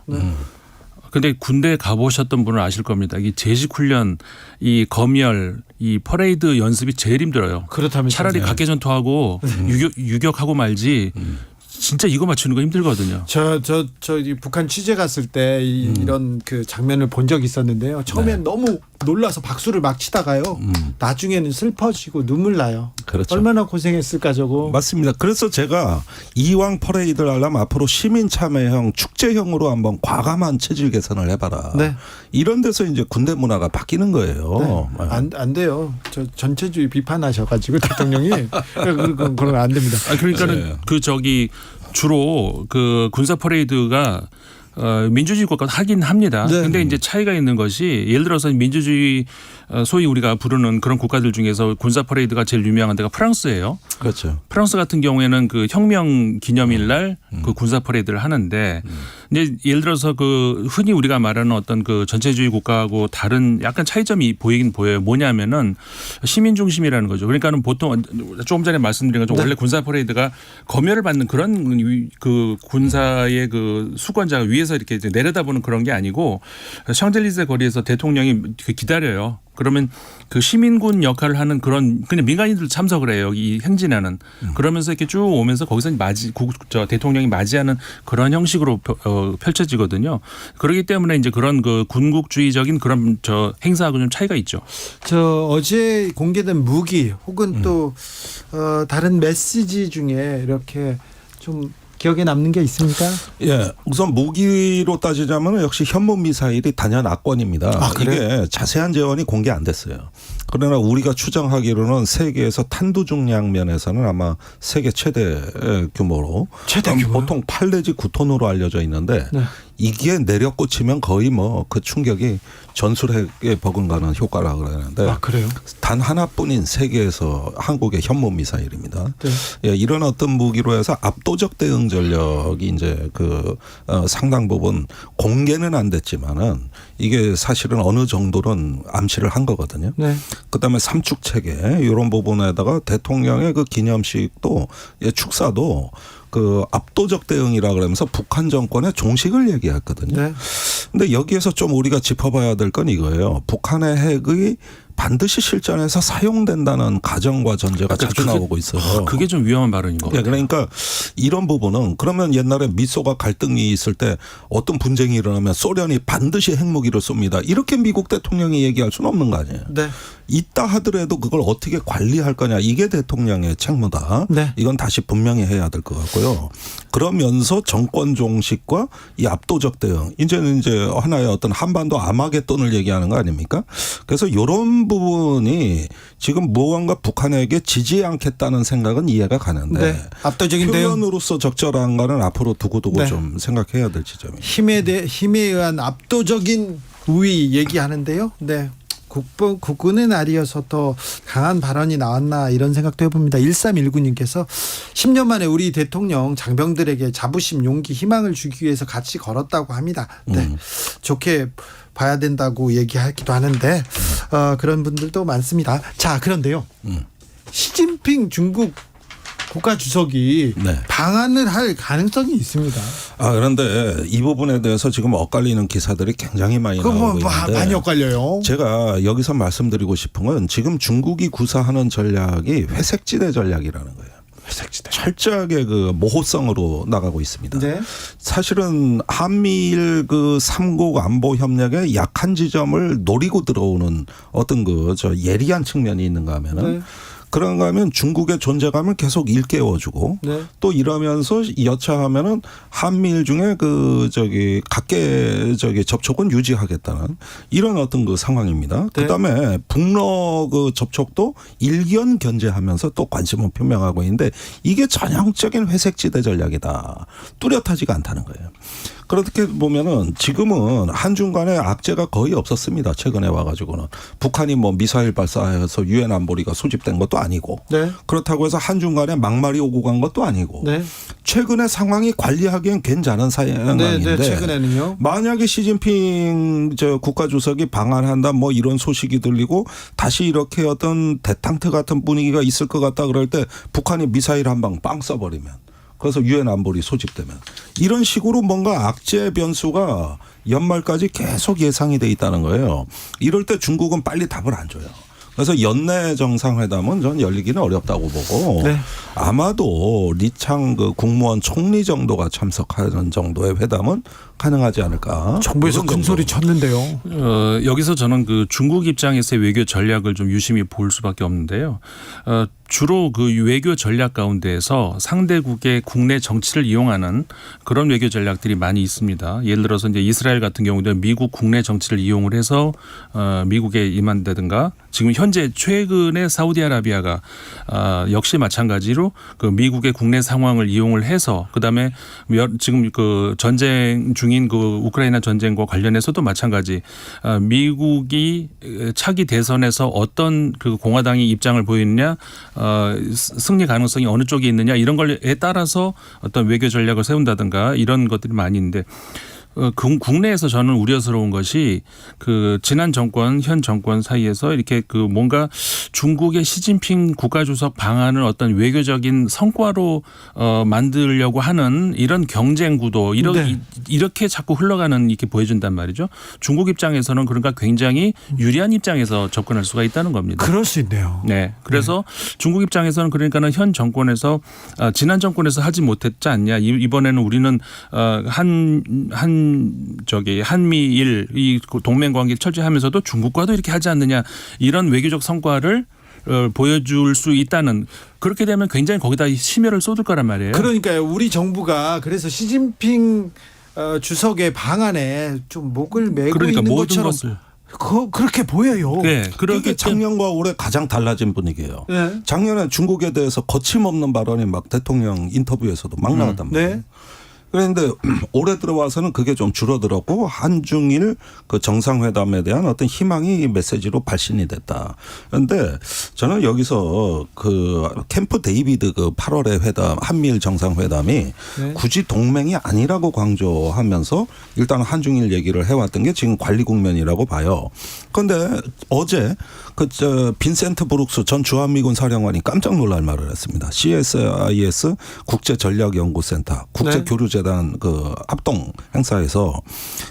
근데 군대에 가보셨던 분은 아실 겁니다. 이 제식 훈련, 이 검열, 이 퍼레이드 연습이 제일 힘들어요. 그렇다면 차라리 각개전투하고 유격하고 말지. 진짜 이거 맞추는 거 힘들거든요. 저 북한 취재 갔을 때 이런 그 장면을 본 적이 있었는데요. 처음엔 너무 놀라서 박수를 막 치다가요. 나중에는 슬퍼지고 눈물 나요. 그렇죠. 얼마나 고생했을까 저거. 맞습니다. 그래서 제가 이왕 퍼레이드를 하려면 앞으로 시민 참여형 축제형으로 한번 과감한 체질 개선을 해봐라. 네. 이런 데서 이제 군대 문화가 바뀌는 거예요. 네. 안 돼요. 저 전체주의 비판하셔가지고 대통령이 그건 안 됩니다. 그러니까는 네. 그 저기 주로 그 군사 퍼레이드가 민주주의 국가 하긴 합니다. 네. 근데 이제 차이가 있는 것이 예를 들어서 민주주의 소위 우리가 부르는 그런 국가들 중에서 군사 퍼레이드가 제일 유명한 데가 프랑스예요. 그렇죠. 프랑스 같은 경우에는 그 혁명 기념일 날 그 군사 퍼레이드를 하는데 이제 예를 들어서 그 흔히 우리가 말하는 어떤 그 전체주의 국가하고 다른 약간 차이점이 보이긴 보여요. 뭐냐면은 시민 중심이라는 거죠. 그러니까는 보통 조금 전에 말씀드린 것처럼 원래 군사 퍼레이드가 검열을 받는 그런 그 군사의 그 수권자가 위에서 이렇게 이제 내려다보는 그런 게 아니고 샹젤리제 거리에서 대통령이 기다려요. 그러면 그 시민군 역할을 하는 그런 그냥 민간인들 참석을 해요. 이 행진하는. 그러면서 이렇게 쭉 오면서 거기서 대통령이 맞이하는 그런 형식으로 펼쳐지거든요. 그렇기 때문에 이제 그런 그 군국주의적인 그런 행사하고 좀 차이가 있죠. 저 어제 공개된 무기 혹은 또 다른 메시지 중에 이렇게 좀 기억에 남는 게 있습니까? 예, 우선 무기로 따지자면 역시 현무 미사일이 단연 압권입니다. 이게 자세한 재원이 공개 안 됐어요. 그러나 우리가 추정하기로는 세계에서 탄두 중량 면에서는 아마 세계 최대 규모로 보통 8 내지 9톤으로 알려져 있는데 네. 이게 내려꽂히면 거의 뭐 그 충격이 전술핵에 버금가는 효과라고 그러는데 그래요? 단 하나뿐인 세계에서 한국의 현무 미사일입니다. 네. 예, 이런 어떤 무기로 해서 압도적 대응 전력이 이제 그 상당 부분 공개는 안 됐지만은 이게 사실은 어느 정도는 암시를 한 거거든요. 네. 그다음에 삼축 체계 이런 부분에다가 대통령의 그 기념식도 축사도 그 압도적 대응이라 그러면서 북한 정권의 종식을 얘기했거든요. 네. 근데 여기에서 좀 우리가 짚어봐야 될 건 이거예요. 북한의 핵의 반드시 실전에서 사용된다는 가정과 전제가 자주 나오고 있어요. 그게 좀 위험한 발언인 것 같아요. 그러니까 이런 부분은 그러면 옛날에 미소가 갈등이 있을 때 어떤 분쟁이 일어나면 소련이 반드시 핵무기를 쏩니다. 이렇게 미국 대통령이 얘기할 수는 없는 거 아니에요. 네. 있다 하더라도 그걸 어떻게 관리할 거냐. 이게 대통령의 책무다. 네. 이건 다시 분명히 해야 될 것 같고요. 그러면서 정권 종식과 이 압도적 대응. 이제는 이제 하나의 어떤 한반도 아마겟돈을 얘기하는 거 아닙니까? 그래서 이런 부분이 지금 무언가 북한에게 지지 않겠다는 생각은 이해가 가는데 네. 압도적인 대응. 표현으로서 적절한가는 앞으로 두고두고 네. 좀 생각해야 될 지점입니다. 힘에 의한 압도적인 우위 얘기하는데요. 네. 국군의 날이어서 더 강한 발언이 나왔나 이런 생각도 해봅니다. 1319님께서 10년 만에 우리 대통령 장병들에게 자부심, 용기, 희망을 주기 위해서 같이 걸었다고 합니다. 네. 좋게 봐야 된다고 얘기하기도 하는데 그런 분들도 많습니다. 자, 그런데요. 시진핑 중국 국가주석이 방한을 할 가능성이 있습니다. 그런데 이 부분에 대해서 지금 엇갈리는 기사들이 굉장히 많이 나오고 있는데 많이 엇갈려요. 제가 여기서 말씀드리고 싶은 건 지금 중국이 구사하는 전략이 회색지대 전략이라는 거예요. 회색지대. 철저하게 그 모호성으로 나가고 있습니다. 네. 사실은 한미일 그 3국 안보 협력의 약한 지점을 노리고 들어오는 어떤 그 예리한 측면이 있는가 하면은 네. 그런가 하면 중국의 존재감을 계속 일깨워주고 네. 또 이러면서 여차하면은 한미일 중에 각계 접촉은 유지하겠다는 이런 어떤 그 상황입니다. 네. 그다음에 북러 그 접촉도 일견 견제하면서 또 관심을 표명하고 있는데 이게 전형적인 회색지대 전략이다. 뚜렷하지가 않다는 거예요. 그렇게 보면은 지금은 한중 간에 악재가 거의 없었습니다. 최근에 와가지고는 북한이 뭐 미사일 발사해서 유엔 안보리가 소집된 것도 아니고 네. 그렇다고 해서 한중 간에 막말이 오고 간 것도 아니고 네. 최근에 상황이 관리하기엔 괜찮은 상황인데 네, 최근에는요. 만약에 시진핑 국가주석이 방한한다 뭐 이런 소식이 들리고 다시 이렇게 어떤 대탕트 같은 분위기가 있을 것 같다 그럴 때 북한이 미사일 한 방 빵 쏴버리면 그래서 유엔 안보리 소집되면 이런 식으로 뭔가 악재 변수가 연말까지 계속 예상이 돼 있다는 거예요. 이럴 때 중국은 빨리 답을 안 줘요. 그래서 연내 정상회담은 전 열리기는 어렵다고 보고 네. 아마도 리창 그 국무원 총리 정도가 참석하는 정도의 회담은 가능하지 않을까. 정부에서 큰 소리 쳤는데요. 여기서 저는 그 중국 입장에서의 외교 전략을 좀 유심히 볼 수밖에 없는데요. 주로 그 외교 전략 가운데에서 상대국의 국내 정치를 이용하는 그런 외교 전략들이 많이 있습니다. 예를 들어서 이제 이스라엘 같은 경우도 미국 국내 정치를 이용을 해서 미국에 임한다든가 지금 현재 최근에 사우디아라비아가 역시 마찬가지로 그 미국의 국내 상황을 이용을 해서 그다음에 지금 그 전쟁 중인 그 우크라이나 전쟁과 관련해서도 마찬가지 미국이 차기 대선에서 어떤 그 공화당이 입장을 보이느냐 승리 가능성이 어느 쪽에 있느냐 이런 걸에 따라서 어떤 외교 전략을 세운다든가 이런 것들이 많이 있는데 국내에서 저는 우려스러운 것이 그 지난 정권, 현 정권 사이에서 이렇게 그 뭔가 중국의 시진핑 국가주석 방안을 어떤 외교적인 성과로 만들려고 하는 이런 경쟁 구도 이렇게 자꾸 흘러가는 이렇게 보여준단 말이죠. 중국 입장에서는 그러니까 굉장히 유리한 입장에서 접근할 수가 있다는 겁니다. 그럴 수 있네요. 네. 그래서 중국 입장에서는 그러니까는 현 정권에서 지난 정권에서 하지 못했지 않냐. 이번에는 우리는 한미일 이 동맹 관계 철저하면서도 중국과도 이렇게 하지 않느냐 이런 외교적 성과를 보여줄 수 있다는 그렇게 되면 굉장히 거기다 심혈을 쏟을 거란 말이에요. 그러니까요. 우리 정부가 그래서 시진핑 주석의 방안에 좀 목을 메고 그러니까 있는 모든 것처럼 것을. 그렇게 보여요. 네, 그렇게 작년과 올해 가장 달라진 분위기예요. 네. 작년에 중국에 대해서 거침없는 발언이 막 대통령 인터뷰에서도 막 나왔단 말이에요. 네. 그런데 올해 들어와서는 그게 좀 줄어들었고 한중일 그 정상회담에 대한 어떤 희망이 메시지로 발신이 됐다. 그런데 저는 여기서 그 캠프 데이비드 그 8월의 회담 한미일 정상회담이 네. 굳이 동맹이 아니라고 강조하면서 일단 한중일 얘기를 해왔던 게 지금 관리 국면이라고 봐요. 그런데 어제 빈센트 브룩스 전 주한미군 사령관이 깜짝 놀랄 말을 했습니다. CSIS 국제전략연구센터 국제교류재단 그 합동 행사에서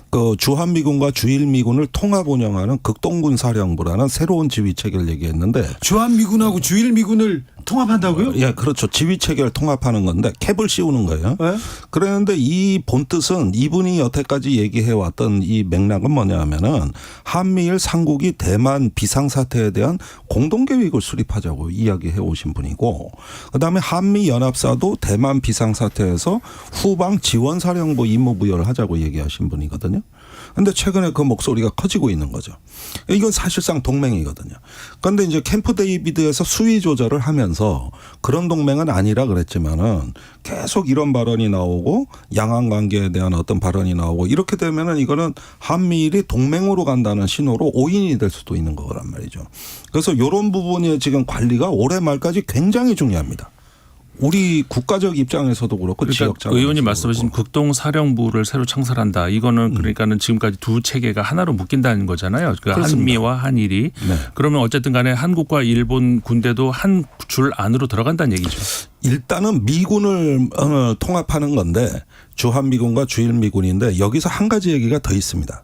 그 주한미군과 주일미군을 통합 운영하는 극동군 사령부라는 새로운 지휘 체계를 얘기했는데 주한미군하고 주일미군을 통합한다고요? 예, 그렇죠. 지휘 체계를 통합하는 건데 캡을 씌우는 거예요. 네? 그런데 이 본뜻은 이분이 여태까지 얘기해왔던 이 맥락은 뭐냐면은 한미일 삼국이 대만 비상사태에 대한 공동계획을 수립하자고 이야기해 오신 분이고 그다음에 한미연합사도 대만 비상사태에서 후방 지원사령부 임무 부여를 하자고 얘기하신 분이거든요. 그런데 최근에 그 목소리가 커지고 있는 거죠. 이건 사실상 동맹이거든요. 그런데 이제 캠프 데이비드에서 수위 조절을 하면서 그런 동맹은 아니라 그랬지만은 계속 이런 발언이 나오고 양안 관계에 대한 어떤 발언이 나오고 이렇게 되면은 이거는 한미일이 동맹으로 간다는 신호로 오인이 될 수도 있는 거란 말이죠. 그래서 이런 부분의 지금 관리가 올해 말까지 굉장히 중요합니다. 우리 국가적 입장에서도 그렇고 그러니까 지역적 의원님 말씀하신 극동사령부를 새로 창설한다. 이거는 그러니까는 지금까지 두 체계가 하나로 묶인다는 거잖아요. 그러니까 한미와 한일이. 네. 그러면 어쨌든 간에 한국과 일본 군대도 한 줄 안으로 들어간다는 얘기죠. 일단은 미군을 통합하는 건데 주한미군과 주일미군인데 여기서 한 가지 얘기가 더 있습니다.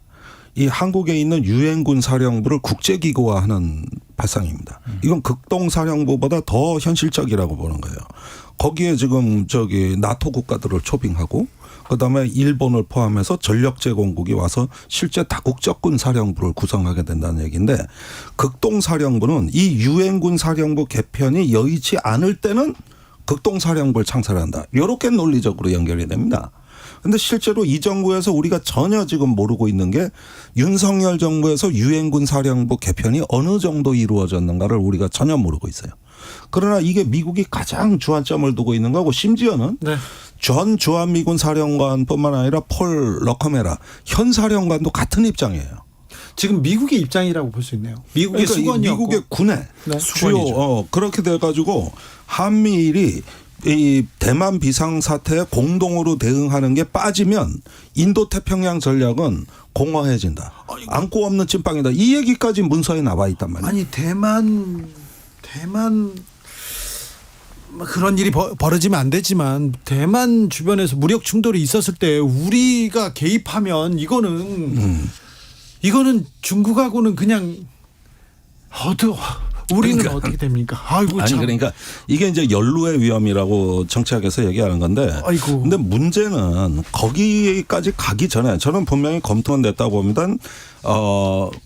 이 한국에 있는 유엔군 사령부를 국제기구화하는 발상입니다. 이건 극동사령부보다 더 현실적이라고 보는 거예요. 거기에 지금 나토 국가들을 초빙하고 그다음에 일본을 포함해서 전력 제공국이 와서 실제 다국적군 사령부를 구성하게 된다는 얘기인데 극동사령부는 이 유엔군 사령부 개편이 여의치 않을 때는 극동사령부를 창설한다. 이렇게 논리적으로 연결이 됩니다. 근데 실제로 이 정부에서 우리가 전혀 지금 모르고 있는 게 윤석열 정부에서 유엔군 사령부 개편이 어느 정도 이루어졌는가를 우리가 전혀 모르고 있어요. 그러나 이게 미국이 가장 주안점을 두고 있는 거고 심지어는 전 주한미군 사령관뿐만 아니라 폴 러커메라 현 사령관도 같은 입장이에요. 지금 미국의 입장이라고 볼 수 있네요. 미국의 그러니까 수건이었고. 미국의 군에 주요 그렇게 돼가지고 한미일이 이 대만 비상사태에 공동으로 대응하는 게 빠지면 인도태평양 전략은 공허해진다. 안고 없는 찐빵이다. 이 얘기까지 문서에 나와 있단 말이에요. 아니 대만 그런 일이 벌어지면 안 되지만 대만 주변에서 무력 충돌이 있었을 때 우리가 개입하면 이거는 중국하고는 그냥 우리는 그러니까. 어떻게 됩니까? 아이고 아니 참. 그러니까 이게 이제 연루의 위험이라고 정치학에서 얘기하는 건데 아이고. 근데 문제는 거기까지 가기 전에 저는 분명히 검토는 됐다고 봅니다.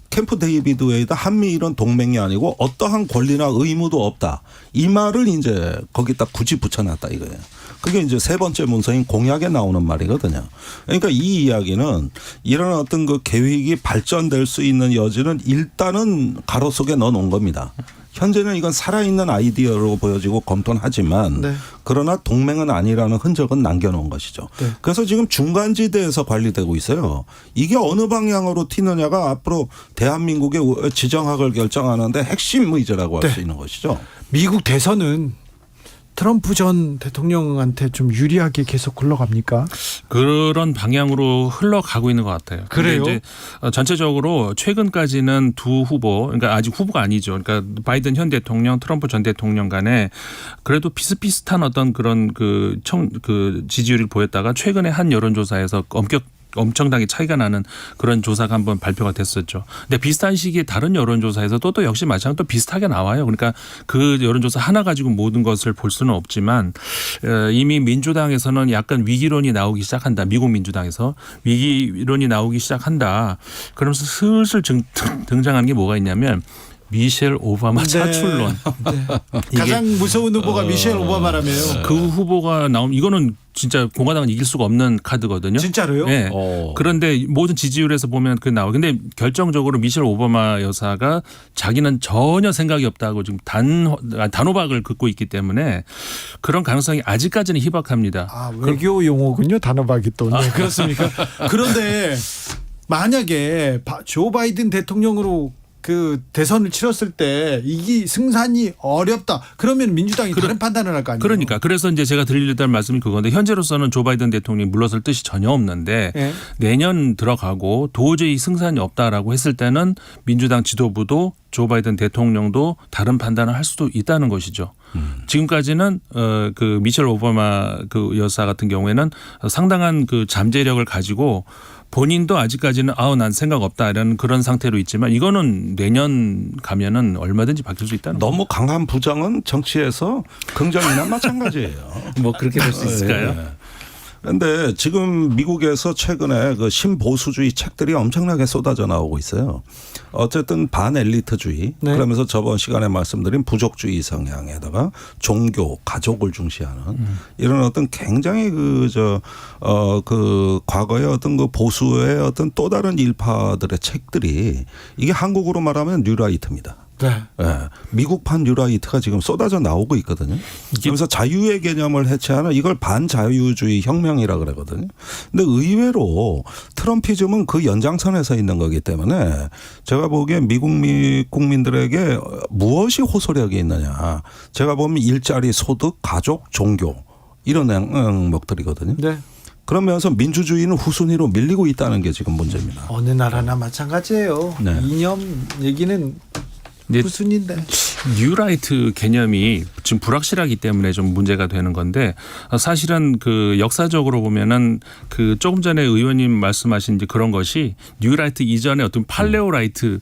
캠프 데이비드 웨이드 한미일은 동맹이 아니고 어떠한 권리나 의무도 없다. 이 말을 이제 거기다 굳이 붙여놨다 이거예요. 그게 이제 세 번째 문서인 공약에 나오는 말이거든요. 그러니까 이 이야기는 이런 어떤 그 계획이 발전될 수 있는 여지는 일단은 가로 속에 넣어놓은 겁니다. 현재는 이건 살아있는 아이디어로 보여지고 검토는 하지만 네. 그러나 동맹은 아니라는 흔적은 남겨놓은 것이죠. 네. 그래서 지금 중간지대에서 관리되고 있어요. 이게 어느 방향으로 튀느냐가 앞으로 대한민국의 지정학을 결정하는데 핵심 의제라고 할 네. 수 있는 것이죠. 미국 대선은 트럼프 전 대통령한테 좀 유리하게 계속 굴러갑니까? 그런 방향으로 흘러가고 있는 것 같아요. 근데 그래요? 이제 전체적으로 최근까지는 두 후보, 그러니까 아직 후보가 아니죠. 그러니까 바이든 현 대통령, 트럼프 전 대통령 간에 그래도 비슷비슷한 어떤 그런 그 지지율을 보였다가 최근에 한 여론조사에서 엄청나게 차이가 나는 그런 조사가 한번 발표가 됐었죠. 근데 비슷한 시기에 다른 여론조사에서도 또 역시 마찬가지로 또 비슷하게 나와요. 그러니까 그 여론조사 하나 가지고 모든 것을 볼 수는 없지만 이미 민주당에서는 약간 위기론이 나오기 시작한다. 미국 민주당에서 위기론이 나오기 시작한다. 그러면서 슬슬 등장하는 게 뭐가 있냐면 미셸 오바마 차출론. 네. 가장 무서운 후보가 미셸 오바마라며요. 그 후보가 나오면 이거는 진짜 공화당은 이길 수가 없는 카드거든요. 진짜로요? 네. 그런데 모든 지지율에서 보면 그 나와요. 근데 결정적으로 미셸 오바마 여사가 자기는 전혀 생각이 없다고 지금 단호박을 긋고 있기 때문에 그런 가능성이 아직까지는 희박합니다. 아, 외교 용어군요. 단호박이 또. 네, 그렇습니까? 그런데 만약에 조 바이든 대통령으로 그 대선을 치렀을 때 이기 승산이 어렵다. 그러면 민주당이 다른 판단을 할 거 아니에요. 그러니까 그래서 이제 제가 드리려던 말씀이 그건데 현재로서는 조 바이든 대통령이 물러설 뜻이 전혀 없는데 네. 내년 들어가고 도저히 승산이 없다라고 했을 때는 민주당 지도부도 조 바이든 대통령도 다른 판단을 할 수도 있다는 것이죠. 지금까지는 그 미셸 오바마 그 여사 같은 경우에는 상당한 그 잠재력을 가지고 본인도 아직까지는 난 생각 없다 이런 그런 상태로 있지만 이거는 내년 가면은 얼마든지 바뀔 수 있다는 너무 강한 부정은 정치에서 긍정이나 마찬가지예요. 뭐 그렇게 될 수 있을까요? 그런데 지금 미국에서 최근에 그 신보수주의 책들이 엄청나게 쏟아져 나오고 있어요. 어쨌든 반엘리트주의 네. 그러면서 저번 시간에 말씀드린 부족주의 성향에다가 종교, 가족을 중시하는 이런 어떤 굉장히 그 과거의 어떤 그 보수의 어떤 또 다른 일파들의 책들이 이게 한국으로 말하면 뉴라이트입니다. 네. 네. 미국판 뉴라이트가 지금 쏟아져 나오고 있거든요. 그래서 자유의 개념을 해체하는 이걸 반자유주의 혁명이라 그러거든요. 근데 의외로 트럼피즘은 그 연장선에 서 있는 거기 때문에 제가 보기엔 미국 국민들에게 무엇이 호소력이 있느냐. 제가 보면 일자리, 소득, 가족, 종교 이런 항목들이거든요. 네. 그러면서 민주주의는 후순위로 밀리고 있다는 게 지금 문제입니다. 어느 나라나 마찬가지예요. 네. 이념 얘기는 후순인데. 뉴라이트 개념이 지금 불확실하기 때문에 좀 문제가 되는 건데 사실은 그 역사적으로 보면은 그 조금 전에 의원님 말씀하신 이제 그런 것이 뉴라이트 이전에 어떤 팔레오라이트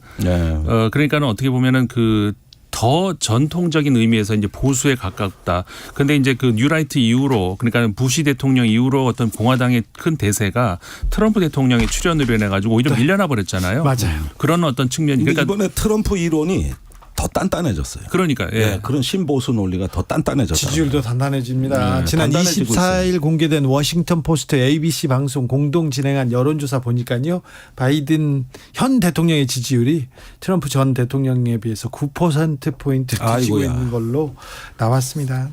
그러니까는 어떻게 보면은 그 더 전통적인 의미에서 이제 보수에 가깝다. 그런데 이제 그 뉴라이트 이후로 그러니까 부시 대통령 이후로 어떤 공화당의 큰 대세가 트럼프 대통령의 출연으로 인해 가지고 오히려 밀려나 버렸잖아요. 맞아요. 그런 어떤 측면이. 그러니까 그러니까 이번에 트럼프 이론이 더 단단해졌어요. 그러니까 예. 그런 신보수 논리가 더 단단해졌어요. 지지율도 단단해집니다. 지난 단단해지고 24일 공개된 워싱턴 포스트 ABC 방송 공동 진행한 여론조사 보니까요. 바이든 현 대통령의 지지율이 트럼프 전 대통령에 비해서 9%포인트 뒤지고 있는 걸로 나왔습니다.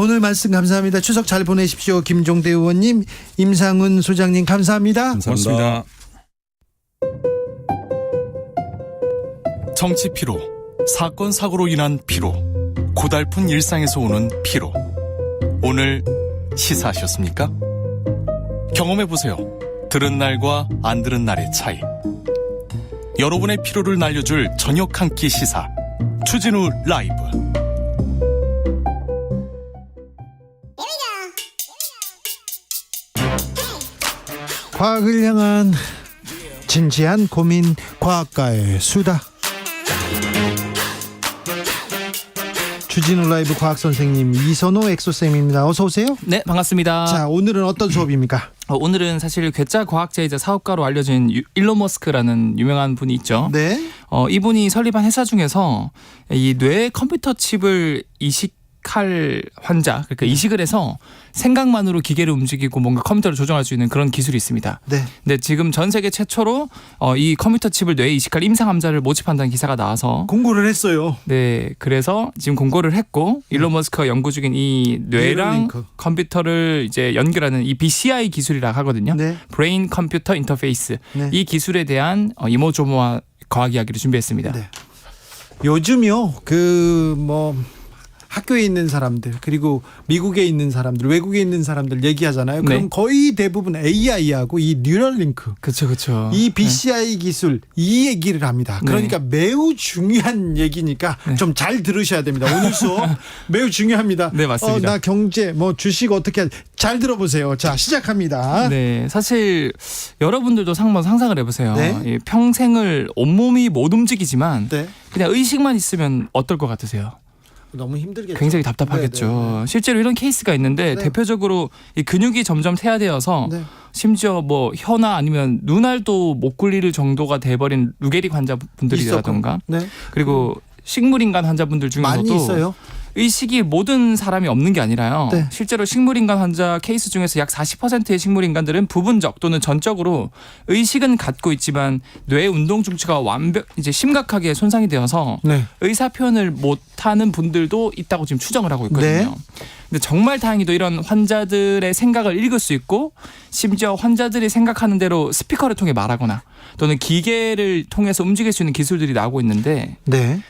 오늘 말씀 감사합니다. 추석 잘 보내십시오. 김종대 의원님, 임상훈 소장님 감사합니다. 고맙습니다. 정치 피로, 사건 사고로 인한 피로, 고달픈 일상에서 오는 피로. 오늘 시사하셨습니까? 경험해보세요. 들은 날과 안 들은 날의 차이. 여러분의 피로를 날려줄 저녁 한 끼 시사 추진우 라이브. 과학을 향한 진지한 고민, 과학가의 수다. 주진우 라이브 과학 선생님 이선호 엑소쌤입니다. 어서 오세요. 네, 반갑습니다. 자, 오늘은 어떤 수업입니까? 오늘은 사실 괴짜 과학자이자 사업가로 알려진 일론 머스크라는 유명한 분이 있죠. 네. 이분이 설립한 회사 중에서 이 뇌 컴퓨터 칩을 이식할 환자, 그러니까 이식을 해서 생각만으로 기계를 움직이고 뭔가 컴퓨터를 조정할 수 있는 그런 기술이 있습니다. 네. 근데 지금 전 세계 최초로 이 컴퓨터 칩을 뇌에 이식할 임상 환자를 모집한다는 기사가 나와서 공고를 했어요. 네, 그래서 지금 공고를 했고 일론 머스크가 연구 중인 이 뇌랑 뉴럴링크. 컴퓨터를 이제 연결하는 이 BCI 기술이라 하거든요. 네. 브레인 컴퓨터 인터페이스. 네. 이 기술에 대한 이모저모와 과학 이야기를 준비했습니다. 네. 요즘요, 학교에 있는 사람들, 그리고 미국에 있는 사람들, 외국에 있는 사람들 얘기하잖아요. 그럼 네. 거의 대부분 AI하고 이 뉴럴링크, 그렇죠. 이 BCI 기술 이 얘기를 합니다. 그러니까 매우 중요한 얘기니까 좀 잘 들으셔야 됩니다. 오늘 수업 매우 중요합니다. 네, 맞습니다. 나 경제, 주식 어떻게 잘 들어보세요. 자, 시작합니다. 네, 사실 여러분들도 한번 상상을 해보세요. 네. 이 평생을 온몸이 못 움직이지만 네. 그냥 의식만 있으면 어떨 것 같으세요? 너무 힘들겠죠. 굉장히 답답하겠죠. 네. 실제로 이런 케이스가 있는데 네. 대표적으로 이 근육이 점점 퇴화되어서 네. 심지어 혀나 아니면 눈알도 못 굴릴 정도가 돼버린 루게릭 환자분들이라던가 네. 그리고 식물인간 환자분들 중에서도 많이 있어요. 의식이 모든 사람이 없는 게 아니라요. 네. 실제로 식물인간 환자 케이스 중에서 약 40%의 식물인간들은 부분적 또는 전적으로 의식은 갖고 있지만 뇌 운동 중추가 이제 심각하게 손상이 되어서 네. 의사 표현을 못하는 분들도 있다고 지금 추정을 하고 있거든요. 네. 근데 정말 다행히도 이런 환자들의 생각을 읽을 수 있고 심지어 환자들이 생각하는 대로 스피커를 통해 말하거나 또는 기계를 통해서 움직일 수 있는 기술들이 나오고 있는데 네.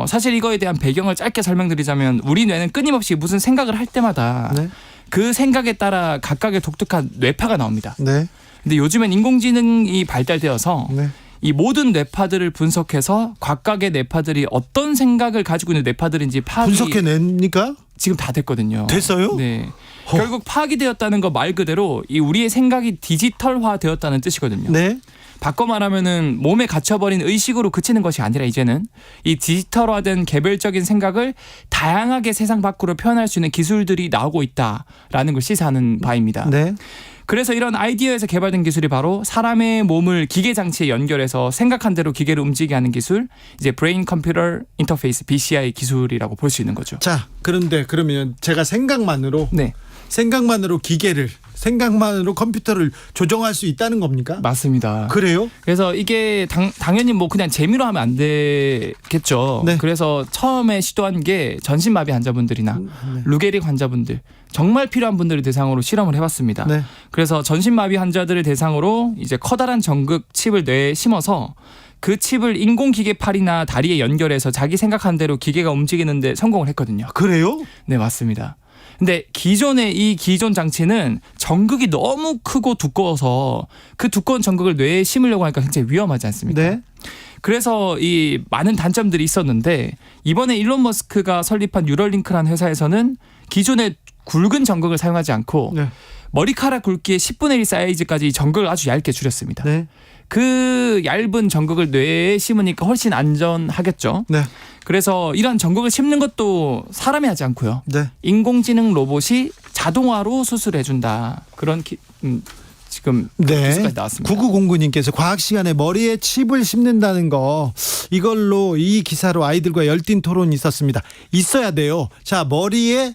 사실 이거에 대한 배경을 짧게 설명드리자면 우리 뇌는 끊임없이 무슨 생각을 할 때마다 네. 그 생각에 따라 각각의 독특한 뇌파가 나옵니다. 네. 근데 요즘엔 인공지능이 발달되어서 네. 이 모든 뇌파들을 분석해서 각각의 뇌파들이 어떤 생각을 가지고 있는 뇌파들인지 파악이 분석해냅니까? 지금 다 됐거든요. 됐어요? 네. 결국 파악이 되었다는 거 말 그대로 이 우리의 생각이 디지털화 되었다는 뜻이거든요. 네. 바꿔 말하면은 몸에 갇혀버린 의식으로 그치는 것이 아니라 이제는 이 디지털화된 개별적인 생각을 다양하게 세상 밖으로 표현할 수 있는 기술들이 나오고 있다라는 걸 시사하는 바입니다. 네. 그래서 이런 아이디어에서 개발된 기술이 바로 사람의 몸을 기계 장치에 연결해서 생각한 대로 기계를 움직이게 하는 기술, 이제 브레인 컴퓨터 인터페이스 BCI 기술이라고 볼 수 있는 거죠. 자, 그러면 제가 생각만으로 생각만으로 컴퓨터를 조정할 수 있다는 겁니까? 맞습니다. 그래요? 그래서 이게 당연히 그냥 재미로 하면 안 되겠죠. 네. 그래서 처음에 시도한 게 전신마비 환자분들이나 루게릭 환자분들 정말 필요한 분들을 대상으로 실험을 해봤습니다. 네. 그래서 전신마비 환자들을 대상으로 이제 커다란 전극 칩을 뇌에 심어서 그 칩을 인공기계 팔이나 다리에 연결해서 자기 생각한 대로 기계가 움직이는데 성공을 했거든요. 그래요? 네, 맞습니다. 근데 이 기존 장치는 전극이 너무 크고 두꺼워서 그 두꺼운 전극을 뇌에 심으려고 하니까 굉장히 위험하지 않습니까? 네. 그래서 이 많은 단점들이 있었는데 이번에 일론 머스크가 설립한 뉴럴링크라는 회사에서는 기존의 굵은 전극을 사용하지 않고 네. 머리카락 굵기의 10분의 1 사이즈까지 전극을 아주 얇게 줄였습니다. 네. 그 얇은 전극을 뇌에 심으니까 훨씬 안전하겠죠. 네. 그래서 이런 전극을 심는 것도 사람이 하지 않고요. 네. 인공지능 로봇이 자동화로 수술해준다. 그런 지금 기술까지 나왔습니다. 9909님께서 과학 시간에 머리에 칩을 심는다는 거 이걸로 이 기사로 아이들과 열띤 토론이 있었습니다. 있어야 돼요. 자, 머리에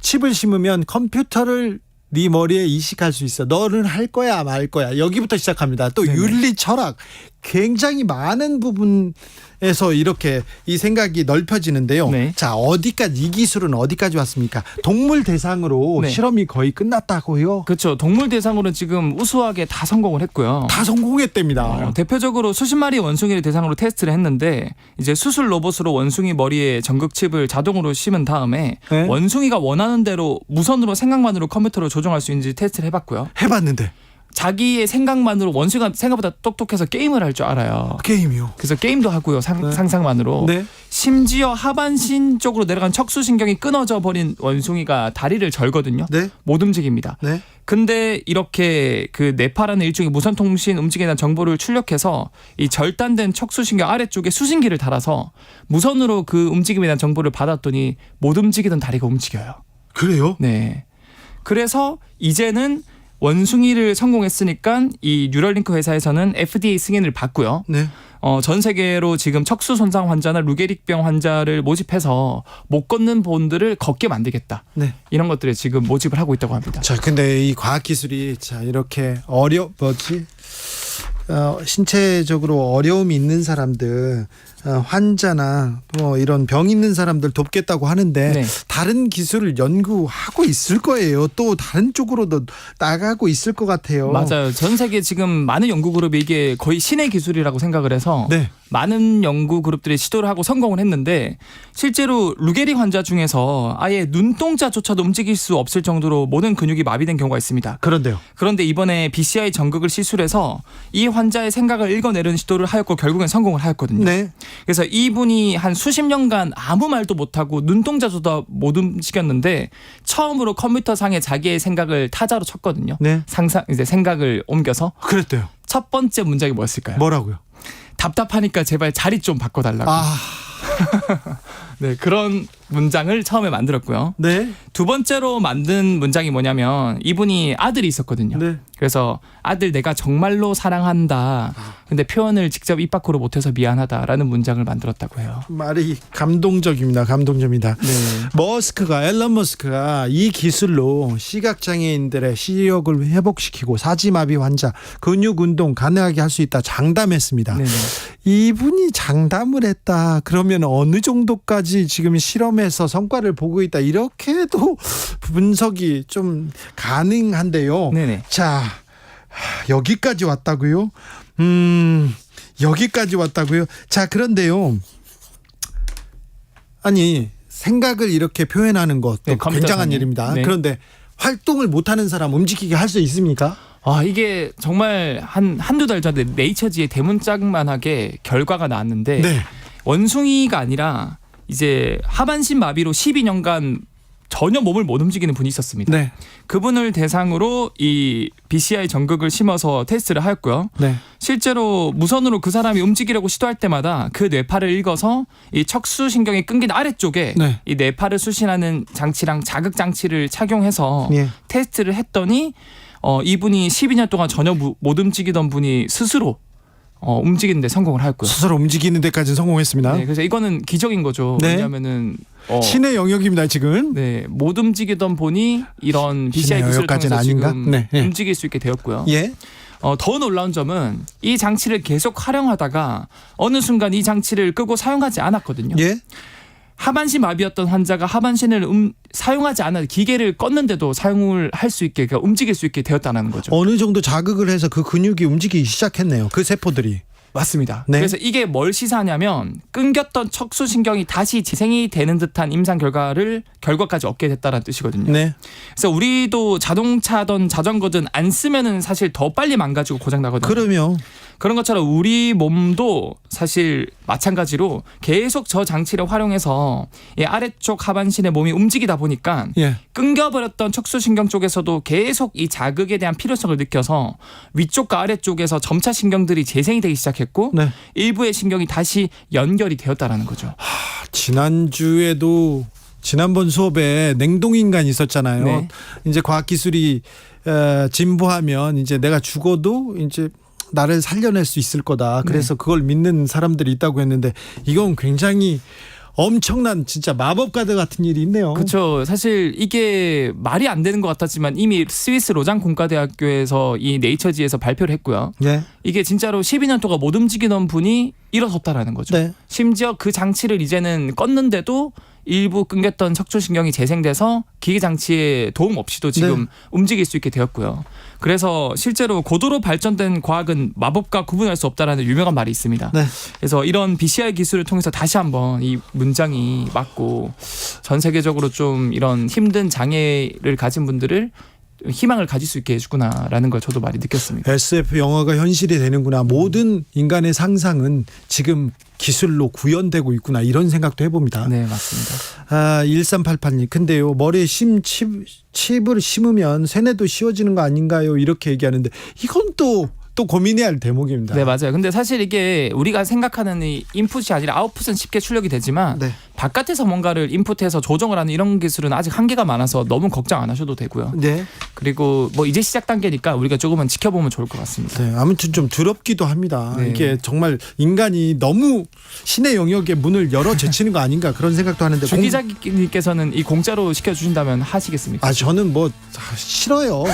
칩을 심으면 컴퓨터를 네 머리에 이식할 수 있어. 너는 할 거야 말 거야. 여기부터 시작합니다. 또 네네. 윤리 철학 굉장히 많은 부분에서 이렇게 이 생각이 넓혀지는데요. 네. 자, 이 기술은 어디까지 왔습니까? 동물 대상으로 네. 실험이 거의 끝났다고요? 그렇죠. 동물 대상으로는 지금 우수하게 다 성공을 했고요. 다 성공했답니다. 대표적으로 수십 마리 원숭이를 대상으로 테스트를 했는데 이제 수술 로봇으로 원숭이 머리에 전극칩을 자동으로 심은 다음에 네. 원숭이가 원하는 대로 무선으로 생각만으로 컴퓨터로 조정할 수 있는지 테스트를 해봤고요. 해봤는데 자기의 생각만으로 원숭이가 생각보다 똑똑해서 게임을 할 줄 알아요. 게임이요? 그래서 게임도 하고요. 상상만으로. 네. 심지어 하반신 쪽으로 내려간 척수신경이 끊어져 버린 원숭이가 다리를 절거든요. 네. 못 움직입니다. 네. 근데 이렇게 그 뇌파라는 일종의 무선통신 움직임에 대한 정보를 출력해서 이 절단된 척수신경 아래쪽에 수신기를 달아서 무선으로 그 움직임에 대한 정보를 받았더니 못 움직이던 다리가 움직여요. 그래요? 네. 그래서 이제는 원숭이를 성공했으니까 이 뉴럴링크 회사에서는 FDA 승인을 받고요. 네. 전 세계로 지금 척수 손상 환자나 루게릭병 환자를 모집해서 못 걷는 분들을 걷게 만들겠다. 네. 이런 것들을 지금 모집을 하고 있다고 합니다. 자, 근데 이 과학 기술이 이렇게 신체적으로 어려움이 있는 사람들, 환자나 뭐 이런 병 있는 사람들 돕겠다고 하는데 네. 다른 기술을 연구하고 있을 거예요. 또 다른 쪽으로도 나가고 있을 것 같아요. 맞아요. 전 세계 지금 많은 연구 그룹이 이게 거의 신의 기술이라고 생각을 해서 네. 많은 연구 그룹들이 시도를 하고 성공을 했는데 실제로 루게릭 환자 중에서 아예 눈동자조차도 움직일 수 없을 정도로 모든 근육이 마비된 경우가 있습니다. 그런데요. 그런데 이번에 BCI 전극을 시술해서 이 환자의 생각을 읽어내려는 시도를 하였고 결국엔 성공을 하였거든요. 네. 그래서 이분이 한 수십 년간 아무 말도 못하고 눈동자조차 못 움직였는데 처음으로 컴퓨터상에 자기의 생각을 타자로 쳤거든요. 네. 이제 생각을 옮겨서. 그랬대요. 첫 번째 문장이 뭐였을까요? 뭐라고요? 답답하니까 제발 자리 좀 바꿔달라고. 네, 그런 문장을 처음에 만들었고요. 네. 두 번째로 만든 문장이 뭐냐면 이분이 아들이 있었거든요. 네. 그래서 아들 내가 정말로 사랑한다. 근데 표현을 직접 입 밖으로 못해서 미안하다라는 문장을 만들었다고 해요. 말이 감동적입니다. 네. 앨런 머스크가 이 기술로 시각장애인들의 시력을 회복시키고 사지마비 환자 근육 운동 가능하게 할 수 있다 장담했습니다. 네네. 이분이 장담을 했다. 그러면 어느 정도까지 지금 실험에서 성과를 보고 있다. 이렇게도 분석이 좀 가능한데요. 네네. 자, 여기까지 왔다고요? 여기까지 왔다고요? 자, 그런데요. 아니, 생각을 이렇게 표현하는 것도 네, 굉장한 일입니다. 네. 그런데 활동을 못하는 사람 움직이게 할 수 있습니까? 이게 정말 한두 달 전에 네이처지에 대문짝만하게 결과가 나왔는데 네. 원숭이가 아니라 이제 하반신 마비로 12년간 전혀 몸을 못 움직이는 분이 있었습니다. 네. 그분을 대상으로 이 BCI 전극을 심어서 테스트를 하였고요. 네. 실제로 무선으로 그 사람이 움직이려고 시도할 때마다 그 뇌파를 읽어서 이 척수신경이 끊긴 아래쪽에 네. 이 뇌파를 수신하는 장치랑 자극 장치를 착용해서 예. 테스트를 했더니 이분이 12년 동안 전혀 못 움직이던 분이 스스로 움직이는데 성공을 하였고요. 스스로 움직이는 데까지 성공했습니다. 네, 그래서 이거는 기적인 거죠. 네. 왜냐하면은 신의 영역입니다 지금. 네, 못 움직이던 분이 이런 BCI 신의 기술을 통해서 영역까지는 지금 아닌가? 네. 움직일 수 있게 되었고요. 예. 더 놀라운 점은 이 장치를 계속 활용하다가 어느 순간 이 장치를 끄고 사용하지 않았거든요. 예. 하반신 마비였던 환자가 하반신을 사용하지 않은 기계를 껐는데도 사용을 할 수 있게, 그러니까 움직일 수 있게 되었다는 거죠. 어느 정도 자극을 해서 그 근육이 움직이기 시작했네요. 그 세포들이. 맞습니다. 네. 그래서 이게 뭘 시사하냐면 끊겼던 척수신경이 다시 재생이 되는 듯한 임상 결과까지 얻게 됐다는 뜻이거든요. 네. 그래서 우리도 자동차든 자전거든 안 쓰면은 사실 더 빨리 망가지고 고장 나거든요. 그러면 그런 것처럼 우리 몸도 사실 마찬가지로 계속 저 장치를 활용해서 이 아래쪽 하반신의 몸이 움직이다 보니까 예. 끊겨버렸던 척수신경 쪽에서도 계속 이 자극에 대한 필요성을 느껴서 위쪽과 아래쪽에서 점차 신경들이 재생이 되기 시작했고 네. 일부의 신경이 다시 연결이 되었다라는 거죠. 지난번 수업에 냉동인간이 있었잖아요. 네. 이제 과학기술이 진보하면 이제 내가 죽어도 이제 나를 살려낼 수 있을 거다. 그래서 그걸 믿는 사람들이 있다고 했는데 이건 굉장히 엄청난 진짜 마법가들 같은 일이 있네요. 그렇죠. 사실 이게 말이 안 되는 것 같았지만 이미 스위스 로장 공과대학교에서 이 네이처지에서 발표를 했고요. 네. 이게 진짜로 12년 동안 못 움직이던 분이 일어섰다라는 거죠. 네. 심지어 그 장치를 이제는 껐는데도 일부 끊겼던 척추신경이 재생돼서 기계 장치의 도움 없이도 지금 움직일 수 있게 되었고요. 그래서 실제로 고도로 발전된 과학은 마법과 구분할 수 없다라는 유명한 말이 있습니다. 네. 그래서 이런 BCI 기술을 통해서 다시 한번 이 문장이 맞고 전 세계적으로 좀 이런 힘든 장애를 가진 분들을 희망을 가질 수 있게 해주구나라는 걸 저도 많이 느꼈습니다. SF 영화가 현실이 되는구나. 모든 인간의 상상은 지금 기술로 구현되고 있구나. 이런 생각도 해봅니다. 네, 맞습니다. 1388님. 근데요, 머리에 칩을 심으면 세뇌도 쉬워지는 거 아닌가요? 이렇게 얘기하는데 이건 또 고민해야 할 대목입니다. 네, 맞아요. 근데 사실 이게 우리가 생각하는 이 인풋이 아니라 아웃풋은 쉽게 출력이 되지만 네. 바깥에서 뭔가를 인풋해서 조정을 하는 이런 기술은 아직 한계가 많아서 너무 걱정 안 하셔도 되고요. 네. 그리고 뭐 이제 시작 단계니까 우리가 조금은 지켜보면 좋을 것 같습니다. 네, 아무튼 좀 두렵기도 합니다. 네. 이게 정말 인간이 너무 신의 영역의 문을 열어 제치는 거 아닌가 그런 생각도 하는데 주 기자님께서는 이 공짜로 시켜주신다면 하시겠습니까? 저는 뭐 싫어요.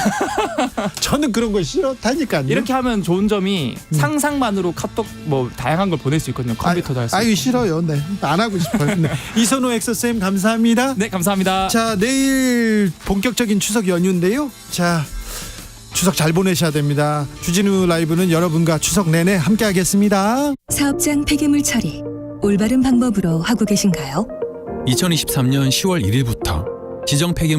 저는 그런 거 싫다니까요. 이렇게 하면 좋은 점이 상상만으로 카톡 뭐 다양한 걸 보낼 수 있거든요. 컴퓨터도 할 수 있고. 싫어요. 네, 안 하고 싶어요. 네. 이선호 엑소쌤 감사합니다. 네, 감사합니다. 자, 내일 본격적인 추석 연휴인데요. 자, 추석 잘 보내셔야 됩니다. 주진우 라이브는 여러분과 추석 내내 함께하겠습니다. 사업장 폐기물 처리 올바른 방법으로 하고 계신가요? 2023년 10월 1일부터 지정 폐기물